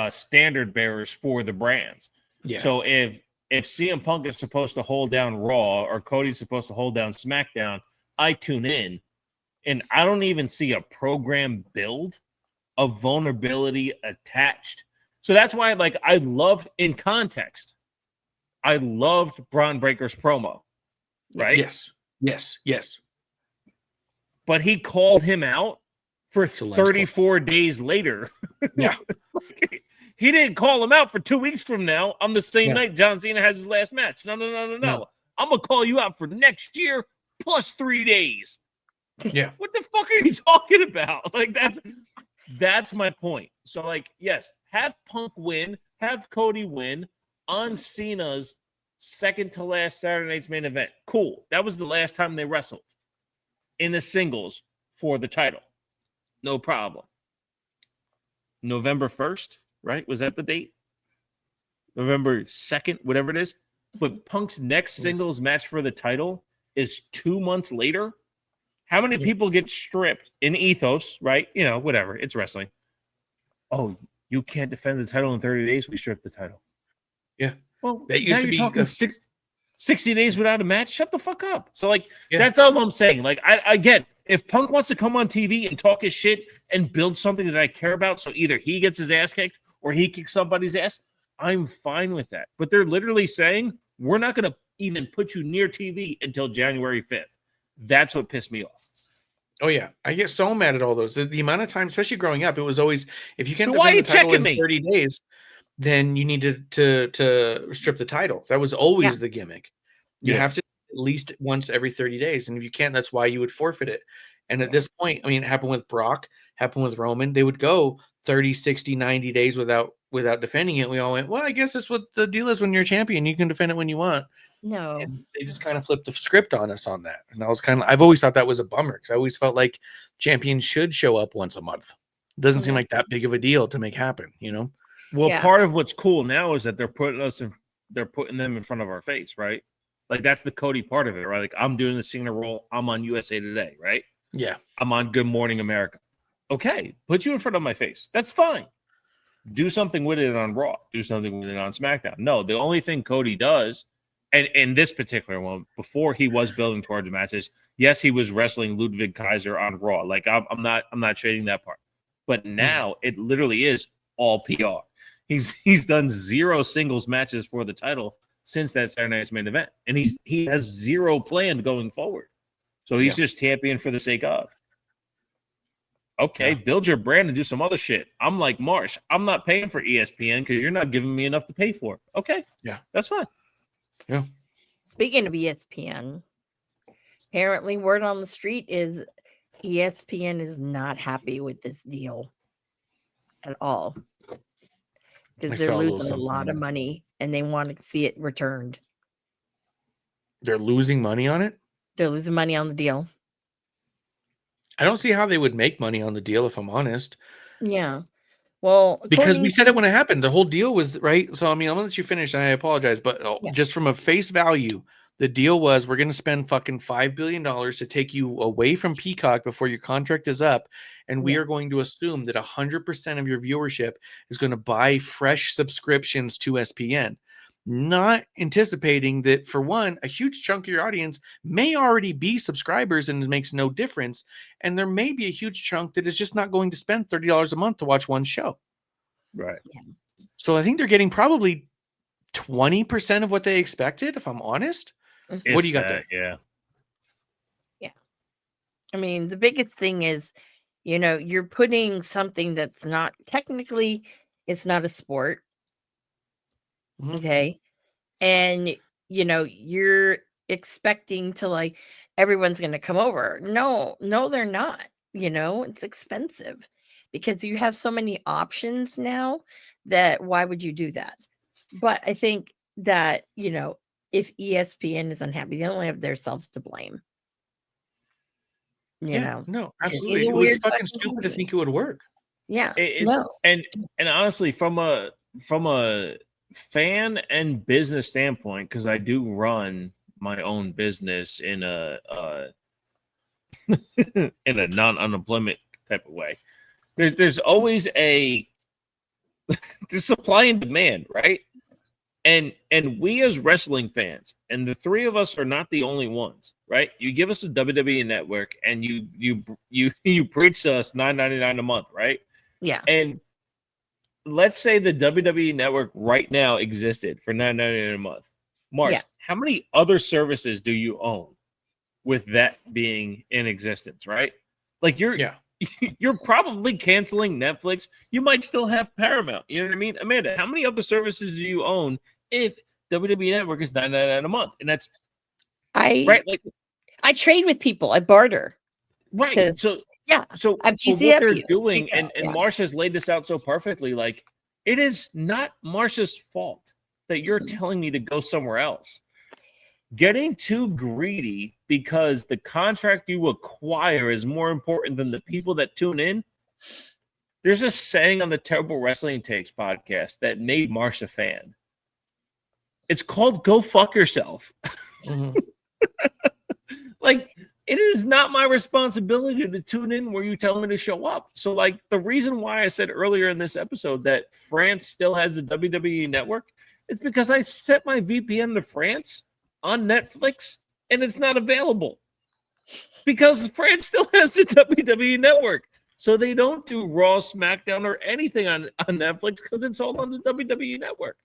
standard bearers for the brands. Yeah. So if CM Punk is supposed to hold down Raw or Cody's supposed to hold down SmackDown, I tune in and I don't even see a program build of vulnerability attached. So that's why, like, I love in context. I loved Braun Breaker's promo, right? Yes. But he called him out for a lens 34 days later. Yeah. He didn't call him out for 2 weeks from now on the same Yeah. night John Cena has his last match. No. No. I'm going to call you out for next year plus 3 days. Yeah. What the fuck are you talking about? Like, that's my point. So, like, yes, have Punk win, have Cody win on Cena's second to last Saturday night's main event. Cool. That was the last time they wrestled in the singles for the title. No problem. November 1st, right? Was that the date? November 2nd, whatever it is. But Punk's next singles match for the title is 2 months later. How many people get stripped in Ethos, right? You know, whatever. It's wrestling. Oh, you can't defend the title in 30 days. We strip the title. Yeah. Well, That used now to you're be talking 60 days without a match. Shut the fuck up. So, like, Yeah. that's all I'm saying. Like, I get if Punk wants to come on TV and talk his shit and build something that I care about, so either he gets his ass kicked or he kicks somebody's ass, I'm fine with that. But they're literally saying, we're not going to even put you near TV until January 5th. That's what pissed me off. Oh yeah, I get so mad at all those. The amount of time, especially growing up, it was always if you can't So why defend are you the title checking in me? 30 days, then you needed to strip the title. That was always Yeah. the gimmick. You Yeah. have to at least once every 30 days, and if you can't, that's why you would forfeit it. And at this point, I mean, it happened with Brock, happened with Roman. They would go 30, 60, 90 days without defending it. We all went, well, I guess that's what the deal is when you're a champion. You can defend it when you want. No. And they just kind of flipped the script on us on that. And I was I've always thought that was a bummer because I always felt like champions should show up once a month. It doesn't seem like that big of a deal to make happen, you know? Well, Yeah. part of what's cool now is that they're putting them in front of our face, right? Like that's the Cody part of it, right? Like I'm doing the Cena role. I'm on USA Today, right? Yeah. I'm on Good Morning America. Okay, put you in front of my face. That's fine. Do something with it on Raw. Do something with it on SmackDown. No, the only thing Cody does, and in this particular one, before he was building towards matches, yes, he was wrestling Ludwig Kaiser on Raw. Like I'm not shading that part. But now it literally is all PR. He's done 0 singles matches for the title since that Saturday Night's Main Event, and he has 0 planned going forward. So he's just champion for the sake of. Okay, build your brand and do some other shit. I'm like Marsh. I'm not paying for ESPN because you're not giving me enough to pay for. Okay, Yeah. that's fine. Yeah. Speaking of ESPN, apparently word on the street is ESPN is not happy with this deal at all. I Because saw they're a little losing a lot something. of money and they want to see it returned. They're losing money on it. They're losing money on the deal. I don't see how they would make money on the deal, if I'm honest. Yeah. Well, Because according we said to- it when it happened. The whole deal was right. So I mean, I'm gonna let you finish, and I apologize, but Yeah. just from a face value, the deal was we're gonna spend fucking $5 billion to take you away from Peacock before your contract is up, and we are going to assume that 100% of your viewership is going to buy fresh subscriptions to ESPN. Not anticipating that, for one, a huge chunk of your audience may already be subscribers and it makes no difference. And there may be a huge chunk that is just not going to spend $30 a month to watch one show. Right. So I think they're getting probably 20% of what they expected, if I'm honest. What do you got there? Yeah. I mean, the biggest thing is, you're putting something that's not technically, it's not a sport. Mhm. Okay. And, you're expecting to like, everyone's going to come over. No, they're not. It's expensive because you have so many options now that why would you do that? But I think that, if ESPN is unhappy, they only have themselves to blame. No, just absolutely. is a It was weird fucking fucking stupid to company. think it would work. Yeah. It- No. And honestly, from a fan and business standpoint, because I do run my own business in a in a non-unemployment type of way, there's always there's supply and demand, right? And we as wrestling fans, and the three of us are not the only ones, right? You give us a WWE network, and you preach to us $9.99 a month, right? Yeah. And let's say the WWE network right now existed for $9.99 a month. Mars, Yeah. how many other services do you own with that being in existence, right? Like you're probably canceling Netflix. You might still have Paramount. You know what I mean? Amanda, how many other services do you own if WWE Network is $9.99 a month? And that's right. Like I trade with people. I barter. right. 'Cause- So yeah, So I'm so what they're GCW. doing, Yeah, and yeah. Marsh has laid this out so perfectly. Like it is not Marsh's fault that you're Mm-hmm. telling me to go somewhere else. Getting too greedy because the contract you acquire is more important than the people that tune in. There's a saying on the Terrible Wrestling Takes podcast that made Marsh a fan. It's called "Go fuck yourself." Mhm. Like it is is not my responsibility to tune in where you tell me to show up. So, like, the reason why I said earlier in this episode that France still has the WWE network is because I set my VPN to France on Netflix and it's not available because France still has the WWE network. So they don't do Raw, SmackDown, or anything on Netflix because it's all on the WWE network.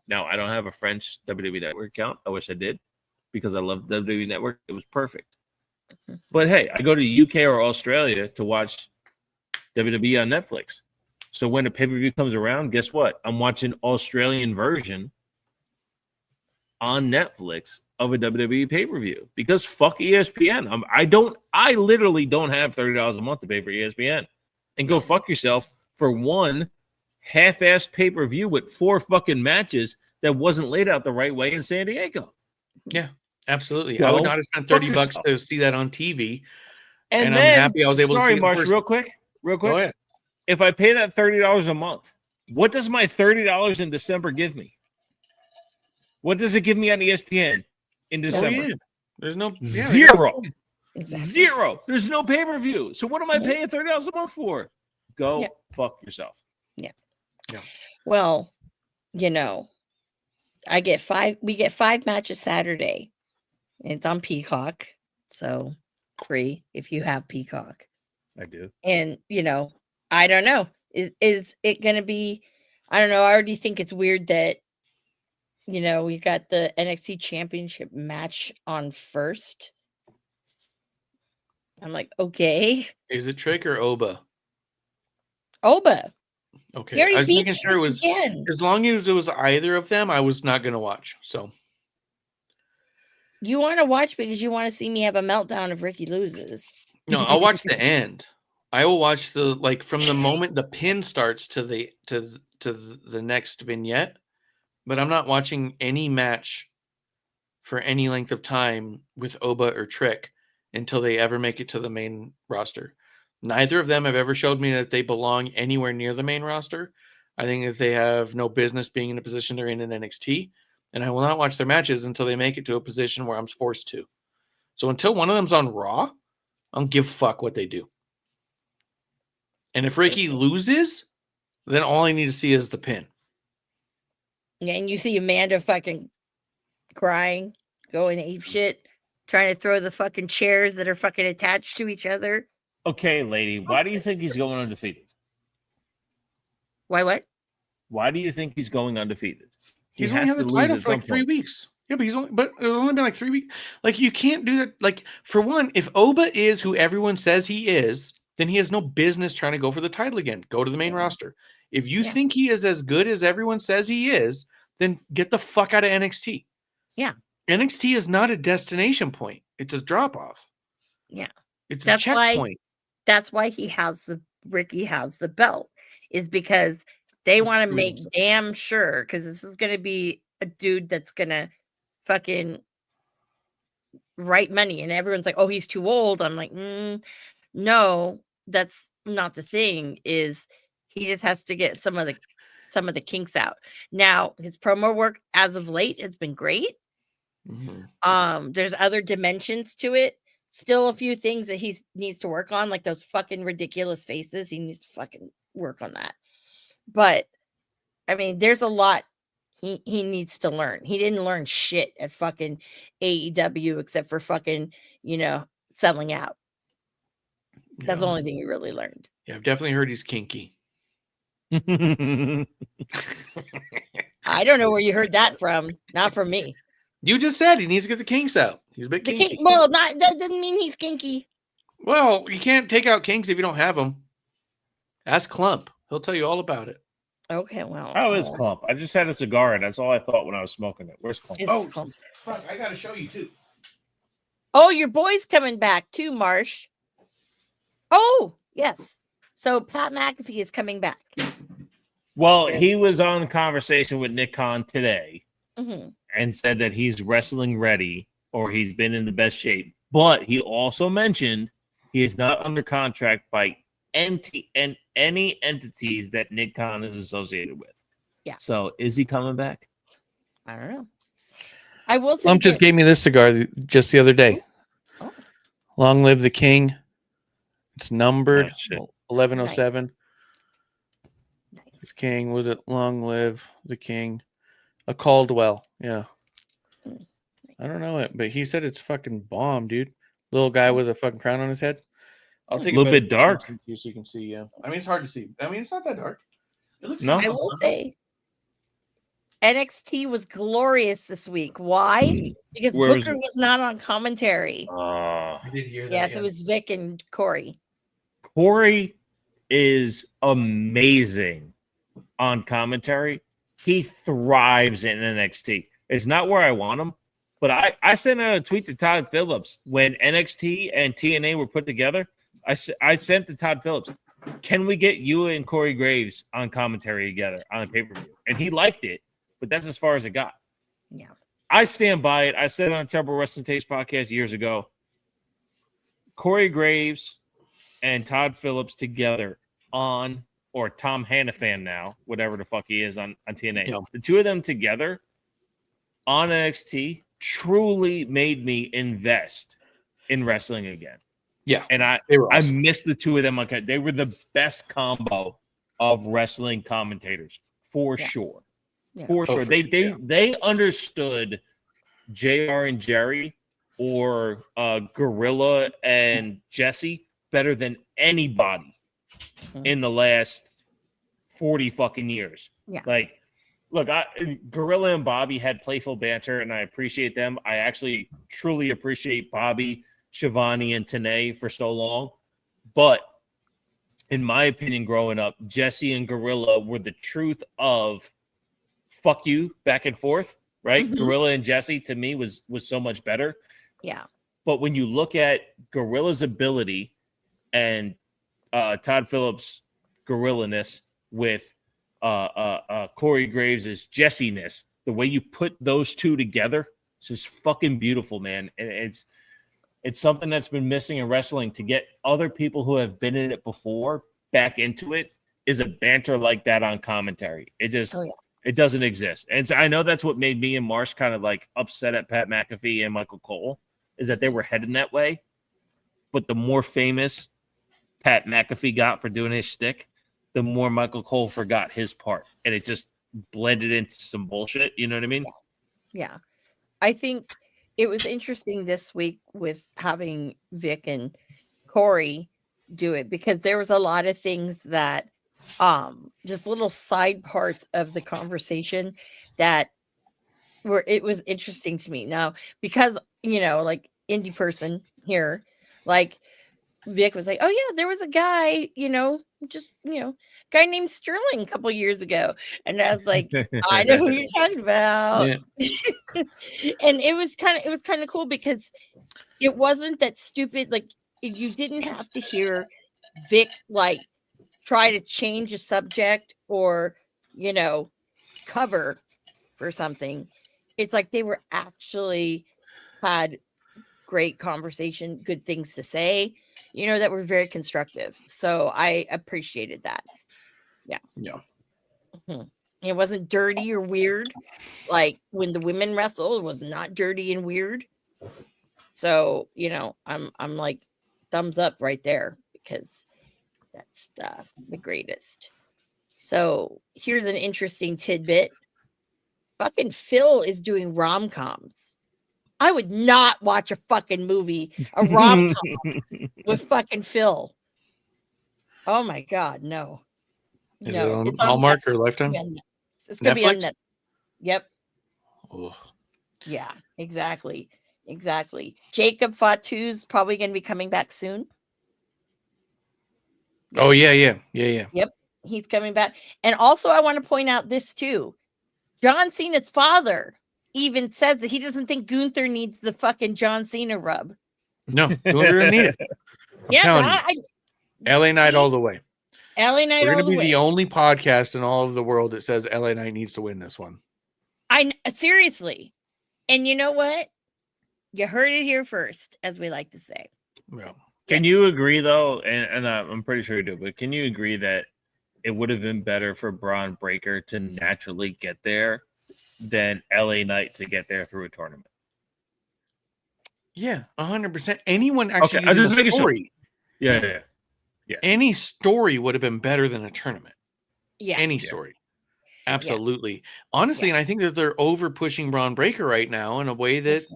Now, I don't have a French WWE network account. I wish I did because I love the WWE network. It was perfect. But hey, I go to UK or Australia to watch WWE on Netflix. So when a pay-per-view comes around, guess what? I'm watching Australian version on Netflix of a WWE pay-per-view because fuck ESPN. I literally don't have $30 a month to pay for ESPN. And go fuck yourself for one half-assed pay-per-view with 4 fucking matches that wasn't laid out the right way in San Diego. Yeah, absolutely. Go I would not have spent $30 to see that on TV. And then, I'm happy I was able to see it. Marsh, real quick. Go ahead. If I pay that $30 a month, what does my $30 in December give me? What does it give me on ESPN in December? Oh, yeah. There's no zero. Exactly. Zero. There's no pay-per-view. So what am I paying $30 a month for? Go fuck yourself. Yeah. Yeah. Well, you know, we get 5 matches Saturday. It's on Peacock. So free if you have Peacock. I do. And, you know, I don't know. Is it going to be, I don't know. I already think it's weird that, you know, we got the NXT Championship match on first. I'm like, okay. Is it Trick or Oba? Oba. Okay. He already I was beat making sure it was again. as long as it was either of them, I was not going to watch. So You want to watch because you want to see me have a meltdown if Ricky loses. no, I'll watch the end. I will watch the from the moment the pin starts to the next vignette, but I'm not watching any match for any length of time with Oba or Trick until they ever make it to the main roster. Neither of them have ever showed me that they belong anywhere near the main roster. I think that they have no business being in a position they're in NXT, and I will not watch their matches until they make it to a position where I'm forced to. So until one of them's on Raw, I don't give a fuck what they do. And if Ricky loses, then all I need to see is the pin. Yeah, and you see Amanda fucking crying, going ape shit, trying to throw the fucking chairs that are fucking attached to each other. Okay, lady, why do you think he's going undefeated? Why what? Why do you think he's going undefeated? He's only had the title for like 3 weeks. Yeah, but it's only been like 3 weeks. Like, you can't do that. Like, for one, if Oba is who everyone says he is, then he has no business trying to go for the title again. Go to the main roster. If you think he is as good as everyone says he is, then get the fuck out of NXT. Yeah. NXT is not a destination point. It's a drop off. Yeah. It's That's a checkpoint. That's why Ricky has the belt, is because they want to make damn sure, because this is going to be a dude that's going to fucking write money. And everyone's like, oh, he's too old. I'm like, no, that's not the thing. Is he just has to get some of the kinks out. Now, his promo work as of late has been great. Mm-hmm. There's other dimensions to it. Still a few things that he needs to work on, like those fucking ridiculous faces. He needs to fucking work on that. But I mean, there's a lot he needs to learn. He didn't learn shit at fucking AEW except for fucking, selling out. That's the only thing he really learned. Yeah, I've definitely heard he's kinky. I don't know where you heard that from. Not from me. You just said he needs to get the kinks out. He's a bit kinky. That doesn't mean he's kinky. Well, you can't take out kinks if you don't have them. Ask Clump. He'll tell you all about it. Okay, well. How is Clump? I just had a cigar, and that's all I thought when I was smoking it. Where's Clump? Clump. Fuck, I got to show you, too. Oh, your boy's coming back, too, Marsh. Oh, yes. So Pat McAfee is coming back. Well, he was on conversation with Nick Khan today Mm-hmm. and said that he's wrestling ready, or he's been in the best shape. But he also mentioned he is not under contract by any entities that Nick Khan is associated with. Yeah. So is he coming back? I don't know. I will say Clump just gave me this cigar just the other day. Oh. Long live the king. It's numbered Oh, shit. 1107. This Nice. king was it? Long live the king. A Caldwell. Yeah. I don't know it, but he said it's fucking bomb, dude. Little guy with a fucking crown on his head. I'll take A little better bit dark. picture so you can see. Yeah. I mean, it's hard to see. I mean, it's not that dark. It looks No? I will say NXT was glorious this week. Why? Because Where was Booker it? was not on commentary. I did hear that. Yes, yeah. it was Vic and Corey. Corey is amazing on commentary. He thrives in NXT. It's not where I want him, but I sent out a tweet to Todd Phillips when NXT and TNA were put together. I sent to Todd Phillips, can we get you and Corey Graves on commentary together on a pay-per-view? And he liked it, but that's as far as it got. Yeah. I stand by it. I said it on Terrible Wrestling Tapes podcast years ago. Corey Graves and Todd Phillips together on, or Tom Hannafan now, whatever the fuck he is on TNA. Yeah. The two of them together on NXT truly made me invest in wrestling again. Yeah. And They were I awesome. missed the two of them. Okay, they were the best combo of wrestling commentators for Yeah. sure. Yeah. For Oh, sure. for They sure, they yeah. they understood JR and Jerry or Gorilla and Jesse better than anybody Mhm. in the last 40 fucking years. Yeah. Like, look, Gorilla and Bobby had playful banter, and I appreciate them. I actually truly appreciate Bobby, Shivani, and Tanae for so long. But in my opinion, growing up, Jesse and Gorilla were the truth of fuck you back and forth, right? Mhm. Gorilla and Jesse to me was so much better. Yeah. But when you look at Gorilla's ability and Todd Phillips' gorillaness with Corey Graves' Jessiness, the way you put those two together, it's just fucking beautiful, man. And it's something that's been missing in wrestling. To get other people who have been in it before back into it is a banter like that on commentary. It just Oh, yeah. it doesn't exist. And so I know that's what made me and Marsh kind of like upset at Pat McAfee and Michael Cole, is that they were heading that way. But the more famous Pat McAfee got for doing his shtick, the more Michael Cole forgot his part. And it just blended into some bullshit. You know what I mean? Yeah. I think it was interesting this week with having Vic and Corey do it, because there was a lot of things that just little side parts of the conversation that it was interesting to me. Now, because like indie person here, like Vic was like, oh yeah, there was a guy, guy named Sterling a couple years ago. And I was like, I know who you're talking about. Yeah. And it was kind of cool, because it wasn't that stupid. Like, you didn't have to hear Vic like try to change a subject or cover for something. It's like they were actually had great conversation, good things to say, that were very constructive. So I appreciated that. Yeah. Mm-hmm. It wasn't dirty or weird. Like when the women wrestled, it was not dirty and weird. So, I'm like thumbs up right there, because that's the greatest. So here's an interesting tidbit. Fucking Phil is doing rom-coms. I would not watch a fucking movie, a rom-com with fucking Phil. Oh my God, no. Is No, it on it's on Hallmark or Netflix. Lifetime? It's gonna be on Netflix? Netflix. Yep. Ugh. Yeah, exactly. Jacob Fatu's probably going to be coming back soon. Oh yeah. He's coming back. And also, I want to point out this too. John Cena's father even says that he doesn't think Gunther needs the fucking John Cena rub. No, we're gonna need it. I'm telling you. LA Knight all the way. LA Knight We're all gonna the be way. the only podcast in all of the world that says LA Knight needs to win this one. Seriously. And you know what? You heard it here first, as we like to say. Yeah. Can you agree though? And I'm pretty sure you do, but can you agree that it would have been better for Braun Breaker to naturally get there than LA Knight to get there through a tournament? Yeah, 100%. Anyone actually Okay, I was using just the making sure. story, Yeah. any story would have been better than a tournament. Yeah. Any story. Absolutely. Honestly, and I think that they're over pushing Braun Breaker right now in a way that,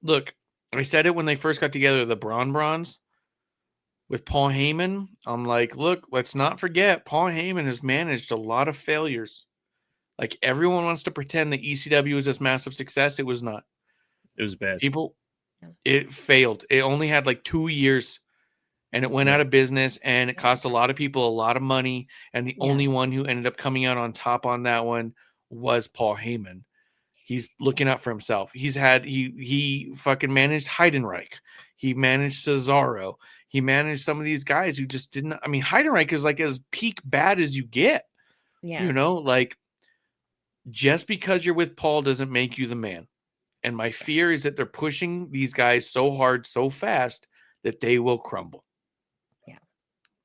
look, I said it when they first got together, the Bronze with Paul Heyman. I'm like, look, let's not forget Paul Heyman has managed a lot of failures. Like, everyone wants to pretend that ECW was this massive success. It was not. It was bad. It failed. It only had like 2 years and it went out of business and it cost a lot of people a lot of money. And the only one who ended up coming out on top on that one was Paul Heyman. He's looking out for himself. He fucking managed Heidenreich. He managed Cesaro. He managed some of these guys who just didn't. I mean, Heidenreich is like as peak bad as you get. Yeah. You know, like, just because you're with Paul doesn't make you the man. And my fear is that they're pushing these guys so hard, so fast that they will crumble. Yeah.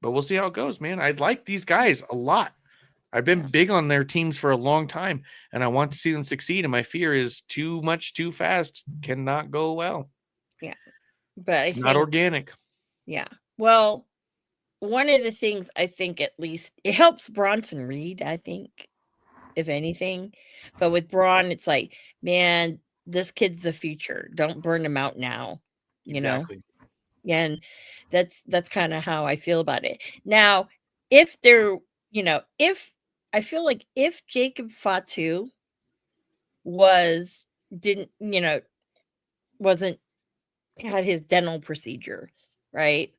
But we'll see how it goes, man. I like these guys a lot. I've been big on their teams for a long time, and I want to see them succeed. And my fear is too much, too fast cannot go well. Yeah. But It's not organic. Yeah. Well, one of the things I think, at least, it helps Bronson Reed, I think, if anything. But with Braun, it's like, man, this kid's the future. Don't burn him out now. You know? And that's kind of how I feel about it. Now, if I feel like if Jacob Fatu had his dental procedure, right?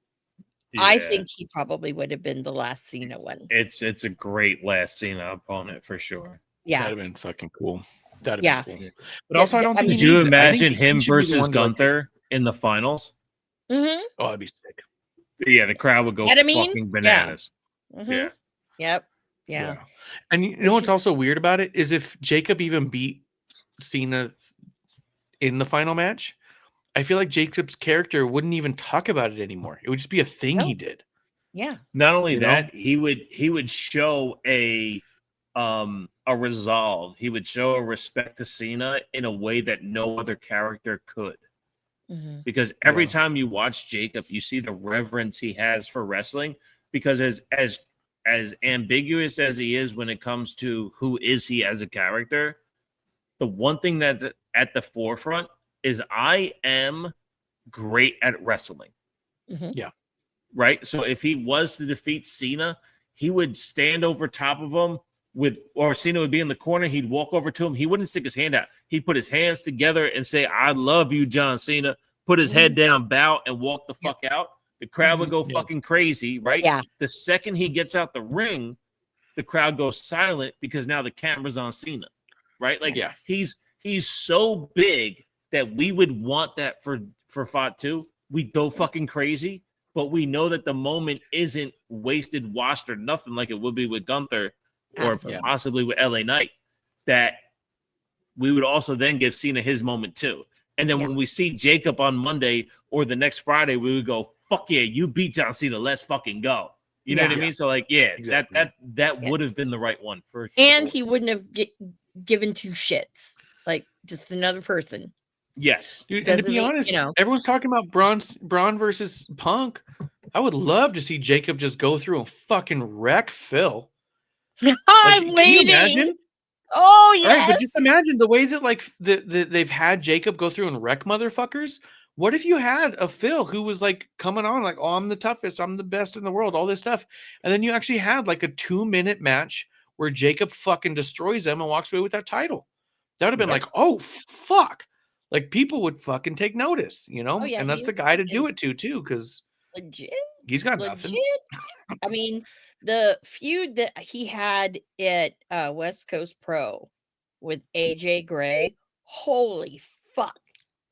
Yeah. I think he probably would have been the last Cena one. It's a great last Cena opponent for sure. Yeah. That'd have been fucking cool. That'd have been cool. But Yeah, also, I don't think Could he you needs it. I think imagine he him should be the versus one to, like, Gunther in the finals? Mm-hmm. Oh, that'd be sick. Yeah, the crowd would go fucking bananas. Mm-hmm. Yeah. Yep. Yeah. And you know what's also weird about it is if Jacob even beat Cena in the final match, I feel like Jacob's character wouldn't even talk about it anymore. It would just be a thing he did. Yeah. Not only You that, he would show a resolve. He would show a respect to Cena in a way that no other character could. Mm-hmm. Because every time you watch Jacob, you see the reverence he has for wrestling. Because as ambiguous as he is when it comes to who is he as a character, the one thing that's at the forefront is I am great at wrestling. Mm-hmm. Yeah. Right? So if he was to defeat Cena, he would stand over top of him or Cena would be in the corner. He'd walk over to him. He wouldn't stick his hand out. He'd put his hands together and say, I love you, John Cena. Put his head down, bow, and walk the fuck out. The crowd would go fucking crazy, right? Yeah. The second he gets out the ring, the crowd goes silent because now the camera's on Cena, right? Like, he's so big that we would want that for Fatu. We go fucking crazy, but we know that the moment isn't wasted, washed, or nothing like it would be with Gunther or possibly with LA Knight. That we would also then give Cena his moment too. And then when we see Jacob on Monday or the next Friday, we would go, fuck yeah, you beat John Cena. Let's fucking go. You know what I mean? So like, exactly. that would have been the right one for sure. And he wouldn't have given two shits. Like, just another person. Yes. Dude, and to be honest, everyone's talking about Braun versus Punk. I would love to see Jacob just go through and fucking wreck Phil. I'm waiting. Can you imagine? Oh, yes. Right, but just imagine the way that like they've had Jacob go through and wreck motherfuckers. What if you had a Phil who was like coming on like, oh, I'm the toughest, I'm the best in the world, all this stuff. And then you actually had like a 2-minute match where Jacob fucking destroys them and walks away with that title. That would have been like, oh, fuck. Like, people would fucking take notice, you know? Oh, yeah, and that's the guy to do it to, too, because he's got nothing. I mean, the feud that he had at West Coast Pro with AJ Gray, holy fuck.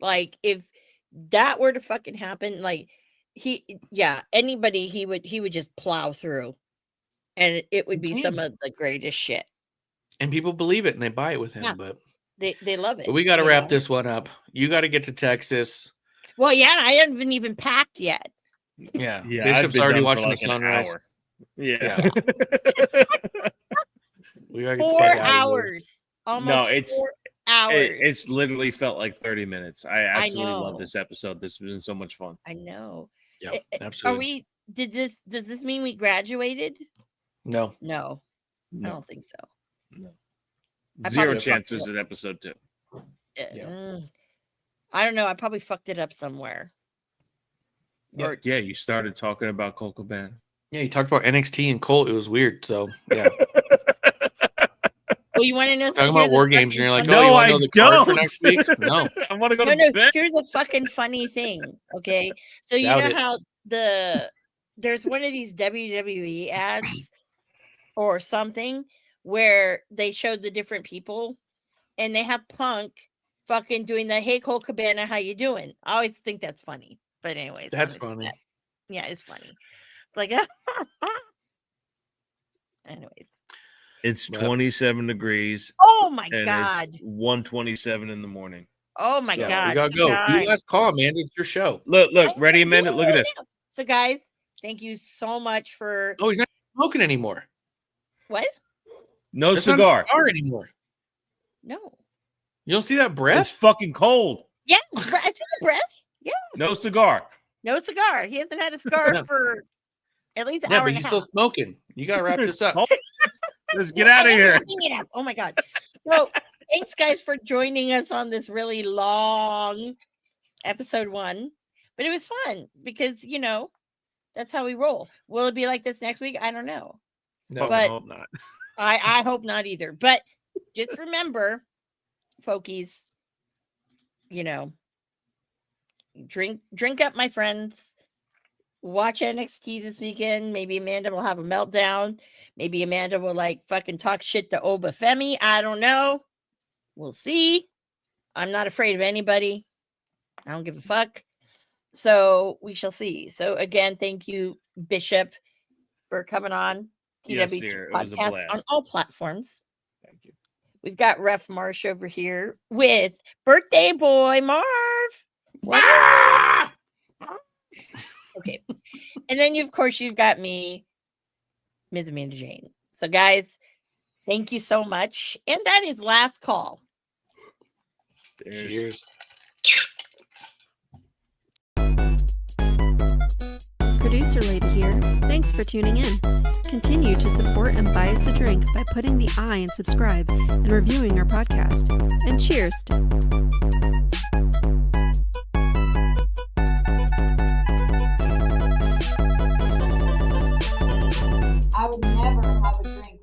Like, if that were to fucking happen, like, anybody he would just plow through. And it would be some of the greatest shit. And people believe it and they buy it with him, but they love it. But we got to wrap this one up. You got to get to Texas. Well, yeah, I haven't even packed yet. Yeah. Bishop's already watching like the sunrise. Yeah. We gotta get 4 hours. Almost hours. It's literally felt like 30 minutes. I absolutely love know. this episode. This has been so much fun. I know. Yeah, Are absolutely. does this mean we graduated? No. No, I No. don't think so. I Zero probably chance fucked there's it an episode 2. I don't know. I probably fucked it up somewhere. Or Yeah, you started talking about Colt Cabana. Yeah, you talked about NXT and Colt. It was weird. So yeah, well, you want to know talking something? about Here's a war games, and fucking you're like, funny- oh, you No, want to I know the card for don't. next week? No. I want to go no, to bed. here's a fucking funny thing. Okay, so you Doubt know it. how there's one of these WWE ads or something where they showed the different people, and they have Punk fucking doing the "Hey Cole Cabana, how you doing?" I always think that's funny, but anyways, That's I'm gonna funny. say that. Yeah, it's funny. It's like, anyways. It's But- 27 degrees Oh my and god! it's 1:27 in the morning. Oh my Yeah, god! we gotta So go. guys- You last call, man. It's your show. Look, I ready, am Amanda? doing Look at it this. now. So, guys, thank you so much for Oh, he's not smoking anymore. what? No That's not a cigar. cigar anymore. No. You don't see that It's breath? fucking cold. Yeah, I took a breath. Yeah, No cigar. no cigar. He hasn't had a cigar Yeah. for at least an Yeah, hour but and a he's half. still smoking. You gotta wrap this up. Let's get out of here. Wrapping it up. Oh my god. So thanks guys for joining us on this really long episode 1. But it was fun because that's how we roll. Will it be like this next week? I don't know. No. But- I hope not. I hope not either. But just remember, folkies, drink up, my friends. Watch NXT this weekend. Maybe Amanda will have a meltdown. Maybe Amanda will fucking talk shit to Oba Femi. I don't know. We'll see. I'm not afraid of anybody. I don't give a fuck. So we shall see. So again, thank you, Bishop, for coming on Yes, TWT dear. It was a podcast blast. on all platforms. Thank you. We've got Ref Marsh over here with birthday boy Marv. Okay. And then of course you've got me, Ms. Amanda Jane. So guys, thank you so much. And that is last call. Cheers. Producer Lady here. Thanks for tuning in. Continue to support and buy us a drink by putting the I in subscribe and reviewing our podcast. And cheers. I would never have a drink